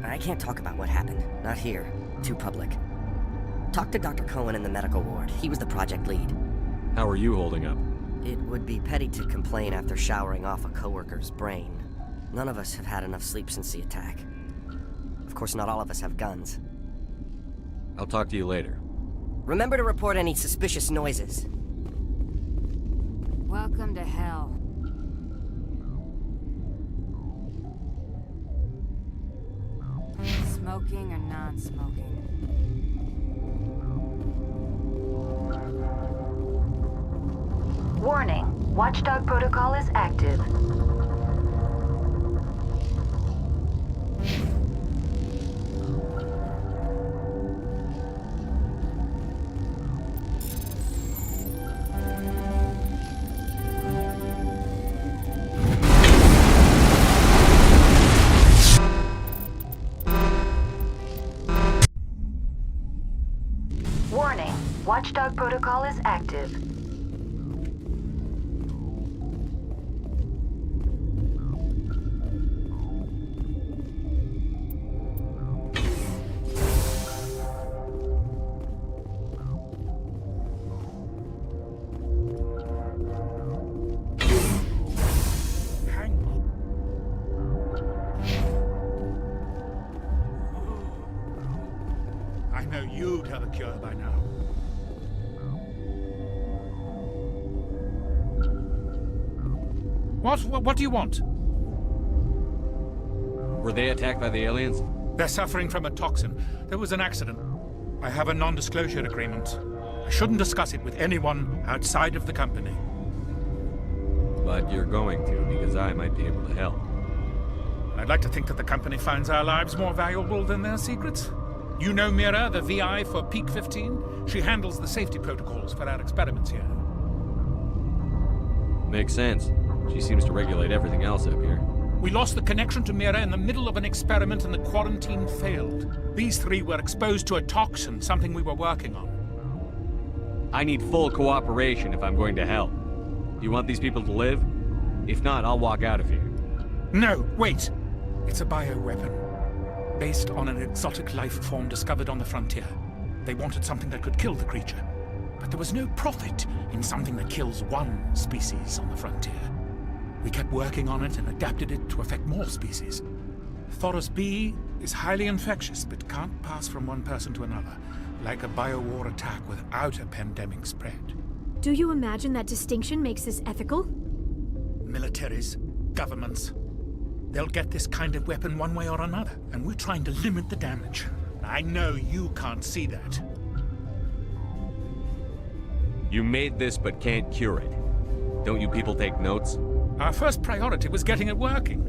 I can't talk about what happened. Not here. Too public. Talk to Dr. Cohen in the medical ward. He was the project lead. How are you holding up? It would be petty to complain after showering off a coworker's brain. None of us have had enough sleep since the attack. Of course, not all of us have guns. I'll talk to you later. Remember to report any suspicious noises. Welcome to hell. Smoking or non-smoking? Warning, Watchdog protocol is active. Warning, Watchdog protocol is active. I know you'd have a cure by now. What do you want? Were they attacked by the aliens? They're suffering from a toxin. There was an accident. I have a non-disclosure agreement. I shouldn't discuss it with anyone outside of the company. But you're going to, because I might be able to help. I'd like to think that the company finds our lives more valuable than their secrets. You know Mira, the VI for Peak 15? She handles the safety protocols for our experiments here. Makes sense. She seems to regulate everything else up here. We lost the connection to Mira in the middle of an experiment and the quarantine failed. These three were exposed to a toxin, something we were working on. I need full cooperation if I'm going to help. You want these people to live? If not, I'll walk out of here. No, wait. It's a bioweapon, based on an exotic life form discovered on the frontier. They wanted something that could kill the creature, but there was no profit in something that kills one species on the frontier. We kept working on it and adapted it to affect more species. Thoros B is highly infectious, but can't pass from one person to another, like a biowar attack without a pandemic spread. Do you imagine that distinction makes this ethical? Militaries, governments, they'll get this kind of weapon one way or another, and we're trying to limit the damage. I know you can't see that. You made this but can't cure it. Don't you people take notes? Our first priority was getting it working.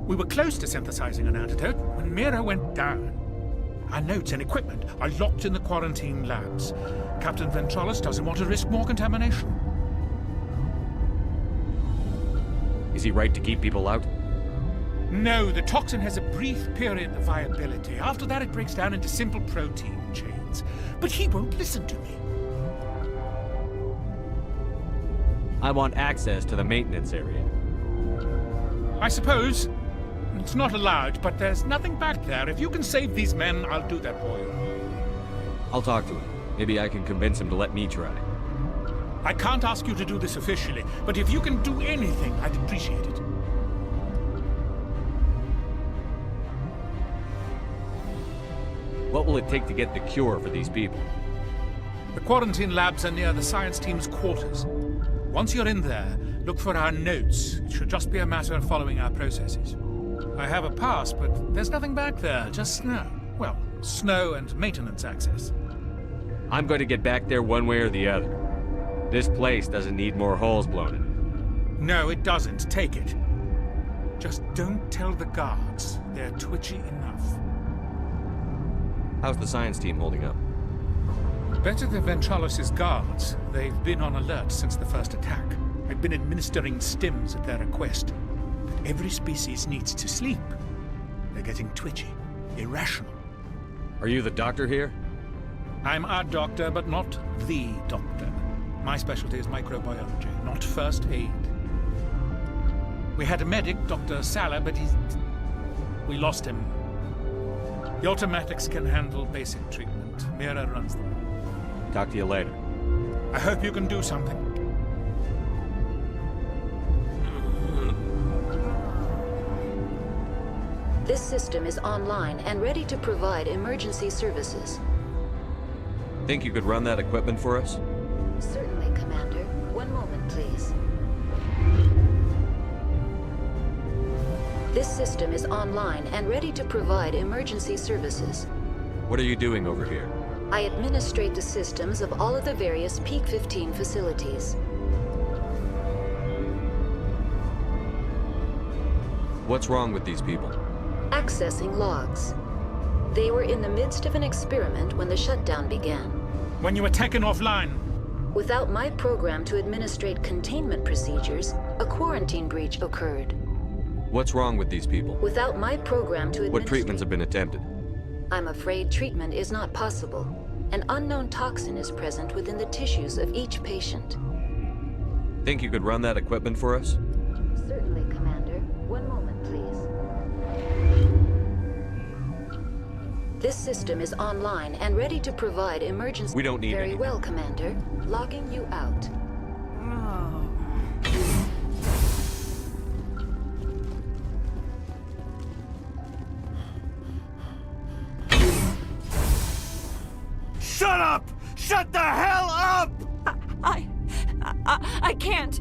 We were close to synthesizing an antidote when Mira went down. Our notes and equipment are locked in the quarantine labs. Captain Ventralis doesn't want to risk more contamination. Is he right to keep people out? No, the toxin has a brief period of viability. After that, it breaks down into simple protein chains. But he won't listen to me. I want access to the maintenance area. I suppose. It's not allowed, but there's nothing back there. If you can save these men, I'll do that for you. I'll talk to him. Maybe I can convince him to let me try. I can't ask you to do this officially, but if you can do anything, I'd appreciate it. What will it take to get the cure for these people? The quarantine labs are near the science team's quarters. Once you're in there, look for our notes. It should just be a matter of following our processes. I have a pass, but there's nothing back there, just snow. Well, snow and maintenance access. I'm going to get back there one way or the other. This place doesn't need more holes blown in it. No, it doesn't. Take it. Just don't tell the guards. They're twitchy enough. How's the science team holding up? Better than Ventralis' guards. They've been on alert since the first attack. I've been administering stims at their request. But every species needs to sleep. They're getting twitchy, irrational. Are you the doctor here? I'm a doctor, but not the doctor. My specialty is microbiology, not first aid. We had a medic, Dr. Sala, but we lost him. The automatics can handle basic treatment. Mira runs them. Talk to you later. I hope you can do something. This system is online and ready to provide emergency services. Think you could run that equipment for us? Certainly, Commander. One moment, please. This system is online and ready to provide emergency services. What are you doing over here? I administrate the systems of all of the various Peak 15 facilities. What's wrong with these people? Accessing logs. They were in the midst of an experiment when the shutdown began. When you were taken offline? Without my program to administrate containment procedures, a quarantine breach occurred. What's wrong with these people? Without my program to administrate... What treatments have been attempted? I'm afraid treatment is not possible. An unknown toxin is present within the tissues of each patient. Think you could run that equipment for us? Certainly, Commander. One moment, please. This system is online and ready to provide emergency... We don't need Very anything. well, Commander. Logging you out. Shut up! Shut the hell up! I can't.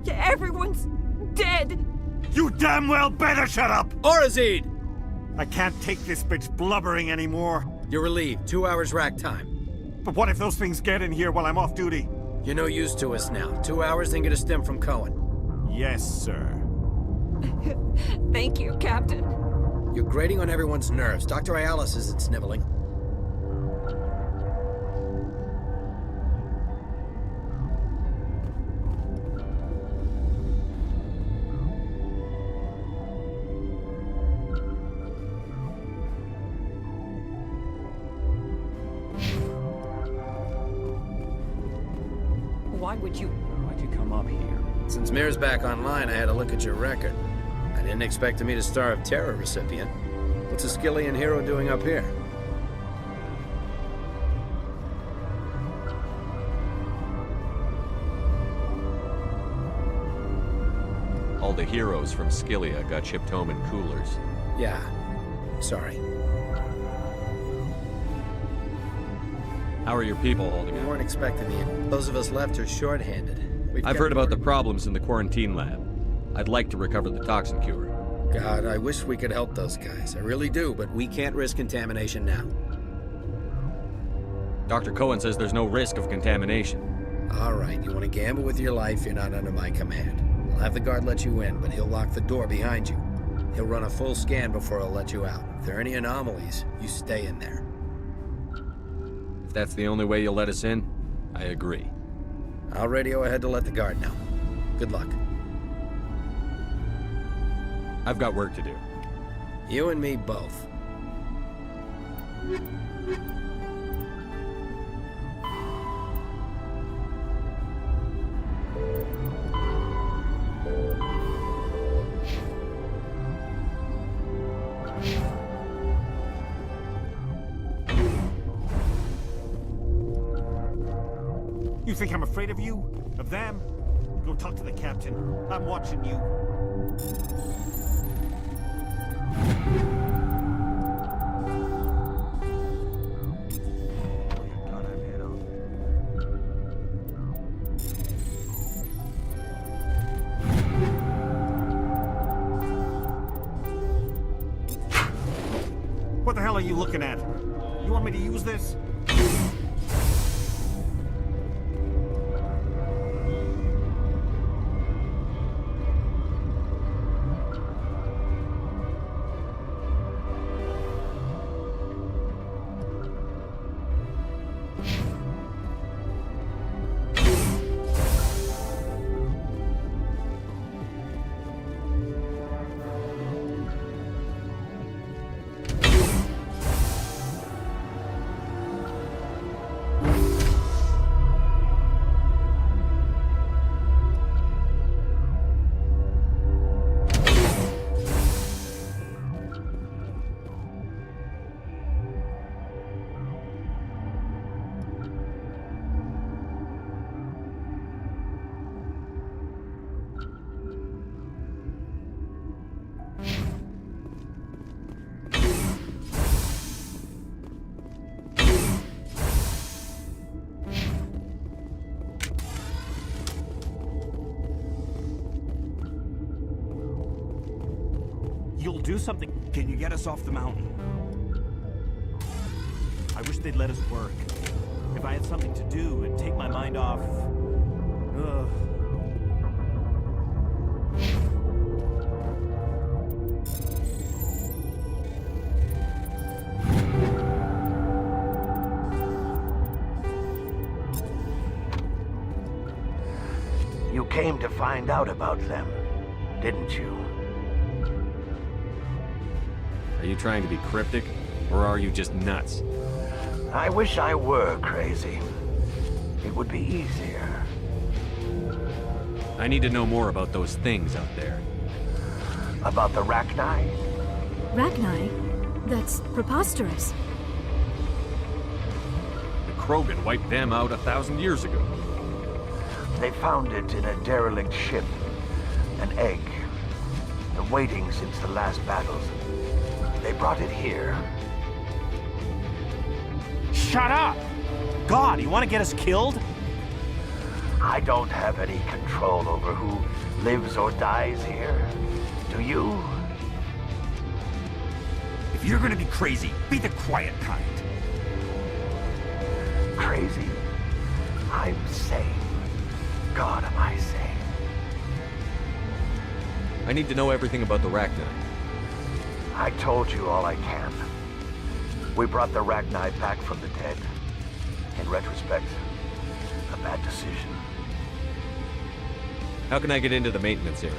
Everyone's dead. You damn well better shut up! Orazid! I can't take this bitch blubbering anymore. You're relieved. 2 hours rack time. But what if those things get in here while I'm off duty? You're no use to us now. 2 hours, then get a stim from Cohen. Yes, sir. Thank you, Captain. You're grating on everyone's nerves. Dr. Ayalis isn't sniveling. why would you... Why'd you come up here? Since Mir's back online, I had to look at your record. I didn't expect to meet a Star of Terror recipient. What's a Skillian hero doing up here? All the heroes from Skillia got shipped home in coolers. Yeah. Sorry. How are your people holding We up? weren't expecting you. Those of us left are short-handed. I've heard about the problems in the quarantine lab. I'd like to recover the toxin cure. God, I wish we could help those guys. I really do, but we can't risk contamination now. Dr. Cohen says there's no risk of contamination. All right, you want to gamble with your life, you're not under my command. I'll have the guard let you in, but he'll lock the door behind you. He'll run a full scan before he'll let you out. If there are any anomalies, you stay in there. If that's the only way you'll let us in, I agree. I'll radio ahead to let the guard know. Good luck. I've got work to do. You and me both. You think I'm afraid of you? Of them? Go talk to the captain. I'm watching you. What the hell are you looking at? You want me to use this? You'll do something. Can you get us off the mountain? I wish they'd let us work. If I had something to do and take my mind off... Ugh. You came to find out about them, didn't you? Are you trying to be cryptic, or are you just nuts? I wish I were crazy. It would be easier. I need to know more about those things out there. About the Rachni? Rachni? That's preposterous. The Krogan wiped them out 1,000 years ago. They found it in a derelict ship. An egg. Waiting since the last battles. They brought it here. Shut up! God, you want to get us killed? I don't have any control over who lives or dies here. Do you? If you're gonna be crazy, be the quiet kind. Crazy? I'm sane. God, am I sane? I need to know everything about the Rachni. I told you all I can. We brought the Rachni back from the dead. In retrospect, a bad decision. How can I get into the maintenance area?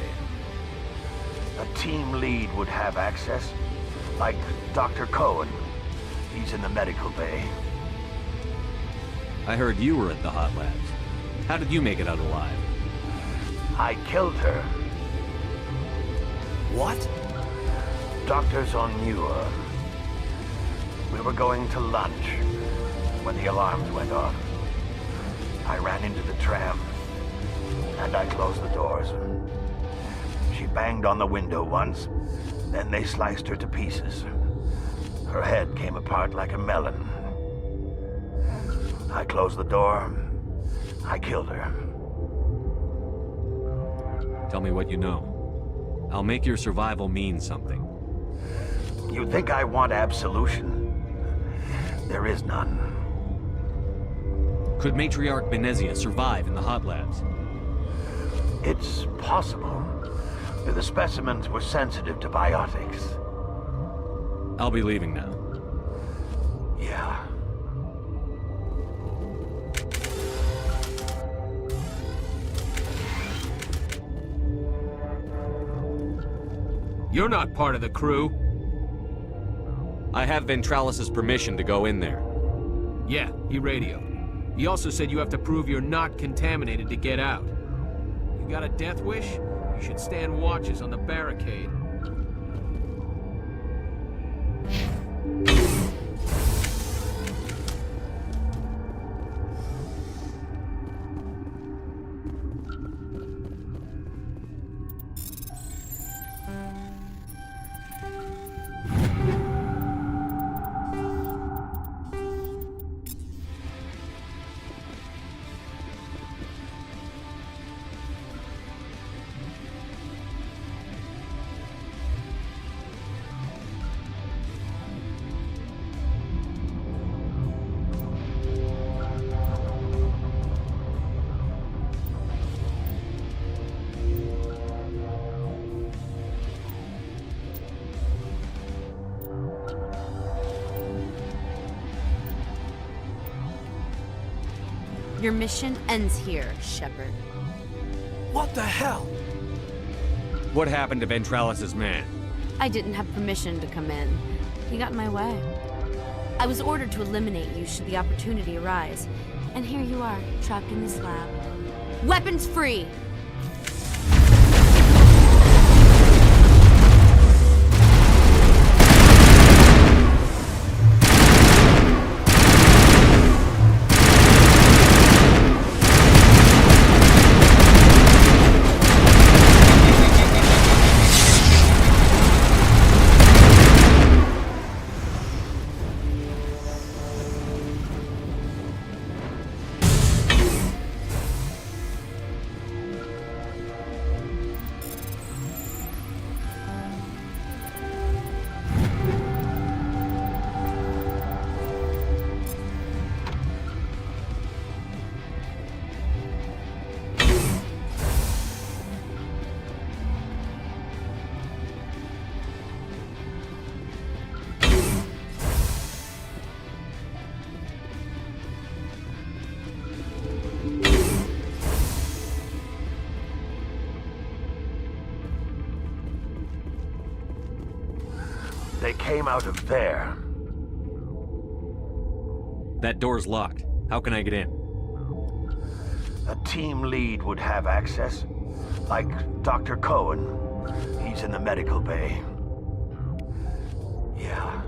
A team lead would have access, like Dr. Cohen. He's in the medical bay. I heard you were at the hot labs. How did you make it out alive? I killed her. What? Doctors on Muir. We were going to lunch when the alarms went off. I ran into the tram, and I closed the doors. She banged on the window once, then they sliced her to pieces. Her head came apart like a melon. I closed the door. I killed her. Tell me what you know. I'll make your survival mean something. You think I want absolution? There is none. Could Matriarch Benezia survive in the hot labs? It's possible. The specimens were sensitive to biotics. I'll be leaving now. Yeah. You're not part of the crew. I have Ventralis' permission to go in there. Yeah, he radioed. He also said you have to prove you're not contaminated to get out. You got a death wish? You should stand watches on the barricade. Your mission ends here, Shepard. What the hell? What happened to Ventralis' man? I didn't have permission to come in. He got in my way. I was ordered to eliminate you should the opportunity arise. And here you are, trapped in this lab. Weapons free! They came out of there. That door's locked. How can I get in? A team lead would have access. Like Dr. Cohen. He's in the medical bay. Yeah.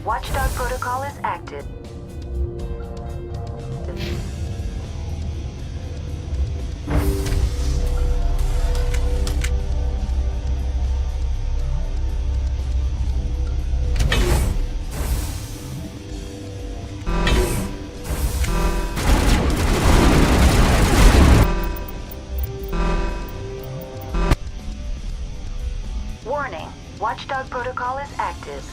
Watchdog protocol is active. Warning, Watchdog protocol is active.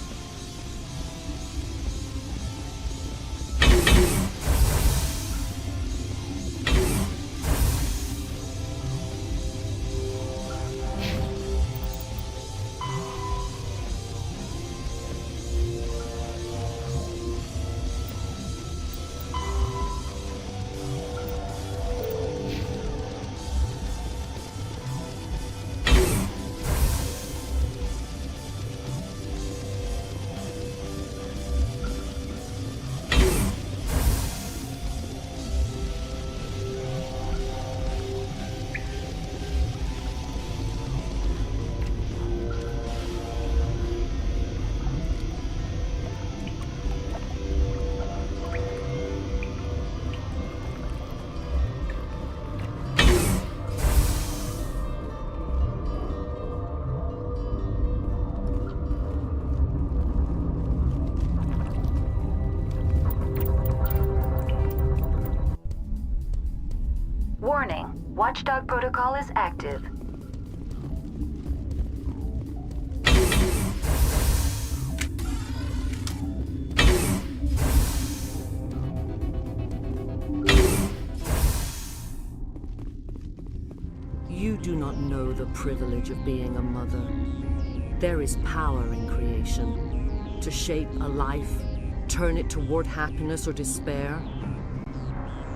Warning, Watchdog protocol is active. You do not know the privilege of being a mother. There is power in creation. To shape a life, turn it toward happiness or despair.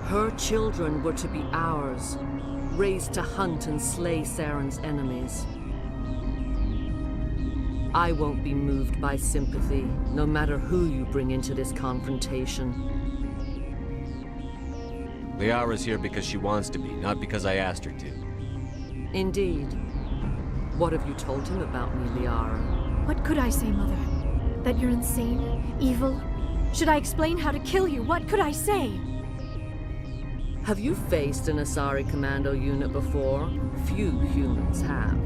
Her children were to be ours, raised to hunt and slay Saren's enemies. I won't be moved by sympathy, no matter who you bring into this confrontation. Liara's here because she wants to be, not because I asked her to. Indeed. What have you told him about me, Liara? What could I say, Mother? That you're insane? Evil? Should I explain how to kill you? What could I say? Have you faced an Asari commando unit before? Few humans have.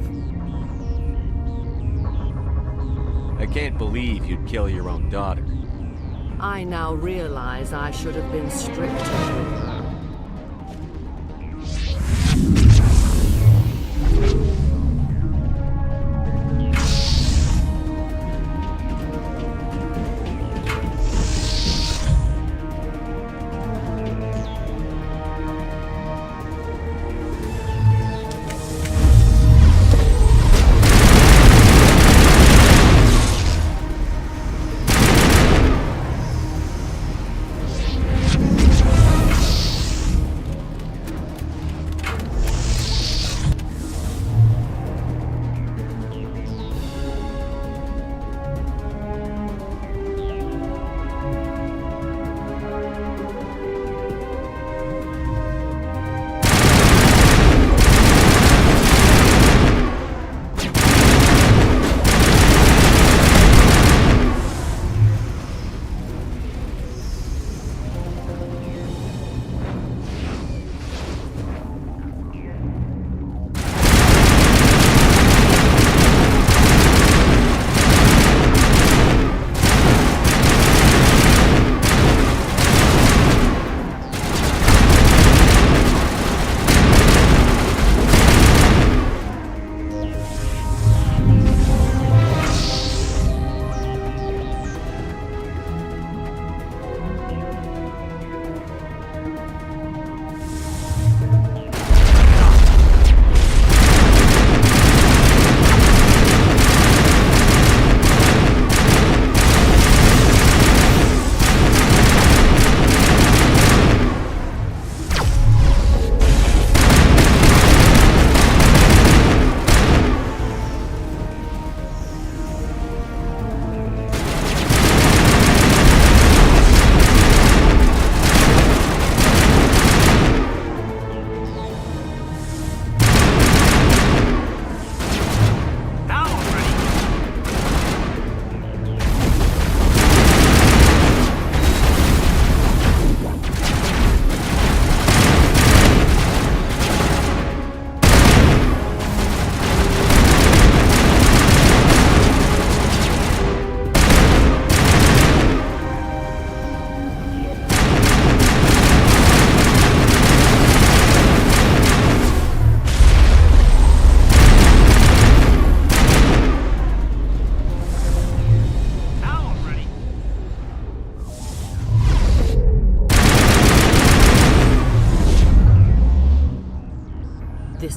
I can't believe you'd kill your own daughter. I now realize I should have been stricter with her.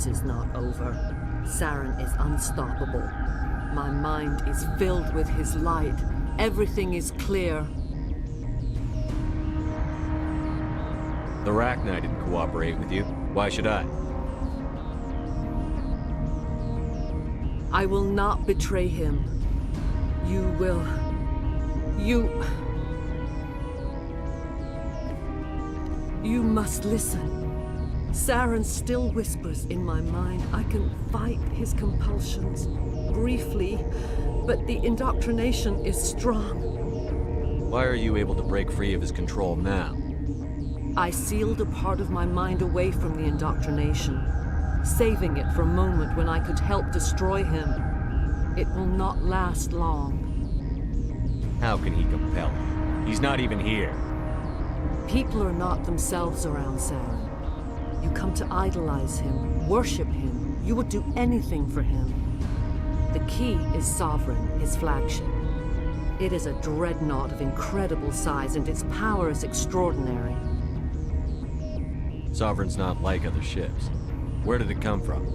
This is not over. Saren is unstoppable. My mind is filled with his light. Everything is clear. The Rachni didn't cooperate with you. Why should I? I will not betray him. You will. You must listen. Saren still whispers in my mind. I can fight his compulsions briefly, but the indoctrination is strong. Why are you able to break free of his control now? I sealed a part of my mind away from the indoctrination, saving it for a moment when I could help destroy him. It will not last long. How can he compel you? He's not even here. People are not themselves around Saren. You come to idolize him, worship him. You would do anything for him. The key is Sovereign, his flagship. It is a dreadnought of incredible size, and its power is extraordinary. Sovereign's not like other ships. Where did it come from?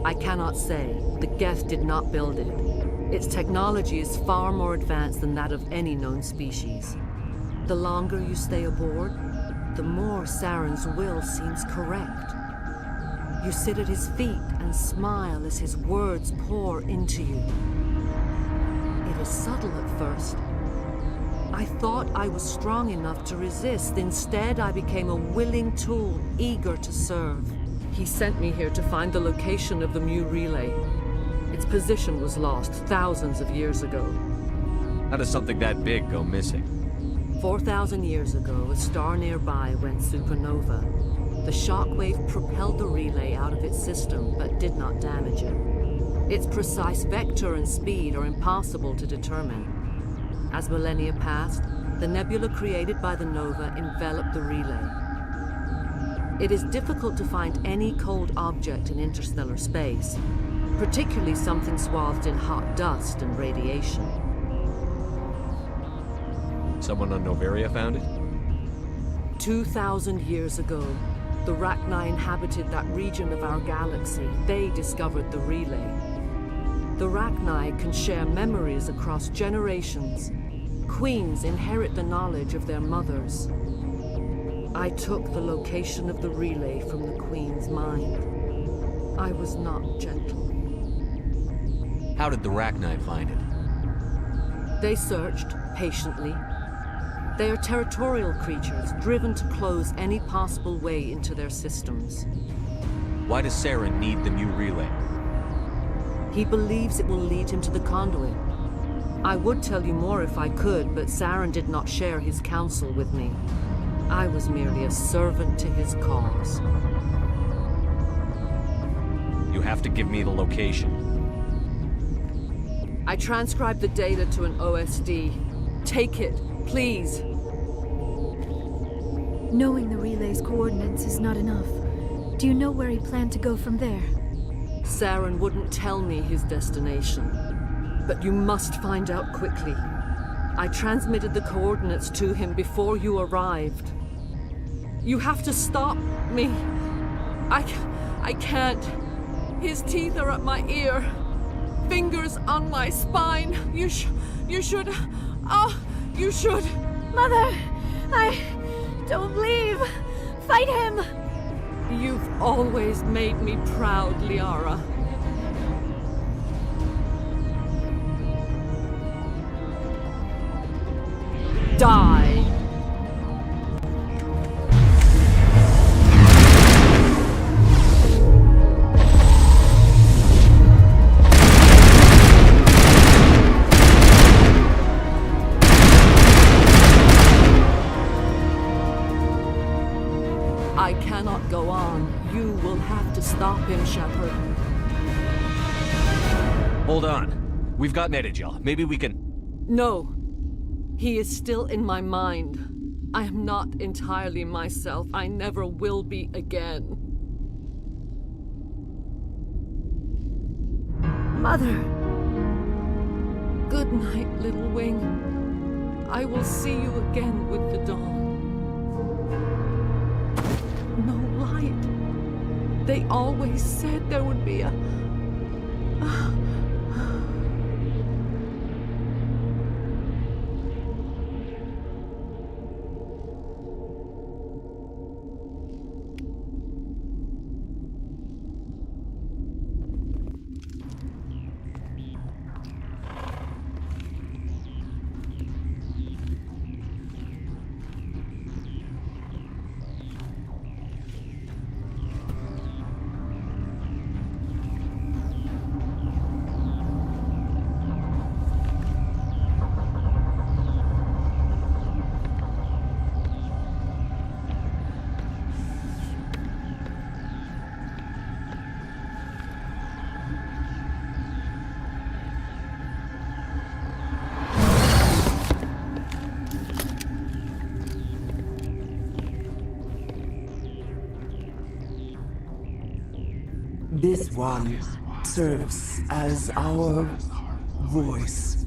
I cannot say. The Geth did not build it. Its technology is far more advanced than that of any known species. The longer you stay aboard, the more Saren's will seems correct. You sit at his feet and smile as his words pour into you. It is subtle at first. I thought I was strong enough to resist. Instead, I became a willing tool, eager to serve. He sent me here to find the location of the Mu relay. Its position was lost thousands of years ago. How does something that big go missing? 4,000 years ago, a star nearby went supernova. The shockwave propelled the relay out of its system, but did not damage it. Its precise vector and speed are impossible to determine. As millennia passed, the nebula created by the nova enveloped the relay. It is difficult to find any cold object in interstellar space, particularly something swathed in hot dust and radiation. Someone on Noveria found it? 2,000 years ago, the Rachni inhabited that region of our galaxy. They discovered the relay. The Rachni can share memories across generations. Queens inherit the knowledge of their mothers. I took the location of the relay from the Queen's mind. I was not gentle. How did the Rachni find it? They searched, patiently. They are territorial creatures, driven to close any possible way into their systems. Why does Saren need the Mu relay? He believes it will lead him to the conduit. I would tell you more if I could, but Saren did not share his counsel with me. I was merely a servant to his cause. You have to give me the location. I transcribed the data to an OSD. Take it, please. Knowing the relay's coordinates is not enough. Do you know where he planned to go from there? Saren wouldn't tell me his destination. But you must find out quickly. I transmitted the coordinates to him before you arrived. You have to stop me. I can't. His teeth are at my ear. Fingers on my spine. You should. You should. Mother, don't leave. Fight him. You've always made me proud, Liara. Die! I cannot go on. You will have to stop him, Shepard. Hold on. We've got Netagel. Maybe we can... No. He is still in my mind. I am not entirely myself. I never will be again. Mother! Good night, little wing. I will see you again with the dawn. No light. They always said there would be a... This one serves as our voice.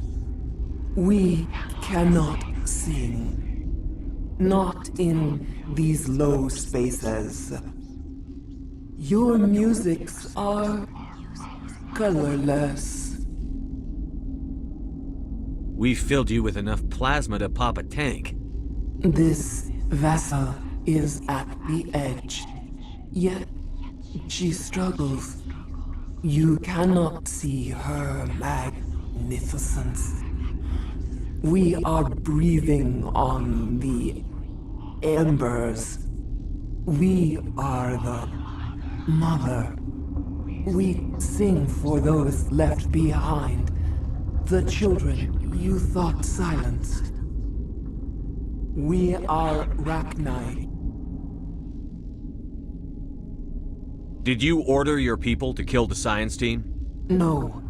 We cannot sing. Not in these low spaces. Your musics are colorless. We filled you with enough plasma to pop a tank. This vessel is at the edge. Yet she struggles. You cannot see her magnificence. We are breathing on the embers. We are the mother. We sing for those left behind, the children you thought silenced. We are Rachni. Did you order your people to kill the science team? No,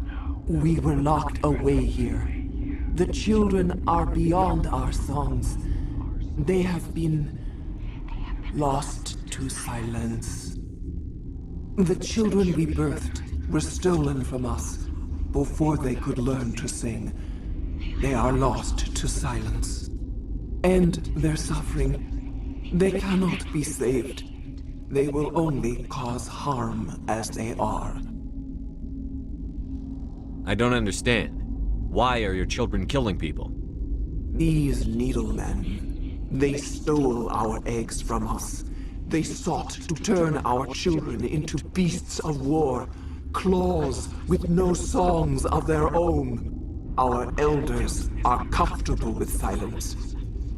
we were locked away here. The children are beyond our songs. They have been lost to silence. The children we birthed were stolen from us before they could learn to sing. They are lost to silence. And their suffering, they cannot be saved. They will only cause harm as they are. I don't understand. Why are your children killing people? These needlemen, they stole our eggs from us. They sought to turn our children into beasts of war, claws with no songs of their own. Our elders are comfortable with silence.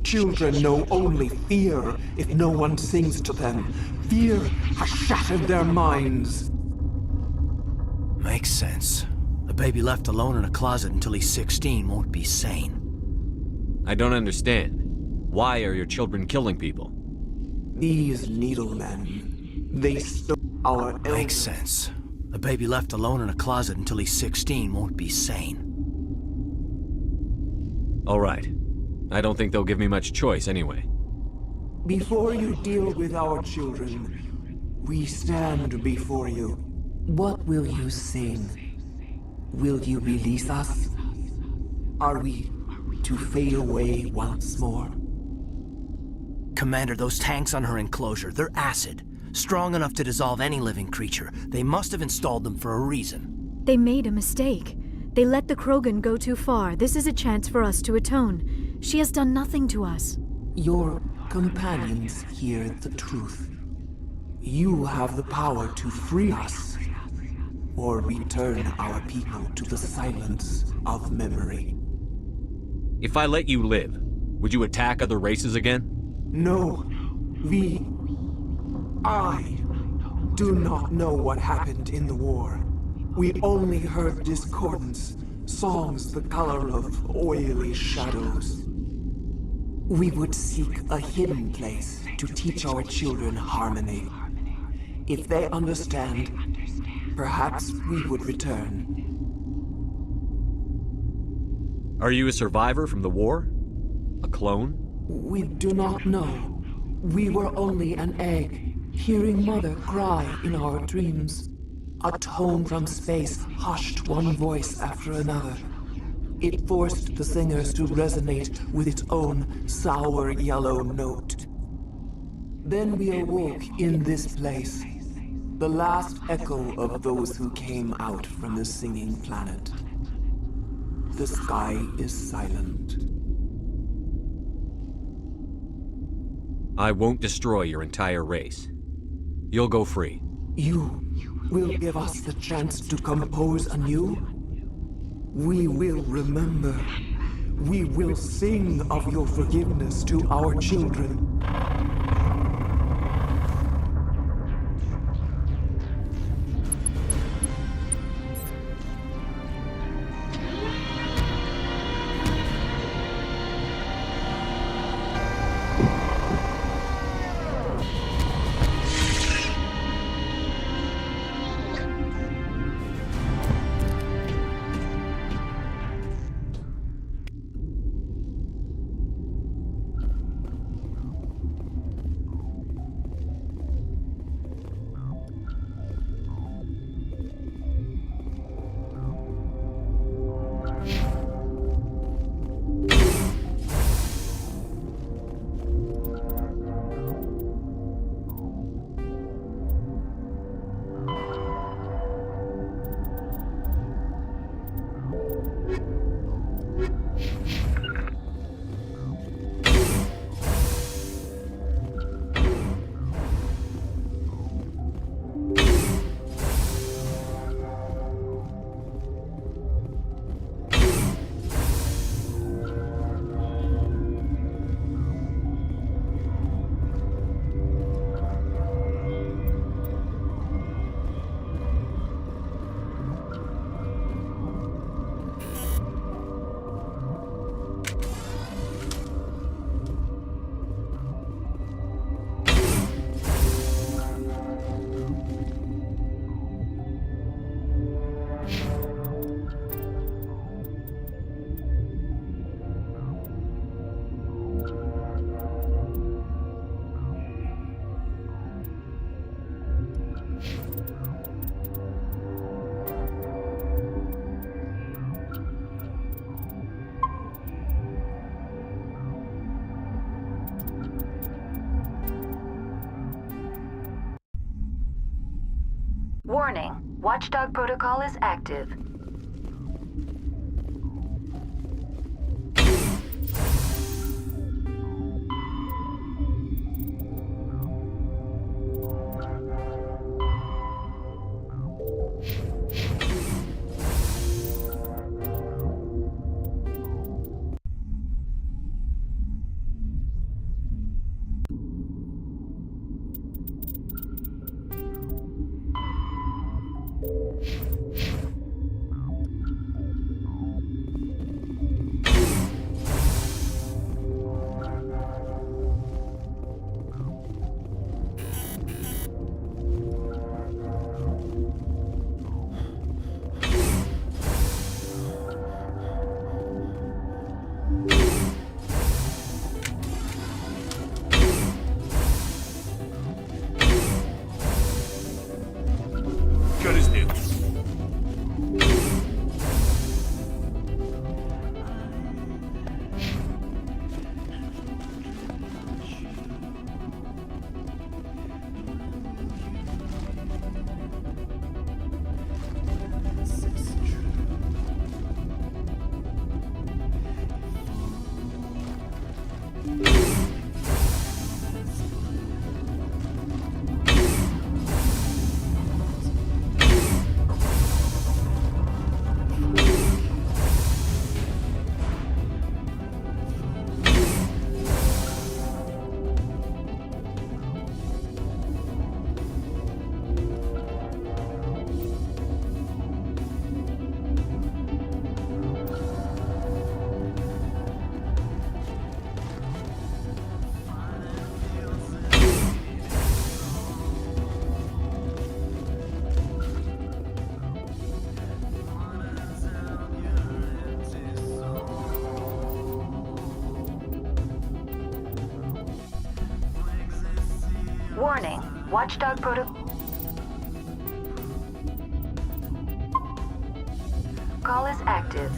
Children know only fear if no one sings to them. Fear has shattered their minds. Makes sense. A baby left alone in a closet until he's 16 won't be sane. I don't understand. Why are your children killing people? These needlemen, they stole our elders. Makes sense. A baby left alone in a closet until he's 16 won't be sane. All right. I don't think they'll give me much choice anyway. Before you deal with our children, we stand before you. What will you sing? Will you release us? Are we to fade away once more? Commander, those tanks on her enclosure, they're acid. Strong enough to dissolve any living creature. They must have installed them for a reason. They made a mistake. They let the Krogan go too far. This is a chance for us to atone. She has done nothing to us. Your companions hear the truth. You have the power to free us, or return our people to the silence of memory. If I let you live, would you attack other races again? No. I do not know what happened in the war. We only heard discordance, songs the color of oily shadows. We would seek a hidden place to teach our children harmony. If they understand, perhaps we would return. Are you a survivor from the war? A clone? We do not know. We were only an egg, hearing Mother cry in our dreams. A tone from space hushed one voice after another. It forced the singers to resonate with its own sour yellow note. Then we awoke in this place. The last echo of those who came out from the singing planet. The sky is silent. I won't destroy your entire race. You'll go free. You will give us the chance to compose anew? We will remember. We will sing of your forgiveness to our children. Warning, Watchdog Protocol is active. Good as new. Warning, Watchdog Protocol is active.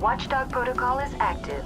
Watchdog protocol is active.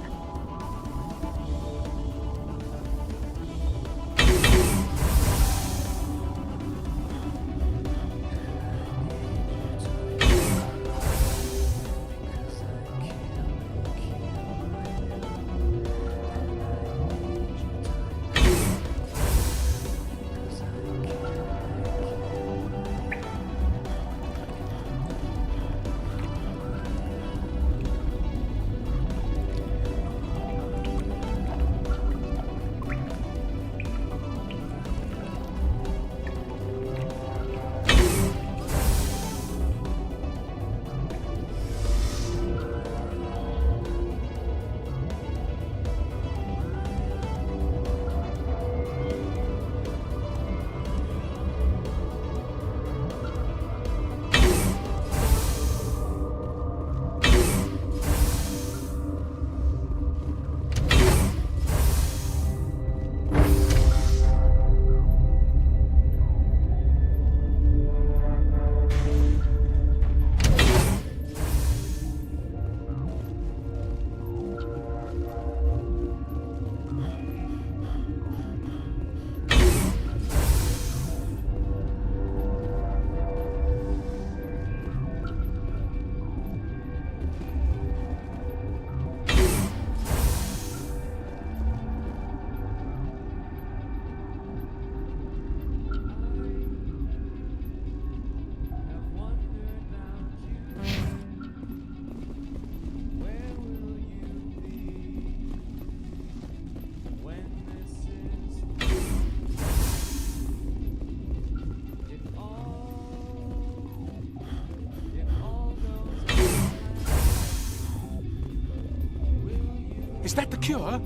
Is that the cure?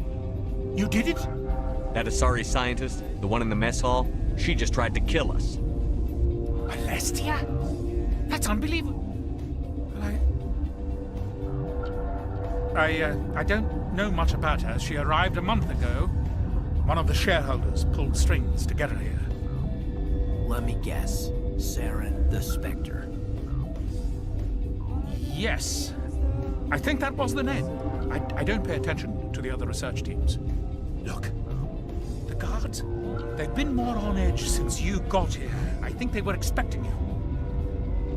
You did it? That Asari scientist, the one in the mess hall, she just tried to kill us. Alestia? That's unbelievable. I don't know much about her. She arrived a month ago. One of the shareholders pulled strings to get her here. Let me guess. Saren the Spectre. Yes. I think that was the name. I don't pay attention to the other research teams. Look, the guards, they've been more on edge since you got here. I think they were expecting you.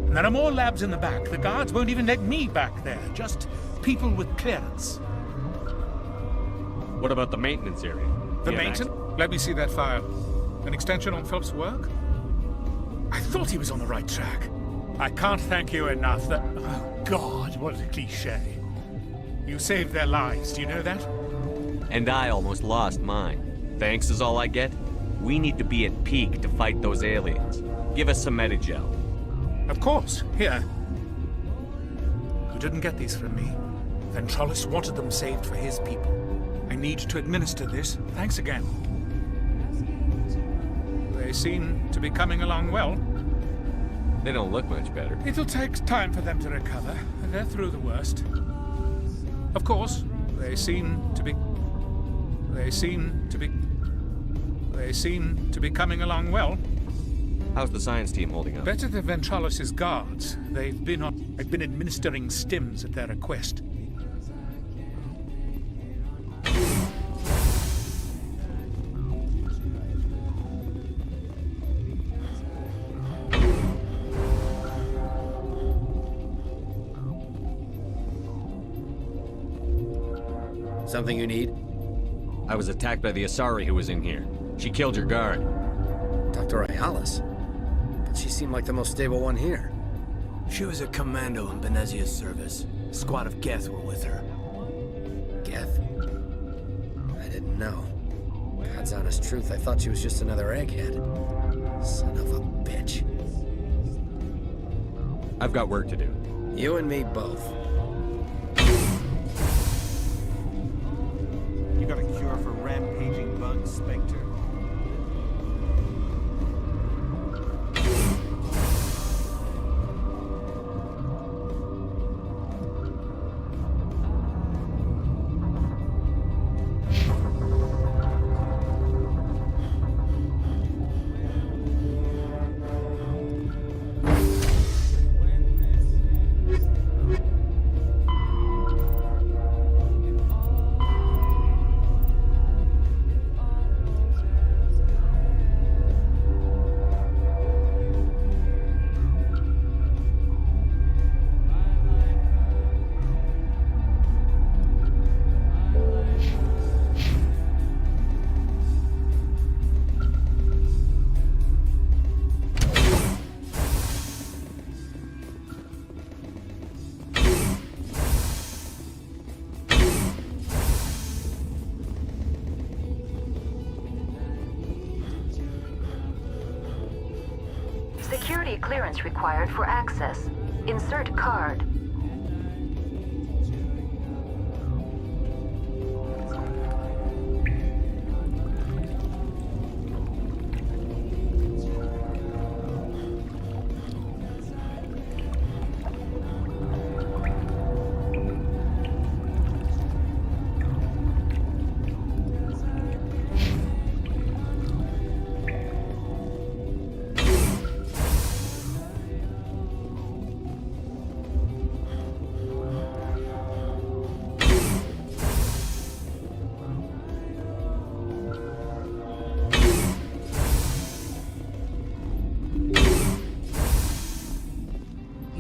And there are more labs in the back. The guards won't even let me back there, just people with clearance. What about the maintenance area? The maintenance? Let me see that file. An extension on Phelps' work? I thought he was on the right track. I can't thank you enough that... Oh, God, what a cliché. You saved their lives, do you know that? And I almost lost mine. Thanks is all I get? We need to be at peak to fight those aliens. Give us some Medigel. Of course. Here. You didn't get these from me. Ventrolis wanted them saved for his people. I need to administer this. Thanks again. They seem to be coming along well. They don't look much better. It'll take time for them to recover. They're through the worst. Of course, they seem to be coming along well. How's the science team holding up? Better than Ventrolis' guards. I've been administering stims at their request. Something you need? I was attacked by the Asari who was in here. She killed your guard. Dr. Ayalis? But she seemed like the most stable one here. She was a commando in Benezia's service. A squad of Geth were with her. Geth? I didn't know. God's honest truth, I thought she was just another egghead. Son of a bitch. I've got work to do. You and me both. You got a cure for rampaging bugs, Spectre? security clearance required for access. Insert card.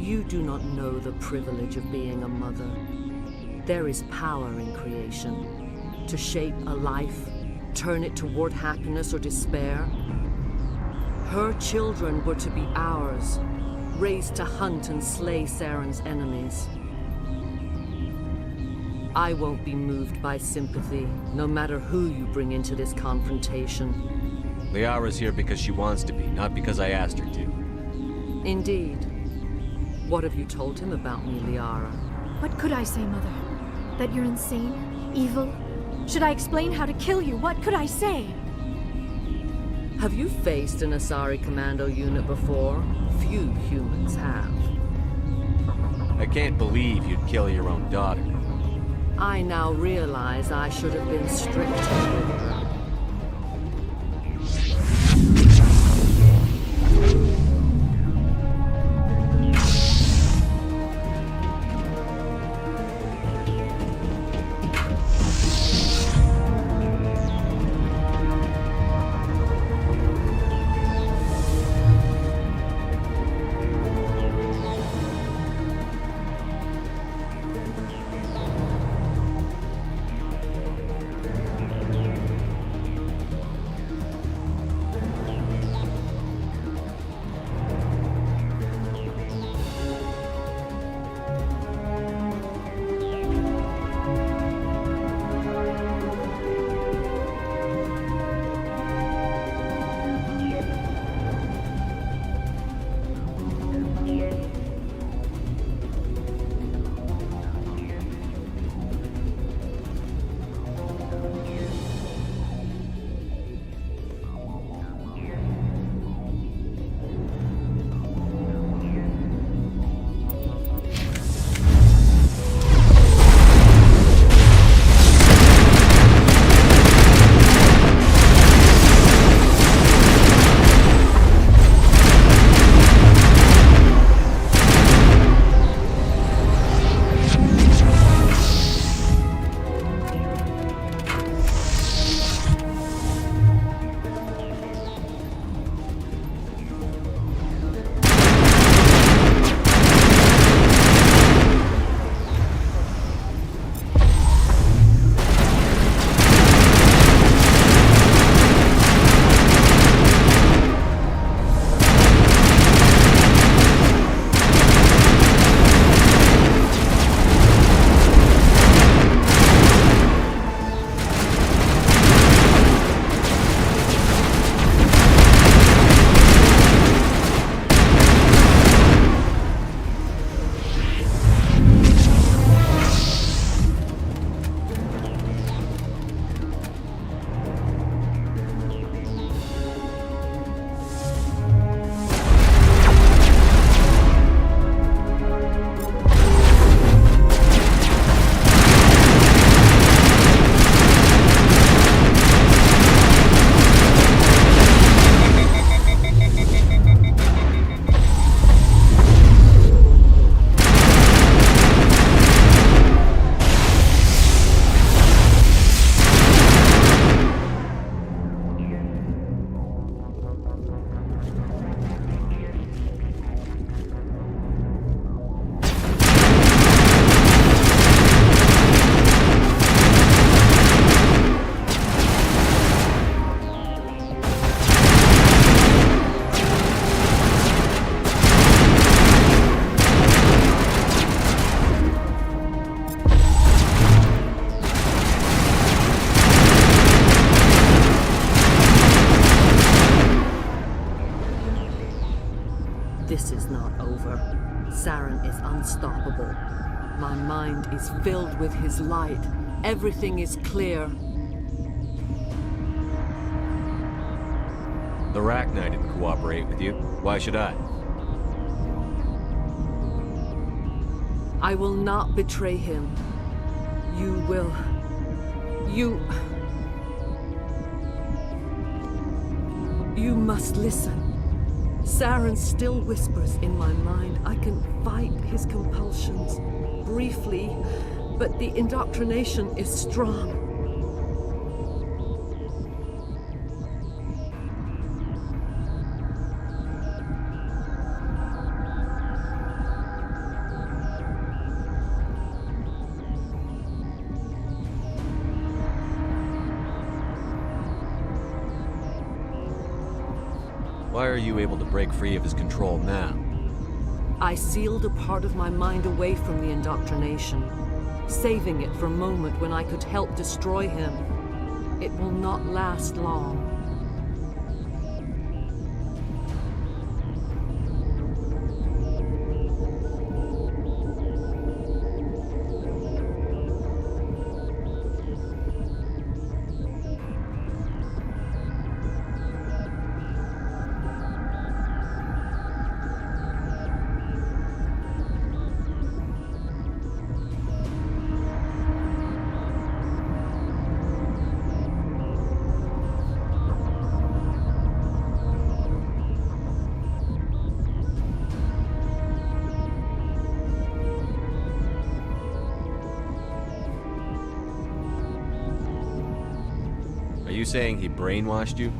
You do not know the privilege of being a mother. There is power in creation. To shape a life, turn it toward happiness or despair. Her children were to be ours, raised to hunt and slay Saren's enemies. I won't be moved by sympathy, no matter who you bring into this confrontation. Liara's here because she wants to be, not because I asked her to. Indeed. What have you told him about me, Liara? What could I say, Mother? That you're insane? Evil? Should I explain how to kill you? What could I say? Have you faced an Asari commando unit before? Few humans have. I can't believe you'd kill your own daughter. I now realize I should have been stricter with her. over. Saren is unstoppable. My mind is filled with his light. Everything is clear. The Rachni didn't cooperate with you. Why should I? I will not betray him. You will. You must listen. Saren still whispers in my mind. I can fight his compulsions, briefly, but the indoctrination is strong. Why are you able to break free of his control now? I sealed a part of my mind away from the indoctrination, saving it for a moment when I could help destroy him. It will not last long. Are you saying he brainwashed you?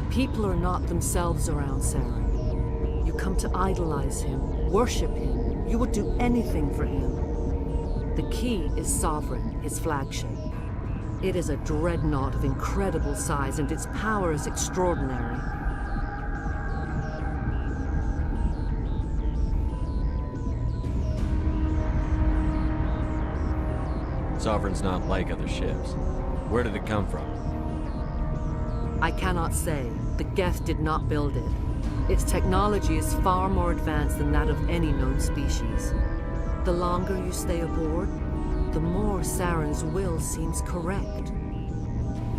People are not themselves around Saren. You come to idolize him, worship him. You would do anything for him. The key is Sovereign, his flagship. It is a dreadnought of incredible size, and its power is extraordinary. Sovereign's not like other ships. Where did it come from? I cannot say. The Geth did not build it. Its technology is far more advanced than that of any known species. The longer you stay aboard, the more Saren's will seems correct.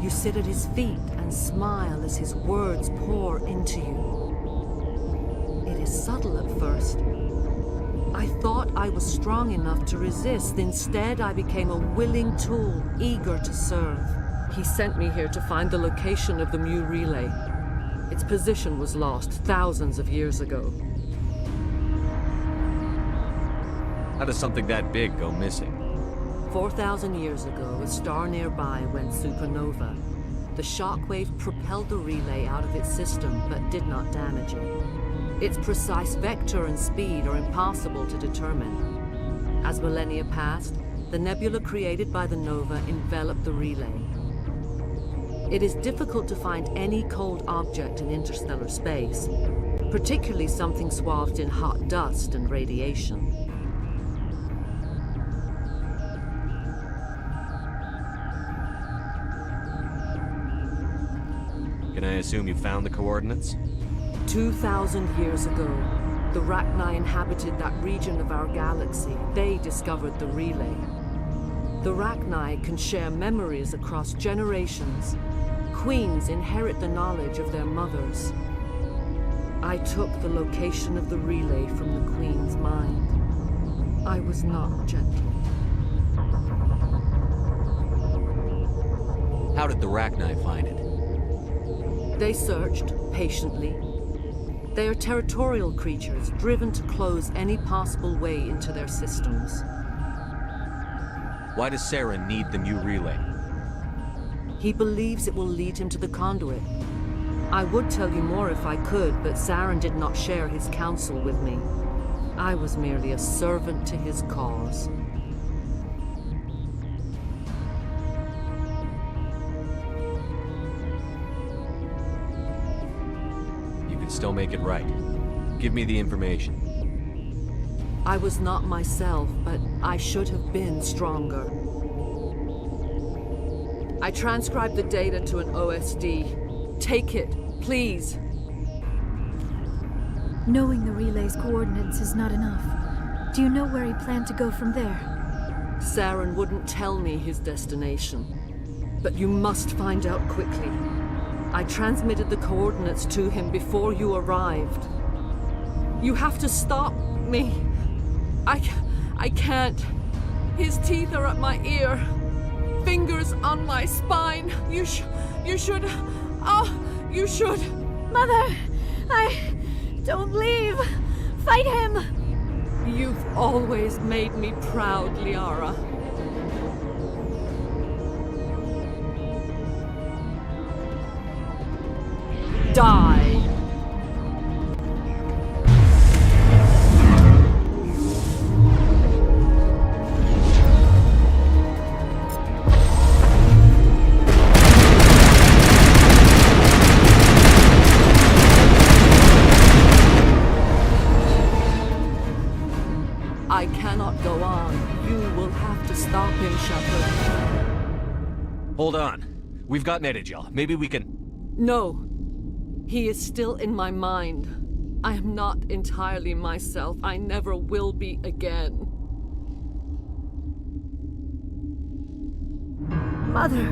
You sit at his feet and smile as his words pour into you. It is subtle at first. I thought I was strong enough to resist. Instead, I became a willing tool, eager to serve. He sent me here to find the location of the Mu relay. Its position was lost thousands of years ago. How does something that big go missing? 4,000 years ago, a star nearby went supernova. The shockwave propelled the relay out of its system, but did not damage it. Its precise vector and speed are impossible to determine. As millennia passed, the nebula created by the nova enveloped the relay. It is difficult to find any cold object in interstellar space, particularly something swathed in hot dust and radiation. Can I assume you found the coordinates? 2,000 years ago, the Rachni inhabited that region of our galaxy. They discovered the relay. The Rachni can share memories across generations. Queens inherit the knowledge of their mothers. I took the location of the relay from the Queen's mind. I was not gentle. How did the Rachni find it? They searched, patiently. They are territorial creatures, driven to close any possible way into their systems. Why does Saren need the Mu relay? He believes it will lead him to the conduit. I would tell you more if I could, but Saren did not share his counsel with me. I was merely a servant to his cause. You can still make it right. Give me the information. I was not myself, but I should have been stronger. I transcribed the data to an OSD. Take it, please. Knowing the relay's coordinates is not enough. Do you know where he planned to go from there? Saren wouldn't tell me his destination. But you must find out quickly. I transmitted the coordinates to him before you arrived. You have to stop me. I can't. His teeth are at my ear. Fingers on my spine. You should. Oh, you should. Mother, don't leave. Fight him. You've always made me proud, Liara. Die. I cannot go on. You will have to stop him, Shepard. Hold on. We've got Netagel. Maybe we can... No. He is still in my mind. I am not entirely myself. I never will be again. Mother!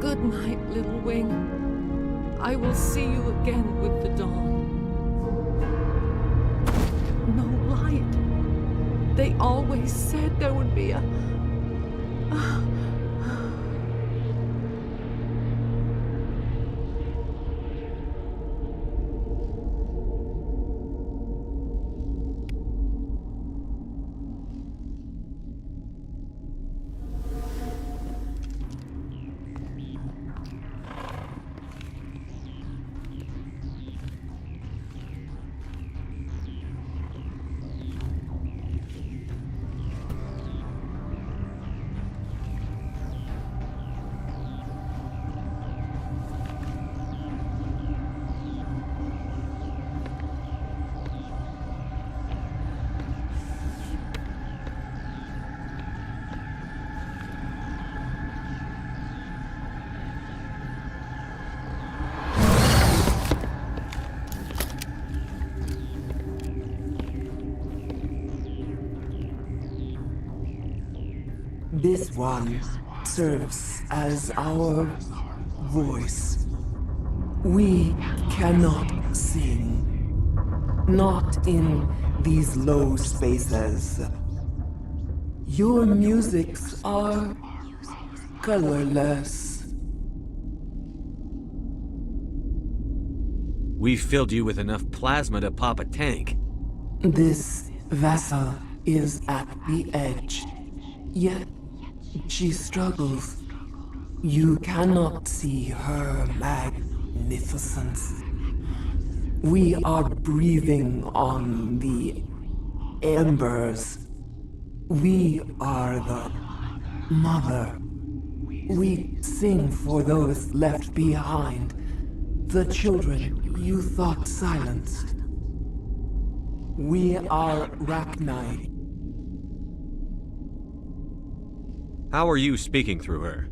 Good night, little wing. I will see you again with the dawn. No light. They always said there would be a... This one serves as our voice. We cannot sing. Not in these low spaces. Your musics are colorless. We've filled you with enough plasma to pop a tank. This vessel is at the edge. Yet she struggles. You cannot see her magnificence. We are breathing on the embers. We are the mother. We sing for those left behind, the children you thought silenced. We are Rachni. How are you speaking through her?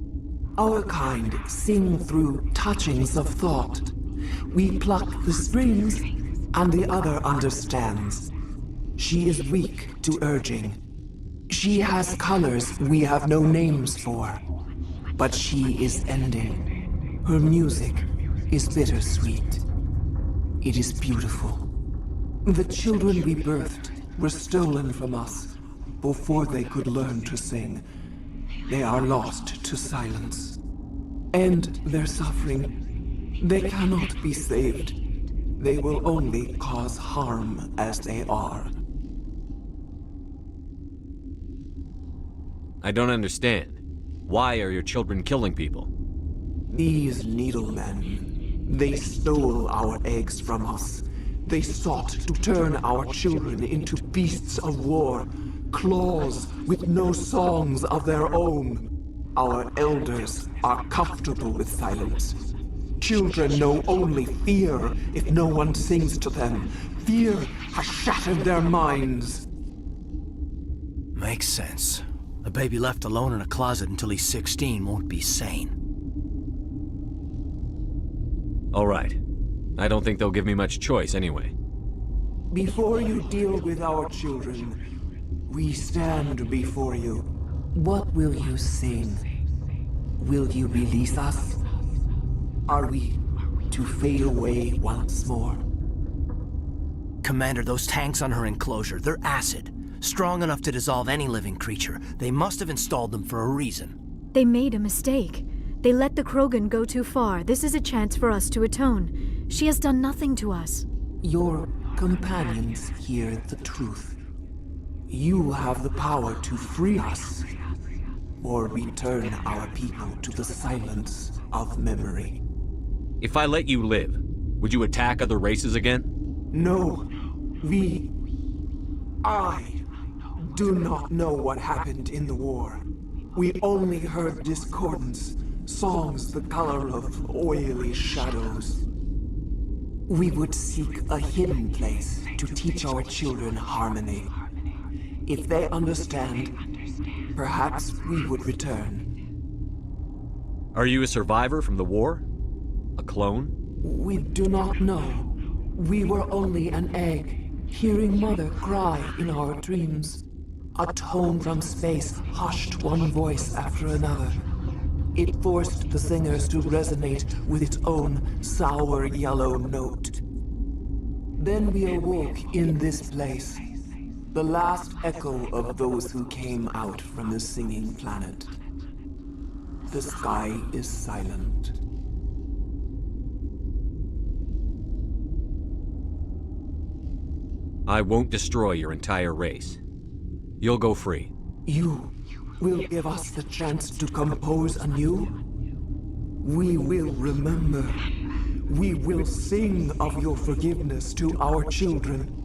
Our kind sing through touchings of thought. We pluck the strings, and the other understands. She is weak to urging. She has colors we have no names for. But she is ending. Her music is bittersweet. It is beautiful. The children we birthed were stolen from us before they could learn to sing. They are lost to silence. And their suffering, they cannot be saved. They will only cause harm as they are. I don't understand. Why are your children killing people? These needlemen, they stole our eggs from us. They sought to turn our children into beasts of war, claws with no songs of their own. Our elders are comfortable with silence. Children know only fear if no one sings to them. Fear has shattered their minds. Makes sense. A baby left alone in a closet until he's 16 won't be sane. All right. I don't think they'll give me much choice anyway. Before you deal with our children, we stand before you. What will you sing? Will you release us? Are we to fade away once more? Commander, those tanks on her enclosure, they're acid. Strong enough to dissolve any living creature. They must have installed them for a reason. They made a mistake. They let the Krogan go too far. This is a chance for us to atone. She has done nothing to us. Your companions hear the truth. You have the power to free us, or return our people to the silence of memory. If I let you live, would you attack other races again? No, I do not know what happened in the war. We only heard discordance, songs the color of oily shadows. We would seek a hidden place to teach our children harmony. If they understand, perhaps we would return. Are you a survivor from the war? A clone? We do not know. We were only an egg, hearing Mother cry in our dreams. A tone from space hushed one voice after another. It forced the singers to resonate with its own sour yellow note. Then we awoke in this place, the last echo of those who came out from the singing planet. The sky is silent. I won't destroy your entire race. You'll go free. You will give us the chance to compose anew? We will remember. We will sing of your forgiveness to our children.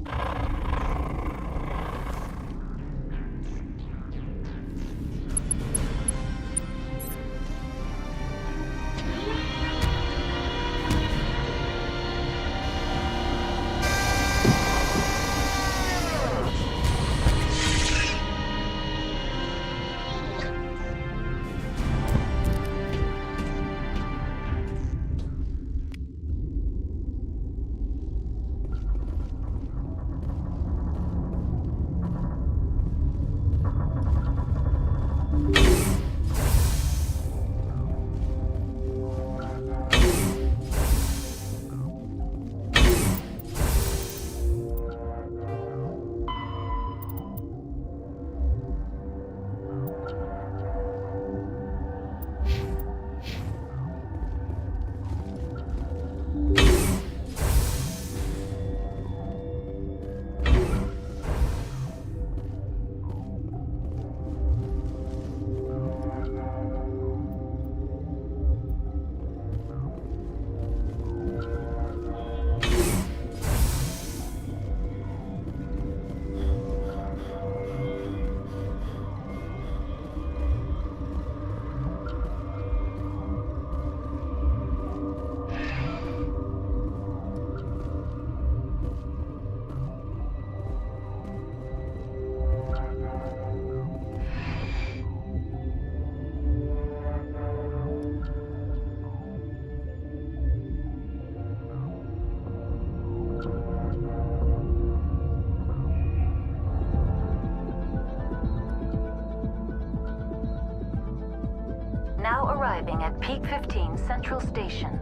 Now arriving at Peak 15 Central Station.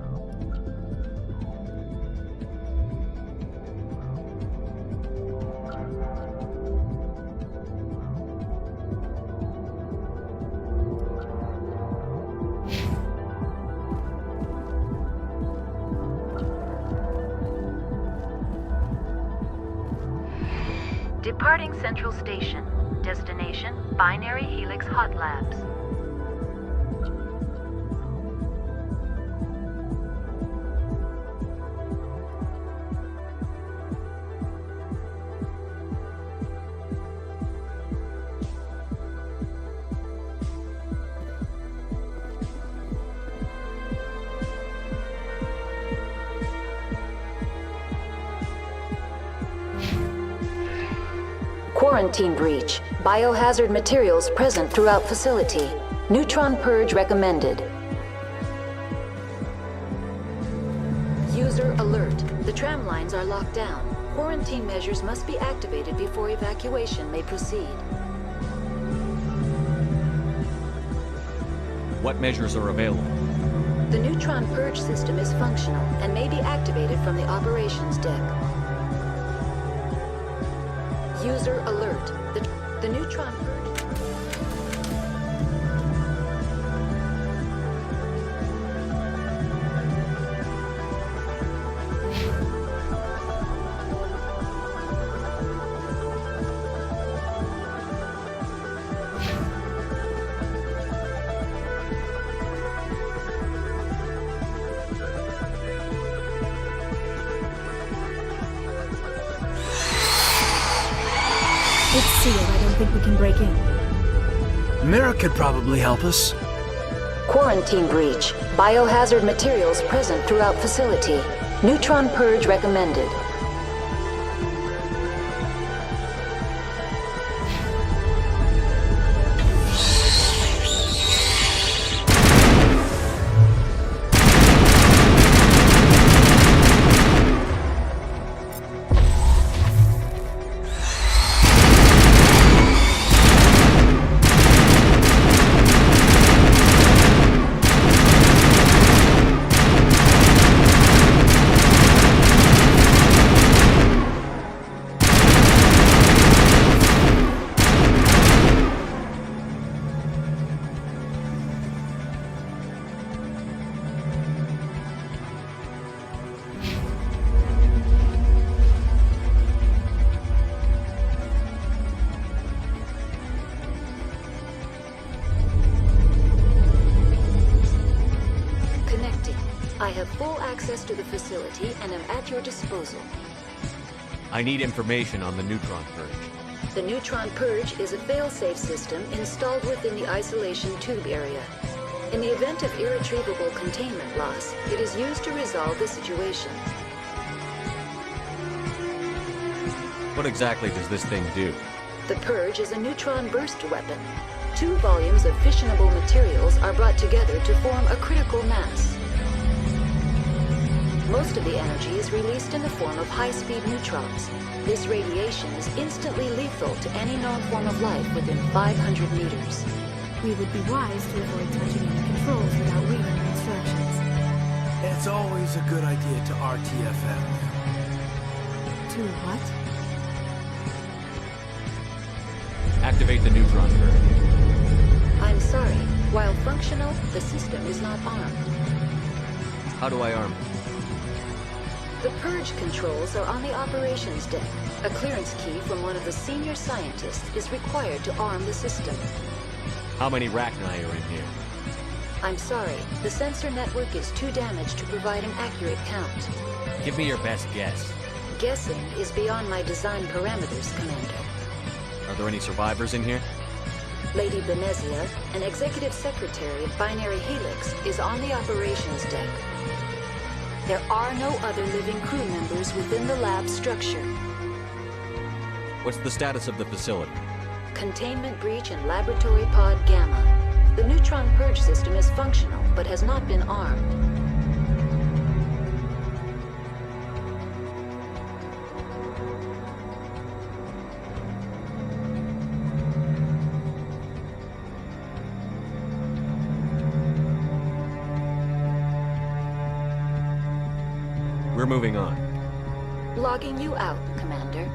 Departing Central Station. Destination, Binary Helix Hot Labs. Quarantine breach. Biohazard materials present throughout facility. Neutron purge recommended. User alert. The tram lines are locked down. Quarantine measures must be activated before evacuation may proceed. What measures are available? The neutron purge system is functional and may be activated from the operations deck. User alert. The neutron purge... It's sealed. I don't think we can break in. Mira could probably help us. Quarantine breach. Biohazard materials present throughout facility. Neutron purge recommended. I have full access to the facility and am at your disposal. I need information on the neutron purge. The neutron purge is a fail-safe system installed within the isolation tube area. In the event of irretrievable containment loss, it is used to resolve the situation. What exactly does this thing do? The purge is a neutron burst weapon. 2 volumes of fissionable materials are brought together to form a critical mass. Most of the energy is released in the form of high-speed neutrons. This radiation is instantly lethal to any known form of life within 500 meters. We would be wise to avoid touching any controls without reading the instructions. It's always a good idea to RTFM. To what? Activate the neutron purge. I'm sorry. While functional, the system is not armed. How do I arm it? The purge controls are on the operations deck. A clearance key from one of the senior scientists is required to arm the system. How many Rachni are in here? I'm sorry. The sensor network is too damaged to provide an accurate count. Give me your best guess. Guessing is beyond my design parameters, Commander. Are there any survivors in here? Lady Benezia, an executive secretary of Binary Helix, is on the operations deck. There are no other living crew members within the lab structure. What's the status of the facility? Containment breach in Laboratory Pod Gamma. The neutron purge system is functional, but has not been armed. We're moving on. Logging you out, Commander.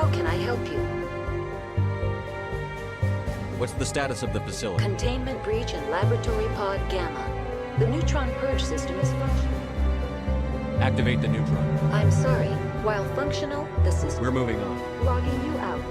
How can I help you? What's the status of the facility? Containment breach in Laboratory Pod Gamma. The neutron purge system is functional. Activate the neutron. I'm sorry. While functional, the system... We're moving on. Logging you out.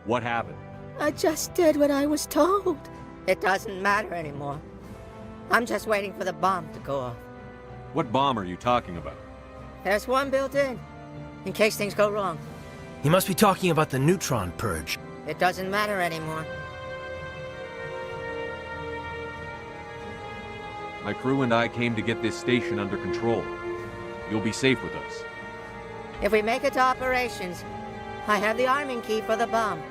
What happened? I just did what I was told. It doesn't matter anymore. I'm just waiting for the bomb to go off. What bomb are you talking about? There's one built in case things go wrong. He must be talking about the neutron purge. It doesn't matter anymore. My crew and I came to get this station under control. You'll be safe with us. If we make it to operations, I have the arming key for the bomb.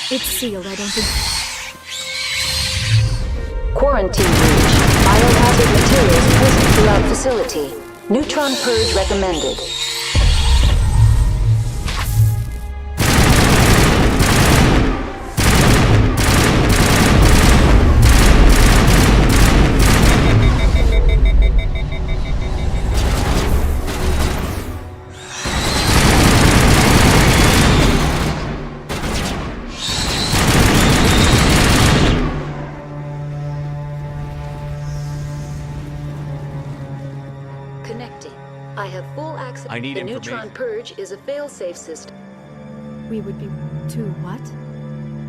It's sealed, I don't think... Quarantine breach. Biohazard materials present throughout facility. Neutron purge recommended. I need information. The neutron purge is a fail-safe system. We would be too what?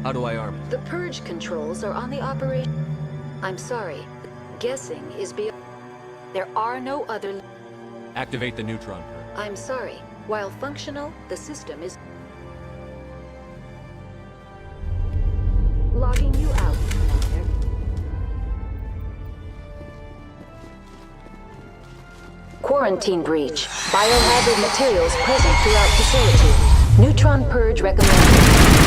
How do I arm it? The purge controls are on the operation. I'm sorry. Guessing is beyond. There are no other. Activate the neutron purge. I'm sorry. While functional, the system is logging you out. Quarantine breach. Biohazard materials present throughout facility. Neutron purge recommended.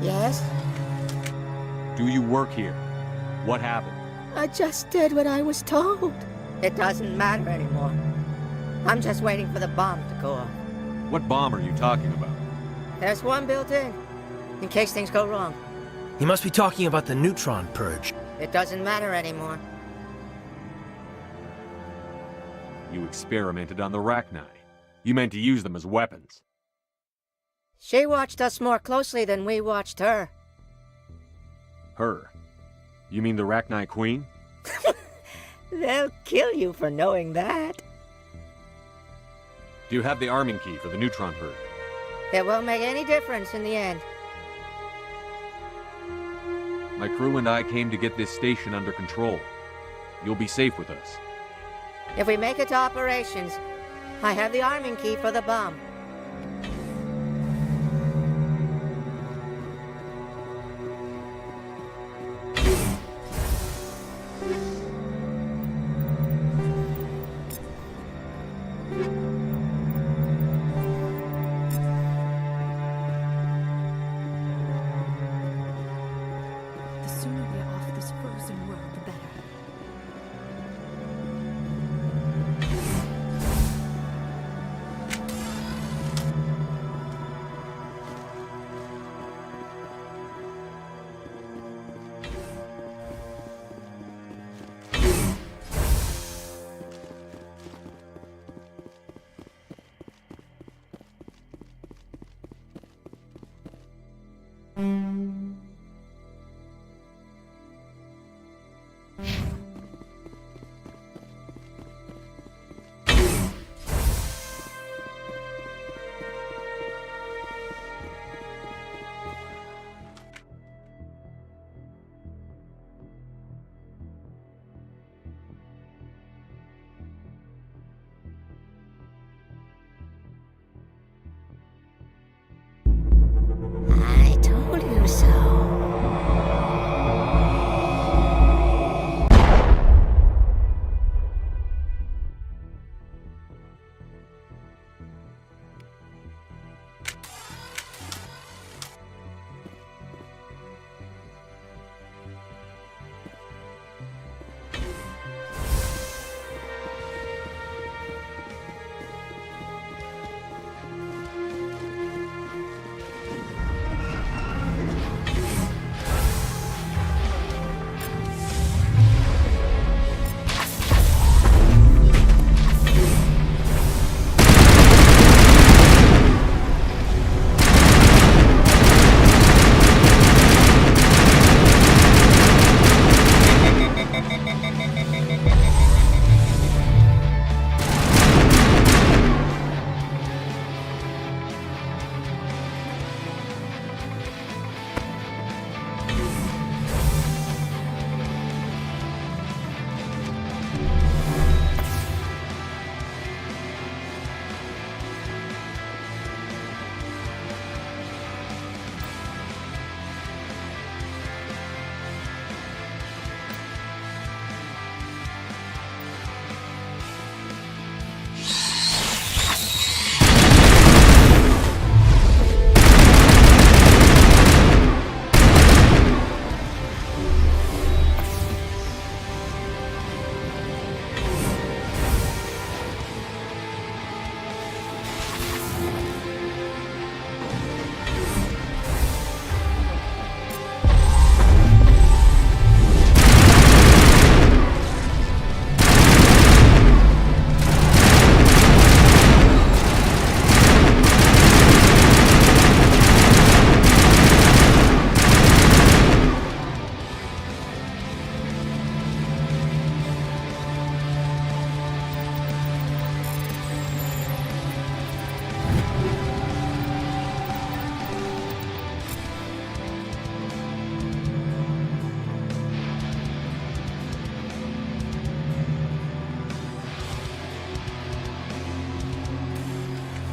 Yes? Do you work here? What happened? I just did what I was told. It doesn't matter anymore. I'm just waiting for the bomb to go off. What bomb are you talking about? There's one built in case things go wrong. He must be talking about the neutron purge. It doesn't matter anymore. You experimented on the Rachni. You meant to use them as weapons. She watched us more closely than we watched her. Her? You mean the Rachni Queen? They'll kill you for knowing that. Do you have the arming key for the neutron purge? It won't make any difference in the end. My crew and I came to get this station under control. You'll be safe with us. If we make it to operations, I have the arming key for the bomb. The sooner we're off this frozen world, the better. I told you so.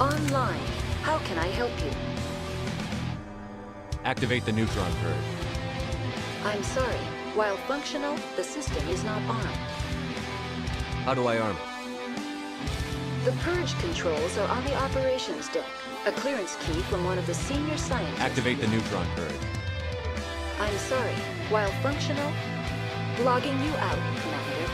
Online. How can I help you? Activate the neutron purge. I'm sorry. While functional, the system is not armed. How do I arm it? The purge controls are on the operations deck. A clearance key from one of the senior scientists. Activate the neutron purge. I'm sorry. While functional, logging you out, Commander.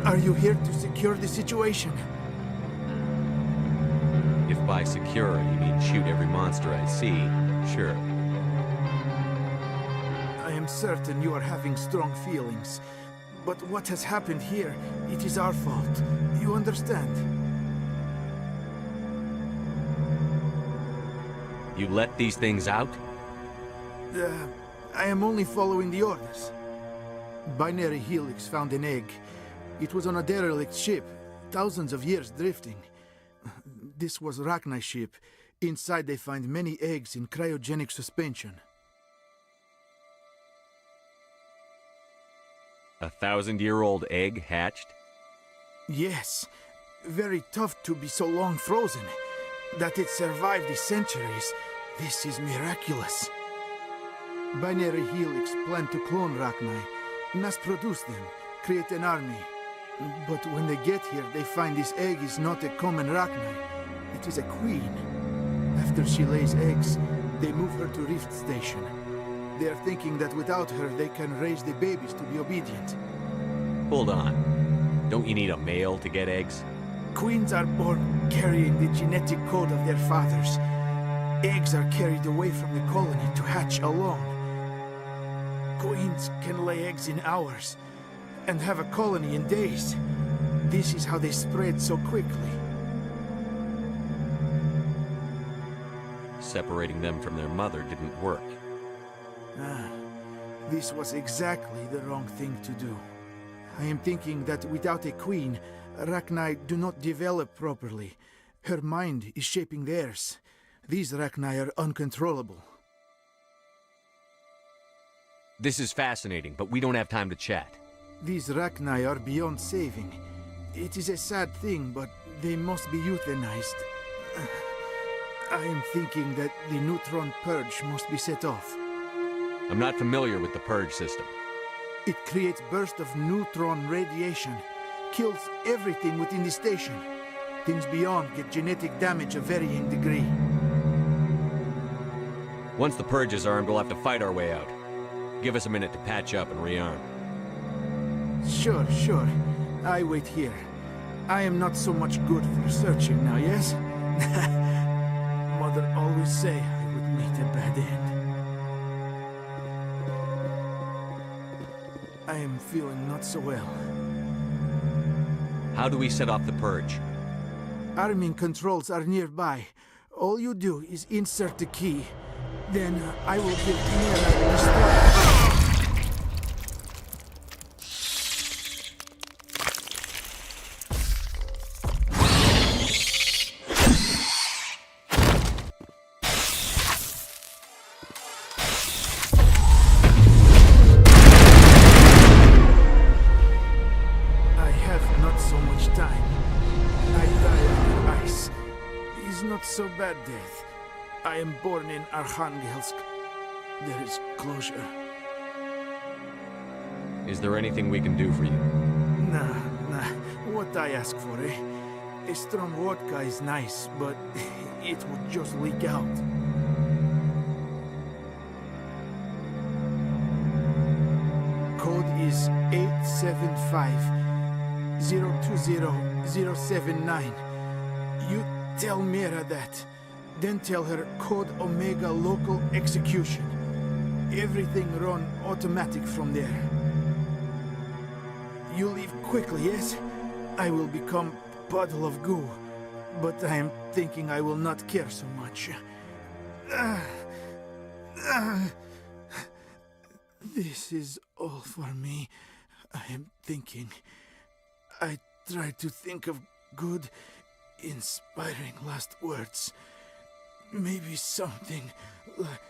Are you here to secure the situation? If by secure you mean shoot every monster I see, sure. I am certain you are having strong feelings. But what has happened here, it is our fault. You understand? You let these things out? I am only following the orders. Binary Helix found an egg. It was on a derelict ship, thousands of years drifting. This was Rachni's ship. Inside they find many eggs in cryogenic suspension. 1,000-year-old egg hatched? Yes. Very tough to be so long frozen. That it survived the centuries, this is miraculous. Binary Helix planned to clone Rachni, mass-produce them, create an army. But when they get here, they find this egg is not a common Rachni. It is a queen. After she lays eggs, they move her to Rift Station. They are thinking that without her, they can raise the babies to be obedient. Hold on. Don't you need a male to get eggs? Queens are born carrying the genetic code of their fathers. Eggs are carried away from the colony to hatch alone. Queens can lay eggs in hours and have a colony in days. This is how they spread so quickly. Separating them from their mother didn't work. This was exactly the wrong thing to do. I am thinking that without a queen, Rachni do not develop properly. Her mind is shaping theirs. These Rachni are uncontrollable. This is fascinating, but we don't have time to chat. These Rachni are beyond saving. It is a sad thing, but they must be euthanized. I am thinking that the neutron purge must be set off. I'm not familiar with the purge system. It creates bursts of neutron radiation, kills everything within the station. Things beyond get genetic damage of varying degree. Once the purge is armed, we'll have to fight our way out. Give us a minute to patch up and rearm. Sure. I wait here. I am not so much good for searching now, yes? Mother always say I would meet a bad end. I am feeling not so well. How do we set off the purge? Arming controls are nearby. All you do is insert the key. Then I will give Mira the strike. bad death. I am born in Arkhangelsk. There is closure. Is there anything we can do for you? Nah. What I ask for, eh? A strong vodka is nice, but it would just leak out. Code is 875-020-079. You tell Mira that. Then tell her Code Omega local execution. Everything run automatic from there. You leave quickly, yes? I will become puddle of goo, but I am thinking I will not care so much. This is all for me. I am thinking. I try to think of good, inspiring last words. Maybe something like...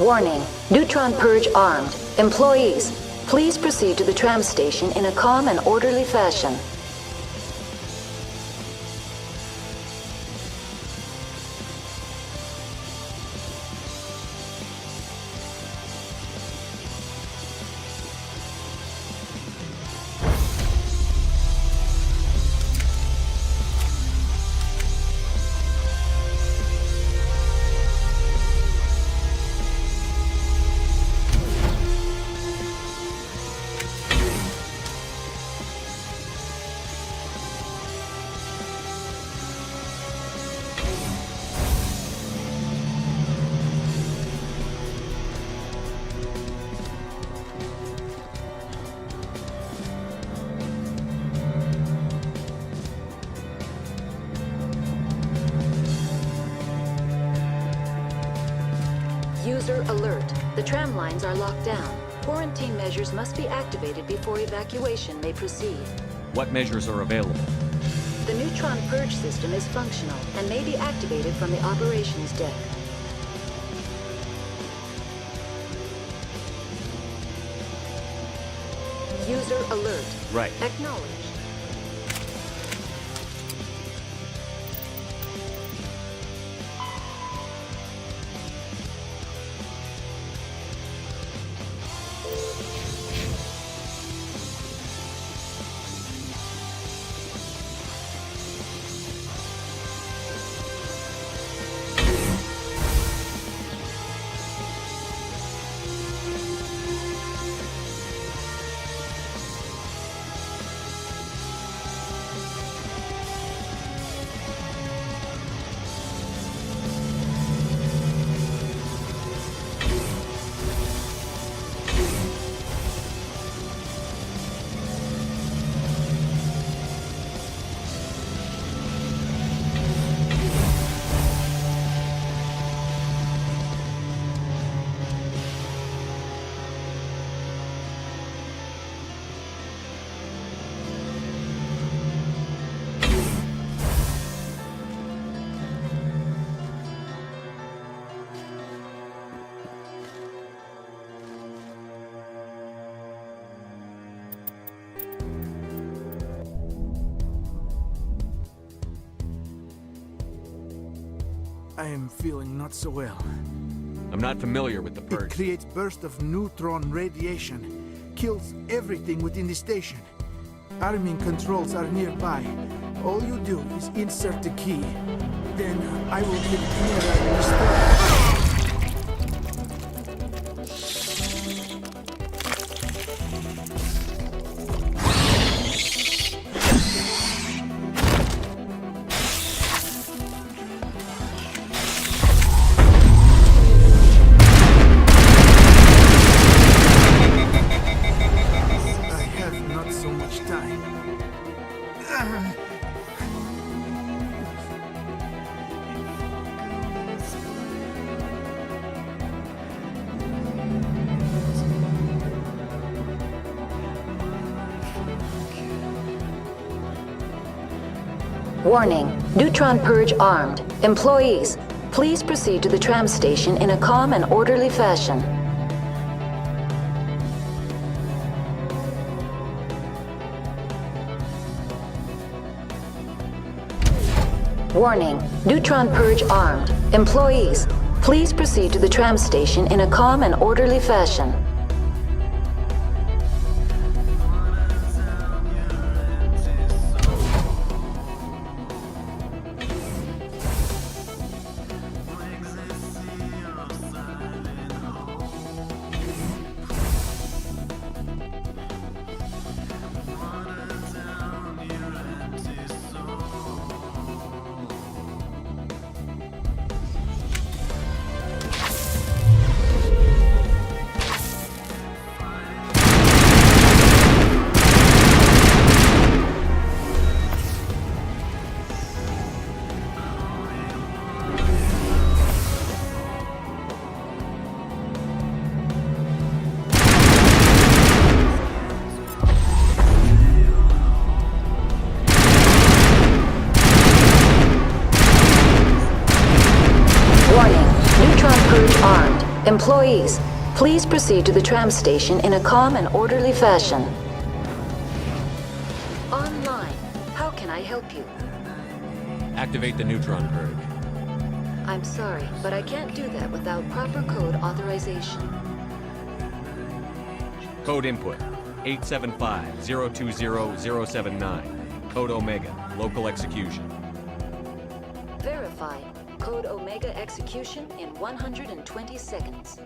Warning, neutron purge armed. Employees, please proceed to the tram station in a calm and orderly fashion. User alert. The tram lines are locked down. Quarantine measures must be activated before evacuation may proceed. What measures are available? The neutron purge system is functional and may be activated from the operations deck. User alert. Right. Acknowledged. I am feeling not so well. I'm not familiar with the purge. It creates bursts of neutron radiation. Kills everything within the station. Arming controls are nearby. All you do is insert the key. Then I will give Mira the start. Warning, neutron purge armed. Employees, please proceed to the tram station in a calm and orderly fashion. Warning, neutron purge armed. Employees, please proceed to the tram station in a calm and orderly fashion. Employees, please proceed to the tram station in a calm and orderly fashion. Online, how can I help you? Activate the neutron purge. I'm sorry, but I can't do that without proper code authorization. Code input, 875-020-079. Code Omega, local execution. Verify. Code Omega execution in 120 seconds.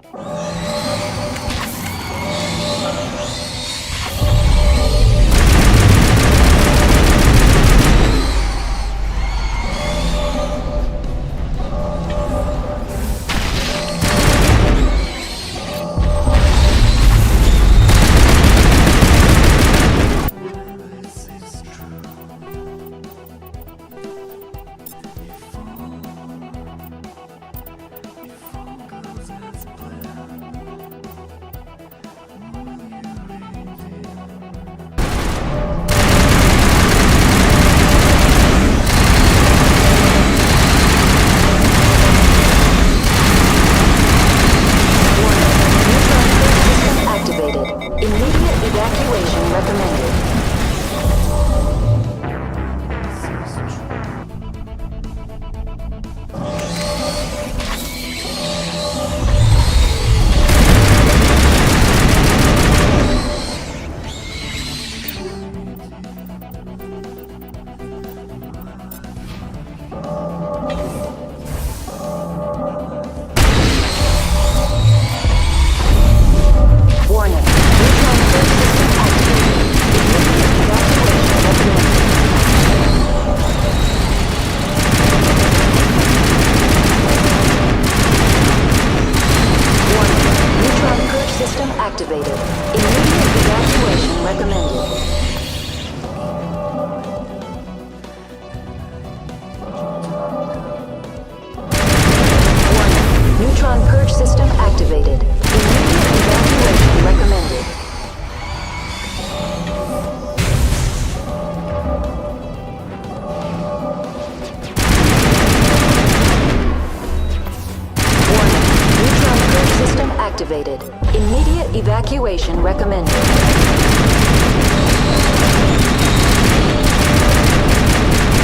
Activated. Immediate evacuation recommended.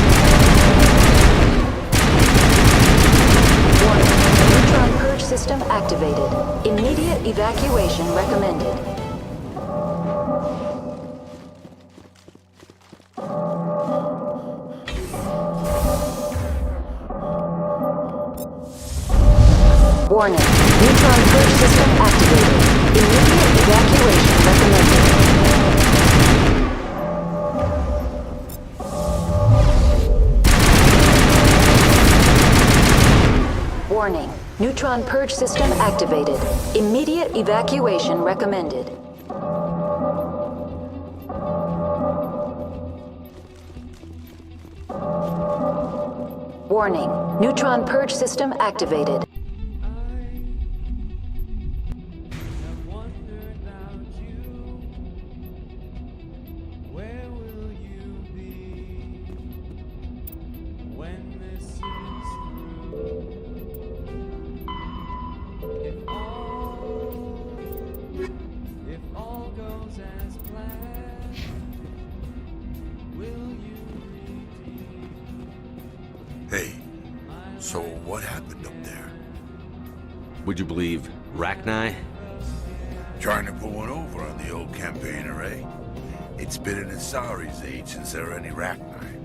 Warning. Neutron purge system activated. Immediate evacuation recommended. Warning. Neutron purge system activated. Immediate evacuation recommended. Warning. Neutron purge system activated. Immediate evacuation recommended. Warning. Neutron purge system activated. what happened up there. Would you believe Rachni? Trying to pull one over on the old campaigner, eh? It's been an Asari's age since there were any Rachni.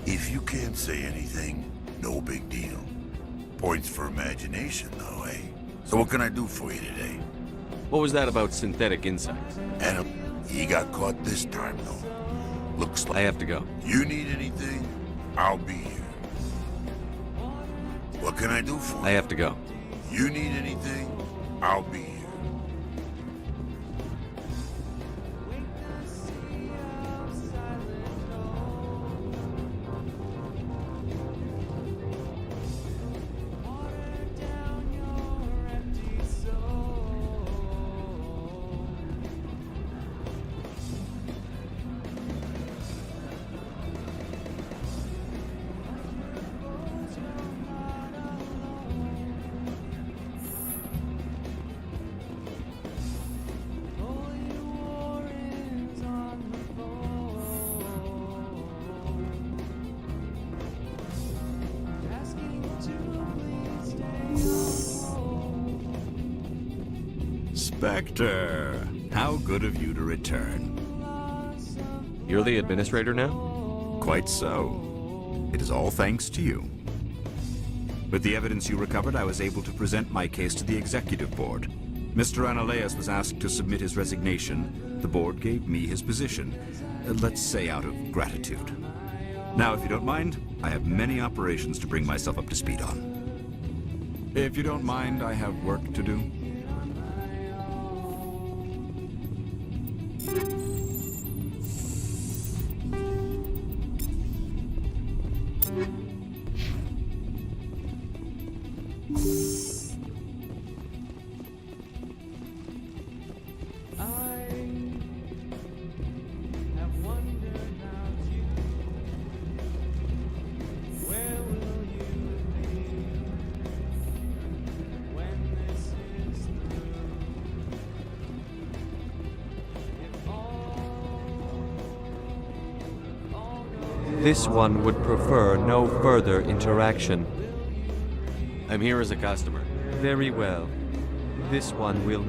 If you can't say anything, no big deal. Points for imagination, though, eh? So what can I do for you today? What was that about synthetic insects? And he got caught this time, though. Looks like... I have to go. You need anything? I'll be here. What can I do for you? I have to go. You need anything? I'll be here. Spectre, how good of you to return. You're the administrator now? Quite so. It is all thanks to you. With the evidence you recovered, I was able to present my case to the executive board. Mr. Analeas was asked to submit his resignation. The board gave me his position, let's say out of gratitude. Now, if you don't mind, I have many operations to bring myself up to speed on. If you don't mind, I have work to do. This one would prefer no further interaction. I'm here as a customer. Very well. This one will...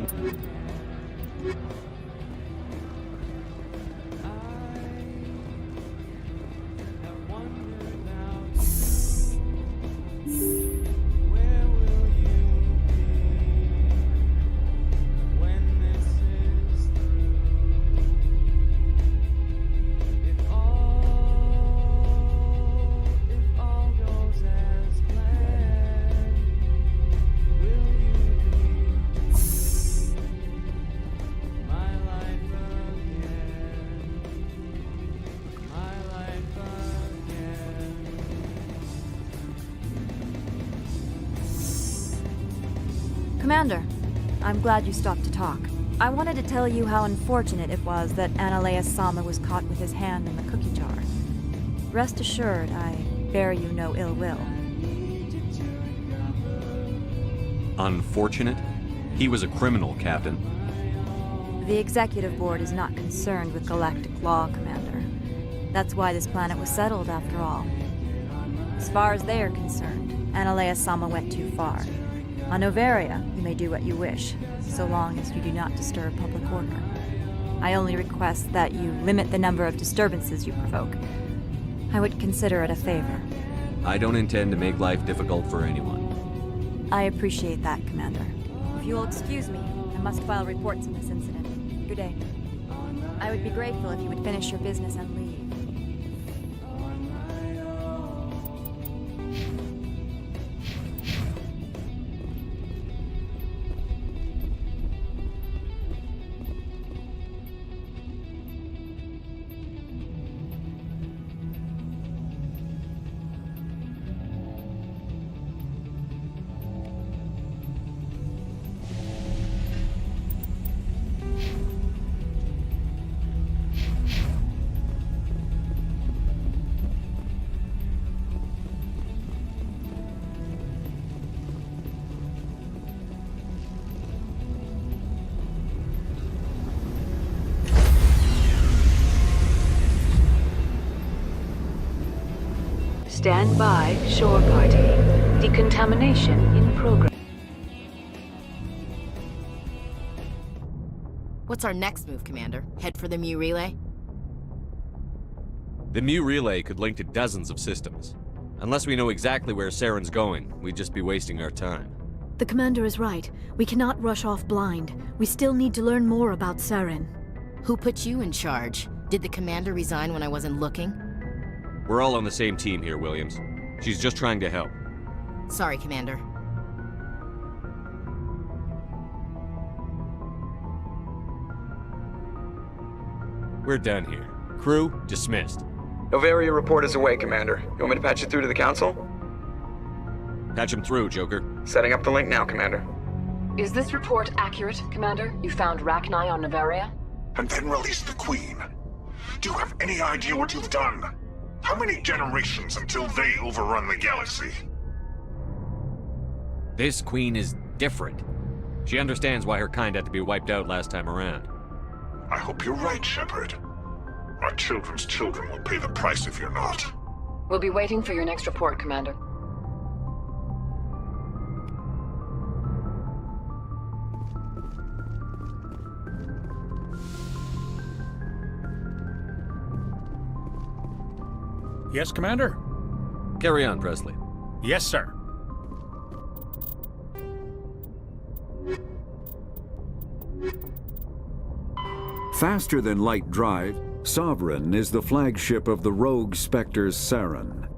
Commander, I'm glad you stopped to talk. I wanted to tell you how unfortunate it was that Analeas Sama was caught with his hand in the cookie jar. Rest assured, I bear you no ill will. Unfortunate? He was a criminal, Captain. The Executive Board is not concerned with galactic law, Commander. That's why this planet was settled, after all. As far as they are concerned, Analeas Sama went too far. On Noveria, you may do what you wish, so long as you do not disturb public order. I only request that you limit the number of disturbances you provoke. I would consider it a favor. I don't intend to make life difficult for anyone. I appreciate that, Commander. If you will excuse me, I must file reports on this incident. Good day. I would be grateful if you would finish your business and leave. Stand by, shore party. Decontamination in progress. What's our next move, Commander? Head for the Mu Relay? The Mu Relay could link to dozens of systems. Unless we know exactly where Saren's going, we'd just be wasting our time. The commander is right. We cannot rush off blind. We still need to learn more about Saren. Who put you in charge? Did the commander resign when I wasn't looking? We're all on the same team here, Williams. She's just trying to help. Sorry, Commander. We're done here. Crew, dismissed. Noveria report is away, Commander. You want me to patch it through to the Council? Patch him through, Joker. Setting up the link now, Commander. Is this report accurate, Commander? You found Rachni on Noveria? And then release the Queen. Do you have any idea what you've done? How many generations until they overrun the galaxy? This Queen is different. She understands why her kind had to be wiped out last time around. I hope you're right, Shepard. Our children's children will pay the price if you're not. We'll be waiting for your next report, Commander. Yes, Commander? Carry on, Presley. Yes, sir. Faster than light drive, Sovereign is the flagship of the rogue Spectres Saren.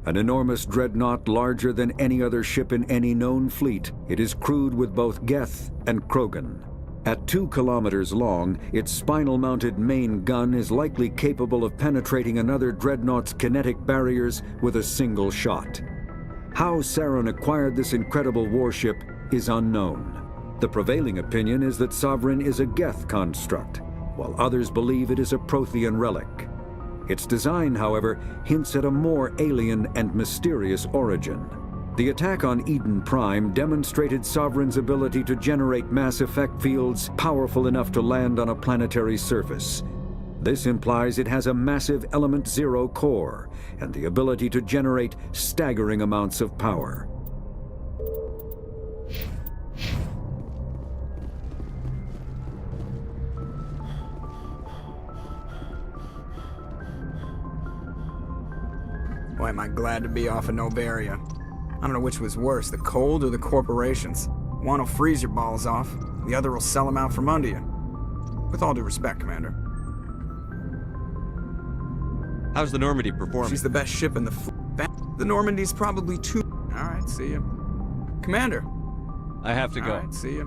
An enormous dreadnought larger than any other ship in any known fleet, it is crewed with both Geth and Krogan. At 2 kilometers long, its spinal-mounted main gun is likely capable of penetrating another dreadnought's kinetic barriers with a single shot. How Saren acquired this incredible warship is unknown. The prevailing opinion is that Sovereign is a Geth construct, while others believe it is a Prothean relic. Its design, however, hints at a more alien and mysterious origin. The attack on Eden Prime demonstrated Sovereign's ability to generate mass effect fields powerful enough to land on a planetary surface. This implies it has a massive Element Zero core and the ability to generate staggering amounts of power. Boy, am I glad to be off of Noveria. I don't know which was worse, the cold or the corporations. One will freeze your balls off, the other will sell them out from under you. With all due respect, Commander. How's the Normandy performing? She's the best ship in the fleet. The Normandy's probably too... Alright, see ya. Commander. I have to go. Alright, see ya.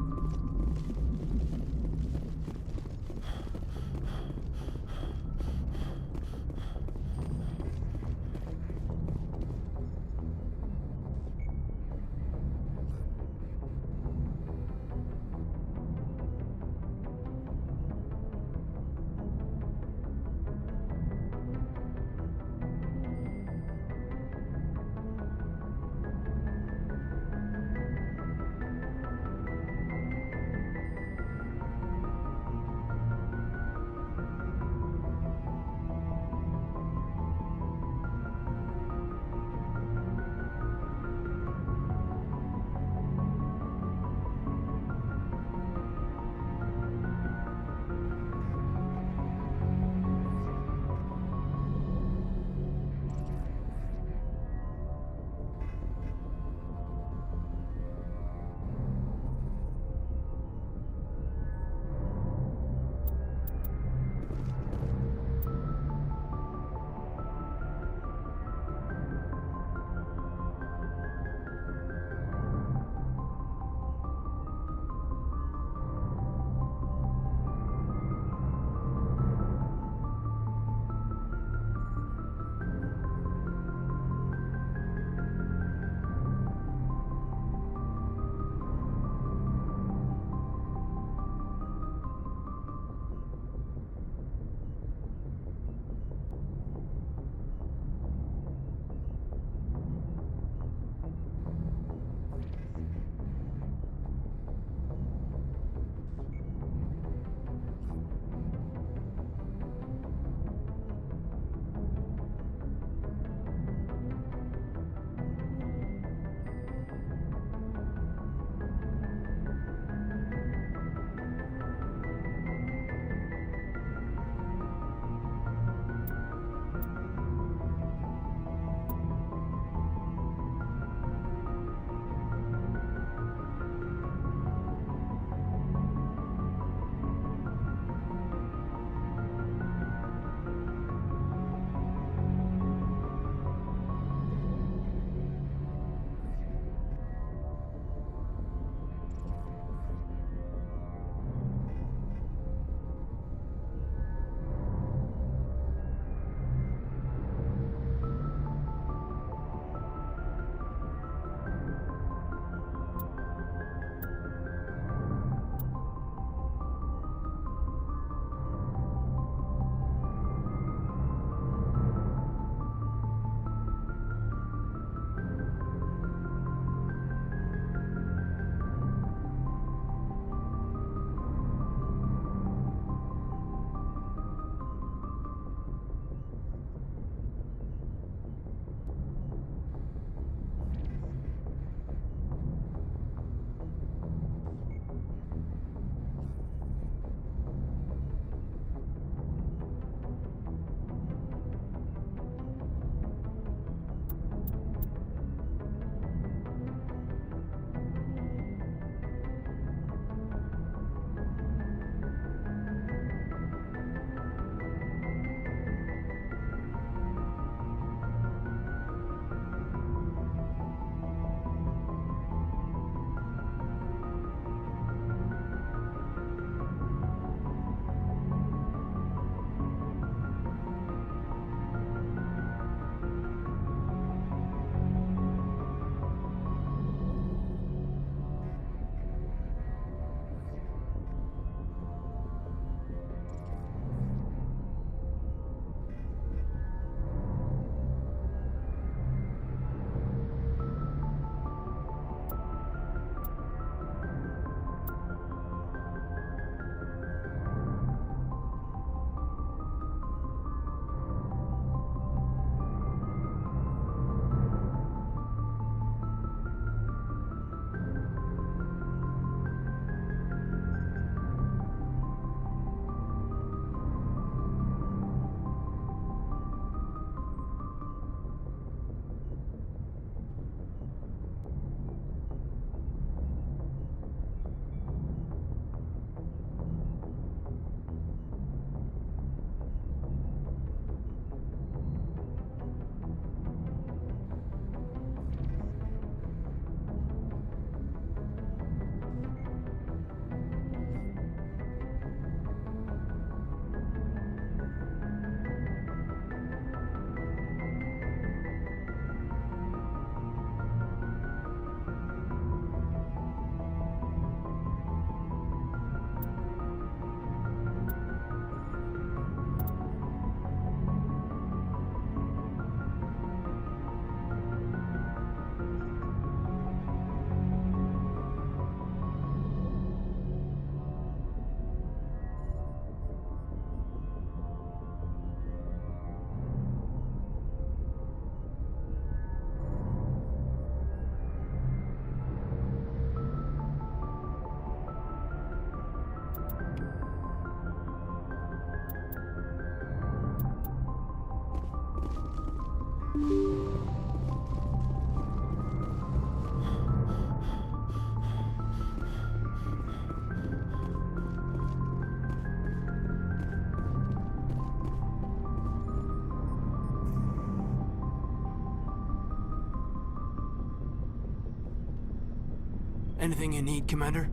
Anything you need, Commander?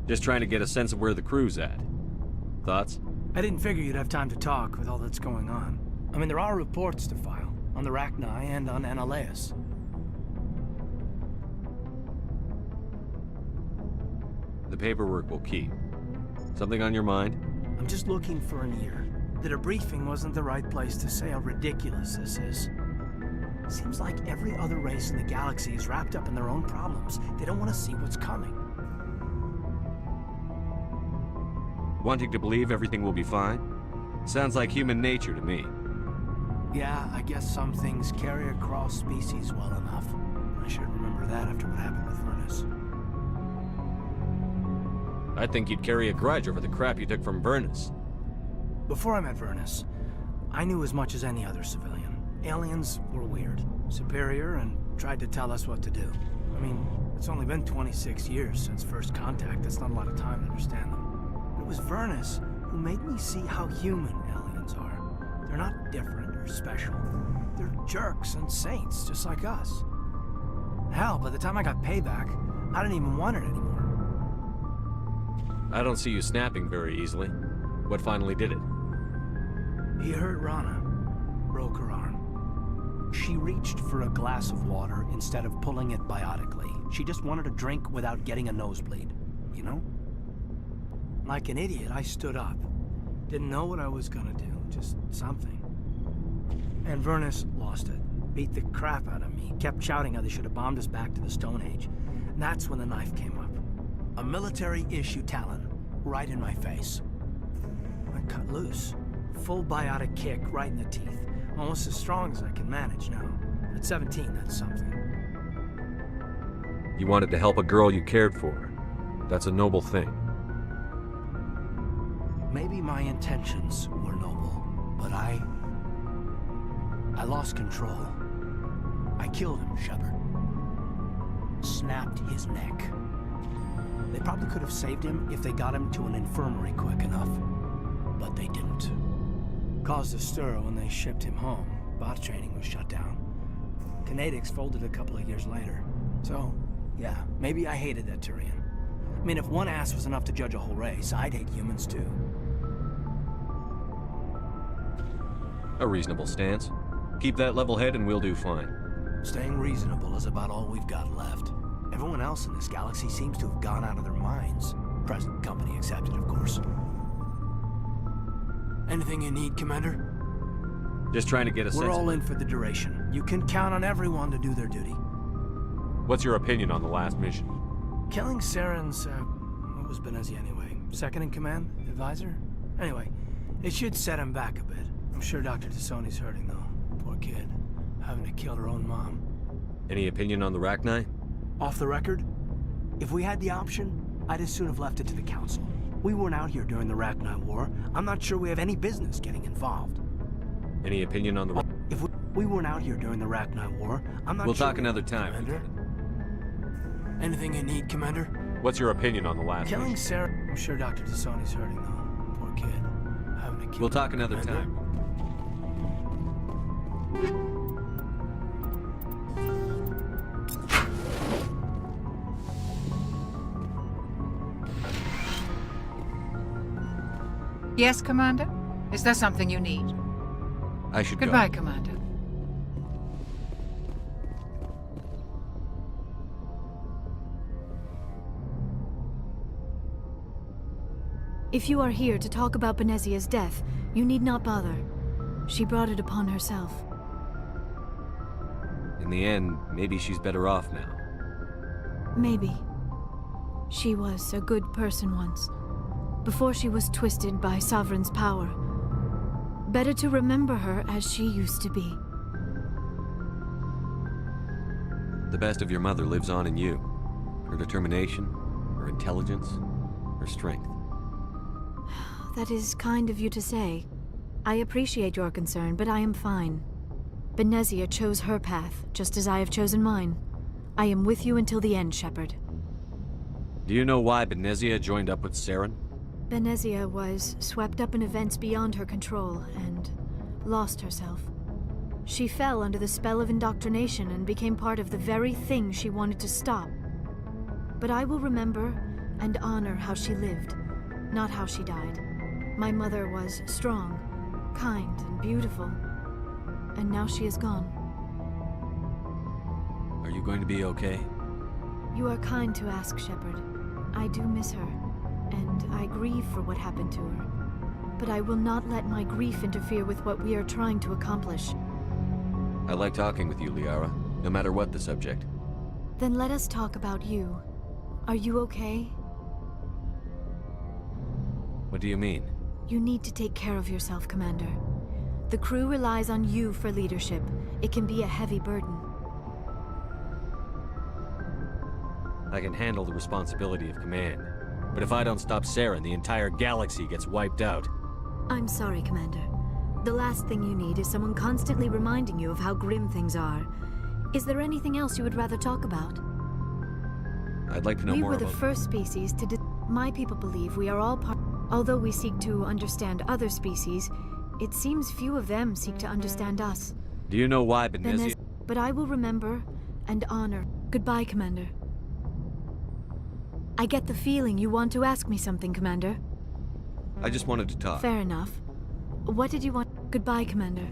Just trying to get a sense of where the crew's at. Thoughts? I didn't figure you'd have time to talk with all that's going on. I mean, there are reports to file, on the Rachni and on Annihilus. The paperwork will keep. Something on your mind? I'm just looking for an ear. The debriefing wasn't the right place to say how ridiculous this is. Seems like every other race in the galaxy is wrapped up in their own problems. They don't want to see what's coming. Wanting to believe everything will be fine? Sounds like human nature to me. Yeah, I guess some things carry across species well enough. I should remember that after what happened with Vernus. I think you'd carry a grudge over the crap you took from Vernus. Before I met Vernus, I knew as much as any other civilian. Aliens were weird, superior, and tried to tell us what to do. I mean, it's only been 26 years since first contact. That's not a lot of time to understand them. It was Vernus who made me see how human aliens are. They're not different or special. They're jerks and saints, just like us. Hell, by the time I got payback, I didn't even want it anymore. I don't see you snapping very easily. What finally did it? He hurt Rana. Broke her arm. She reached for a glass of water instead of pulling it biotically. She just wanted a drink without getting a nosebleed, you know? Like an idiot, I stood up. Didn't know what I was gonna do, just something. And Vernus lost it. Beat the crap out of me. Kept shouting how they should have bombed us back to the Stone Age. And that's when the knife came up. A military-issue talon, right in my face. I cut loose. Full biotic kick right in the teeth. Almost as strong as I can manage now. At 17, that's something. You wanted to help a girl you cared for. That's a noble thing. Maybe my intentions were noble, but I lost control. I killed him, Shepard. Snapped his neck. They probably could have saved him if they got him to an infirmary quick enough. But they didn't. Caused a stir when they shipped him home. Bot training was shut down. Kinetics folded a couple of years later. So, yeah, maybe I hated that Turian. I mean, if one ass was enough to judge a whole race, I'd hate humans too. A reasonable stance. Keep that level head and we'll do fine. Staying reasonable is about all we've got left. Everyone else in this galaxy seems to have gone out of their minds. Present company accepted, of course. Anything you need, Commander? Just trying to get a sense. We're all in for the duration. You can count on everyone to do their duty. What's your opinion on the last mission? Killing Saren's, what was Benezia anyway? Second in command? Advisor? Anyway, it should set him back a bit. I'm sure Dr. Tassoni's hurting, though. Poor kid. Having to kill her own mom. Any opinion on the Rachni? Off the record? If we had the option, I'd as soon have left it to the Council. We weren't out here during the Rachni War. I'm not sure we have any business getting involved. Any opinion on the... If we weren't out here during the Rachni War, I'm not We'll sure... talk another time, Commander. Anything you need, Commander? What's your opinion on the last Killing mission? Sarah... I'm sure Dr. Tassoni's hurting, though. Poor kid. Having to kill We'll talk another Commander. time. Yes, Commander? Is there something you need? I should Goodbye, go. Commander. If you are here to talk about Benezia's death, you need not bother. She brought it upon herself. In the end, maybe she's better off now. Maybe. She was a good person once, before she was twisted by Sovereign's power. Better to remember her as she used to be. The best of your mother lives on in you. Her determination, her intelligence, her strength. That is kind of you to say. I appreciate your concern, but I am fine. Benezia chose her path, just as I have chosen mine. I am with you until the end, Shepard. Do you know why Benezia joined up with Saren? Benezia was swept up in events beyond her control and lost herself. She fell under the spell of indoctrination and became part of the very thing she wanted to stop. But I will remember and honor how she lived, not how she died. My mother was strong, kind, and beautiful. And now she is gone. Are you going to be okay? You are kind to ask, Shepard. I do miss her, and I grieve for what happened to her. But I will not let my grief interfere with what we are trying to accomplish. I like talking with you, Liara, no matter what the subject. Then let us talk about you. Are you okay? What do you mean? You need to take care of yourself, Commander. The crew relies on you for leadership. It can be a heavy burden. I can handle the responsibility of command. But if I don't stop Saren, the entire galaxy gets wiped out. I'm sorry, Commander. The last thing you need is someone constantly reminding you of how grim things are. Is there anything else you would rather talk about? I'd like to know more We about... were the first species to... My people believe we are all part... Although we seek to understand other species, it seems few of them seek to understand us. Do you know why Benezia... But I will remember and honor. Goodbye, Commander. I get the feeling you want to ask me something, Commander. I just wanted to talk. Fair enough. What did you want? Goodbye, Commander.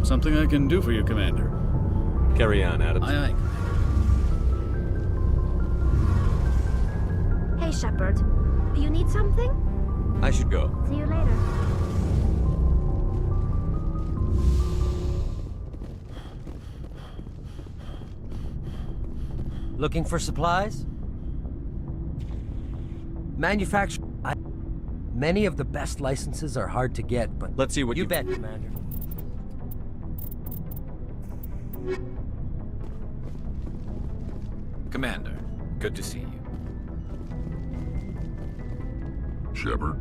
Something I can do for you, Commander. Carry on, Adams. Aye, aye. Hey, Shepard. You need something? I should go. See you later. Looking for supplies? Manufacture. Many of the best licenses are hard to get, but let's see what you bet, Commander. Commander, good to see you. Shepard?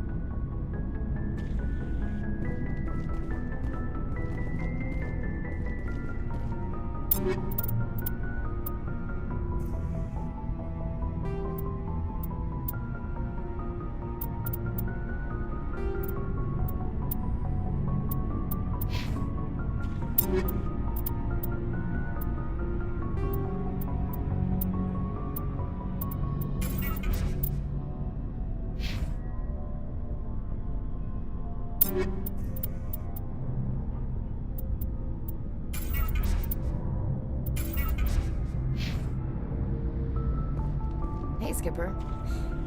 Hey, Skipper.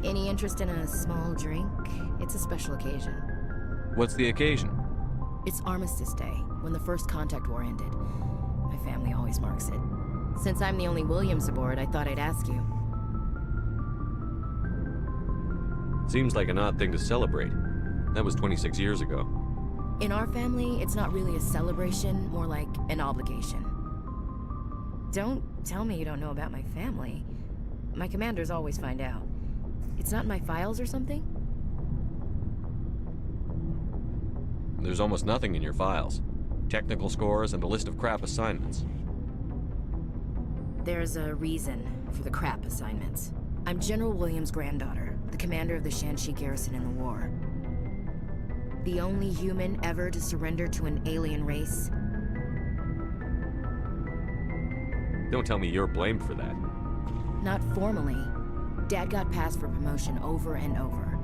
Any interest in a small drink? It's a special occasion. What's the occasion? It's Armistice Day, when the first contact war ended. My family always marks it. Since I'm the only Williams aboard, I thought I'd ask you. Seems like an odd thing to celebrate. That was 26 years ago. In our family, it's not really a celebration, more like an obligation. Don't tell me you don't know about my family. My commanders always find out. It's not in my files or something? There's almost nothing in your files. Technical scores and a list of crap assignments. There's a reason for the crap assignments. I'm General Williams' granddaughter, the commander of the Shanxi garrison in the war. The only human ever to surrender to an alien race. Don't tell me you're blamed for that. Not formally. Dad got passed for promotion over and over.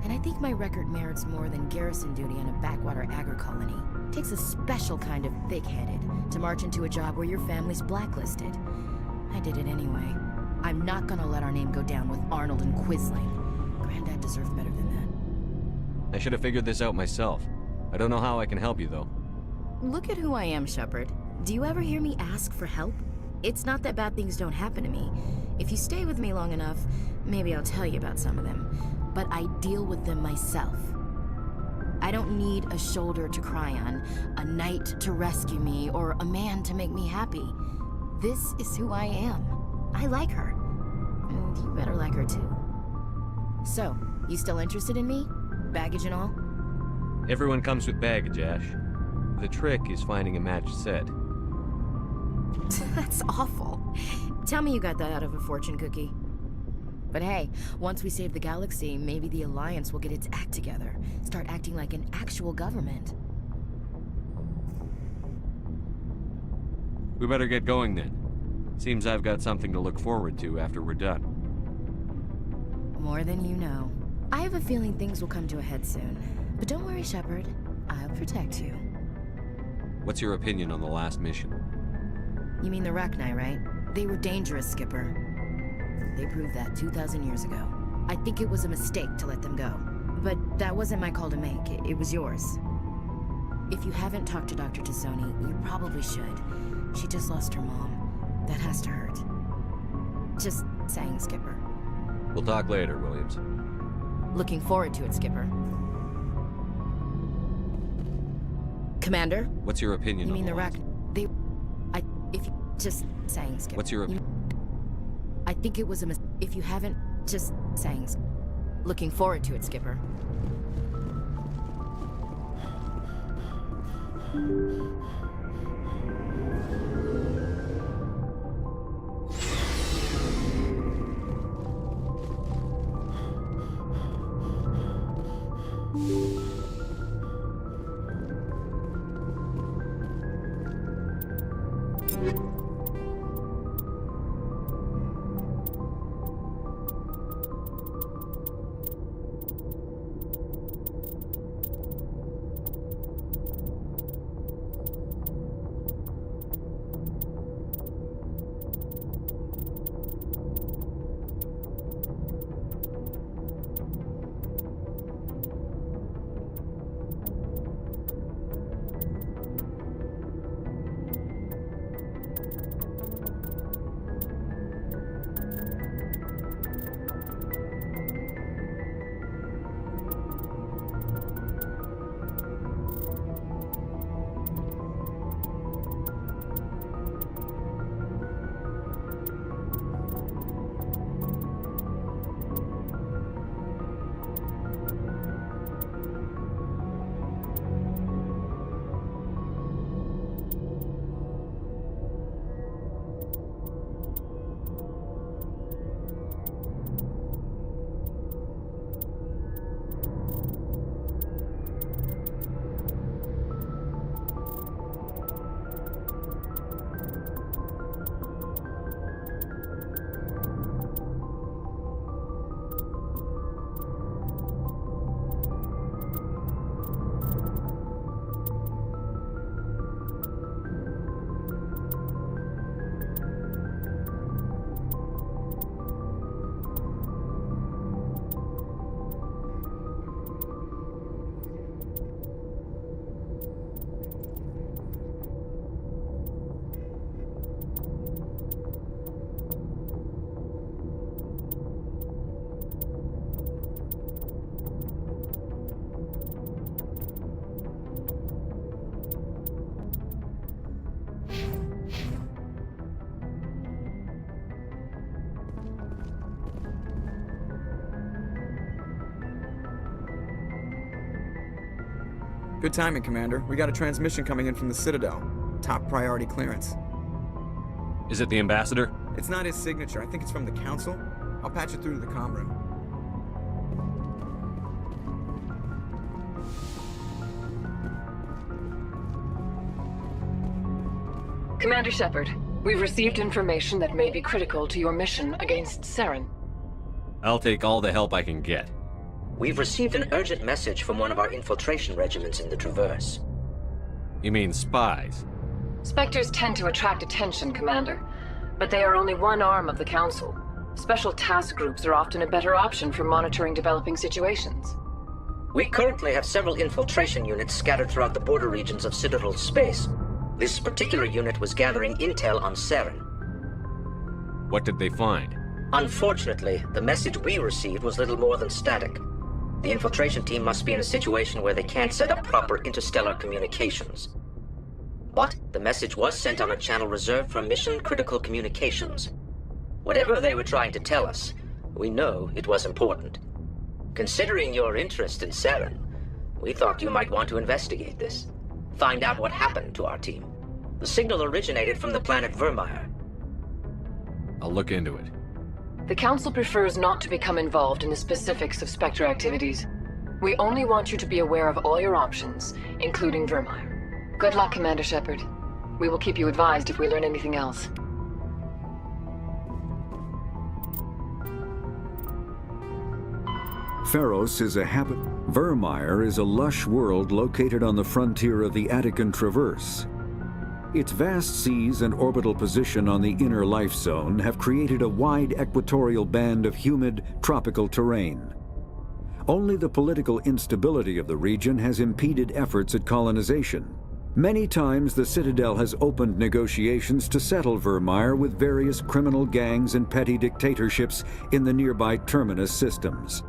And I think my record merits more than garrison duty in a backwater agri colony. Takes a special kind of thick-headed to march into a job where your family's blacklisted. I did it anyway. I'm not gonna let our name go down with Arnold and Quisling. Granddad deserved better than that. I should have figured this out myself. I don't know how I can help you, though. Look at who I am, Shepard. Do you ever hear me ask for help? It's not that bad things don't happen to me. If you stay with me long enough, maybe I'll tell you about some of them. But I deal with them myself. I don't need a shoulder to cry on, a knight to rescue me, or a man to make me happy. This is who I am. I like her. And you better like her too. So, you still interested in me? Baggage and all? Everyone comes with baggage, Ash. The trick is finding a matched set. That's awful. Tell me you got that out of a fortune cookie. But hey, once we save the galaxy, maybe the Alliance will get its act together. Start acting like an actual government. We better get going then. Seems I've got something to look forward to after we're done. More than you know. I have a feeling things will come to a head soon. But don't worry, Shepard. I'll protect you. What's your opinion on the last mission? You mean the Rachni, right? They were dangerous, Skipper. They proved that 2,000 years ago. I think it was a mistake to let them go. But that wasn't my call to make. It was yours. If you haven't talked to Dr. Tassoni, you probably should. She just lost her mom. That has to hurt. Just saying, Skipper. We'll talk later, Williams. Looking forward to it, Skipper. Commander? What's your opinion You on mean the last? If you just saying, Skipper. What's your opinion? I think it was a mistake. If you haven't, just saying. Looking forward to it, Skipper. Good timing, Commander. We got a transmission coming in from the Citadel. Top priority clearance. Is it the ambassador? It's not his signature. I think it's from the Council. I'll patch it through to the comm room. Commander Shepard, we've received information that may be critical to your mission against Saren. I'll take all the help I can get. We've received an urgent message from one of our infiltration regiments in the Traverse. You mean spies? Spectres tend to attract attention, Commander, but they are only one arm of the Council. Special task groups are often a better option for monitoring developing situations. We currently have several infiltration units scattered throughout the border regions of Citadel space. This particular unit was gathering intel on Saren. What did they find? Unfortunately, the message we received was little more than static. The infiltration team must be in a situation where they can't set up proper interstellar communications. But the message was sent on a channel reserved for mission-critical communications. Whatever they were trying to tell us, we know it was important. Considering your interest in Saren, we thought you might want to investigate this. Find out what happened to our team. The signal originated from the planet Vermeer. I'll look into it. The Council prefers not to become involved in the specifics of Spectre activities. We only want you to be aware of all your options, including Vermeer. Good luck, Commander Shepard. We will keep you advised if we learn anything else. Pharos is a Vermeer is a lush world located on the frontier of the Attican Traverse. Its vast seas and orbital position on the inner life zone have created a wide equatorial band of humid, tropical terrain. Only the political instability of the region has impeded efforts at colonization. Many times the Citadel has opened negotiations to settle Vermeer with various criminal gangs and petty dictatorships in the nearby Terminus systems.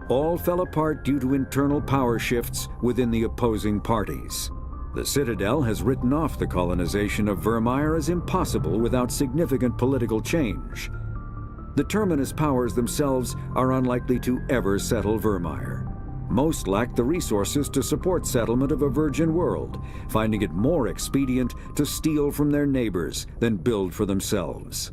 All fell apart due to internal power shifts within the opposing parties. The Citadel has written off the colonization of Vermeer as impossible without significant political change. The Terminus powers themselves are unlikely to ever settle Vermeer. Most lack the resources to support settlement of a virgin world, finding it more expedient to steal from their neighbors than build for themselves.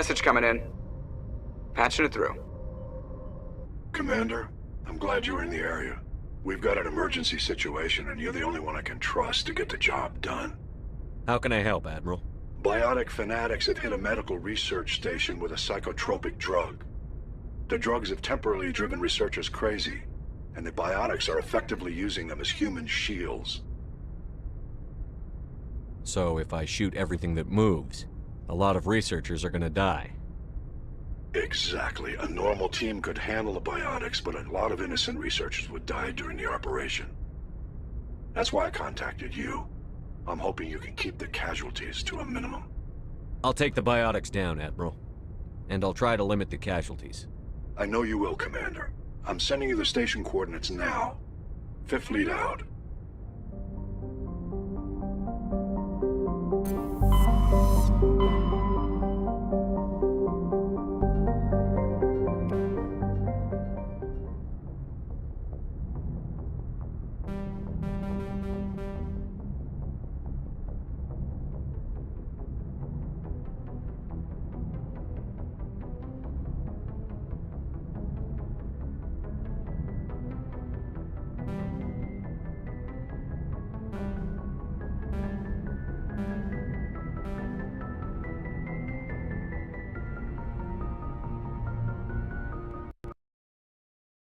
message coming in. Patching it through. Commander, I'm glad you were in the area. We've got an emergency situation, and you're the only one I can trust to get the job done. How can I help, Admiral? Biotic fanatics have hit a medical research station with a psychotropic drug. The drugs have temporarily driven researchers crazy, and the biotics are effectively using them as human shields. So if I shoot everything that moves, a lot of researchers are gonna die. Exactly. A normal team could handle the biotics, but a lot of innocent researchers would die during the operation. That's why I contacted you. I'm hoping you can keep the casualties to a minimum. I'll take the biotics down, Admiral. And I'll try to limit the casualties. I know you will, Commander. I'm sending you the station coordinates now. Fifth Fleet out.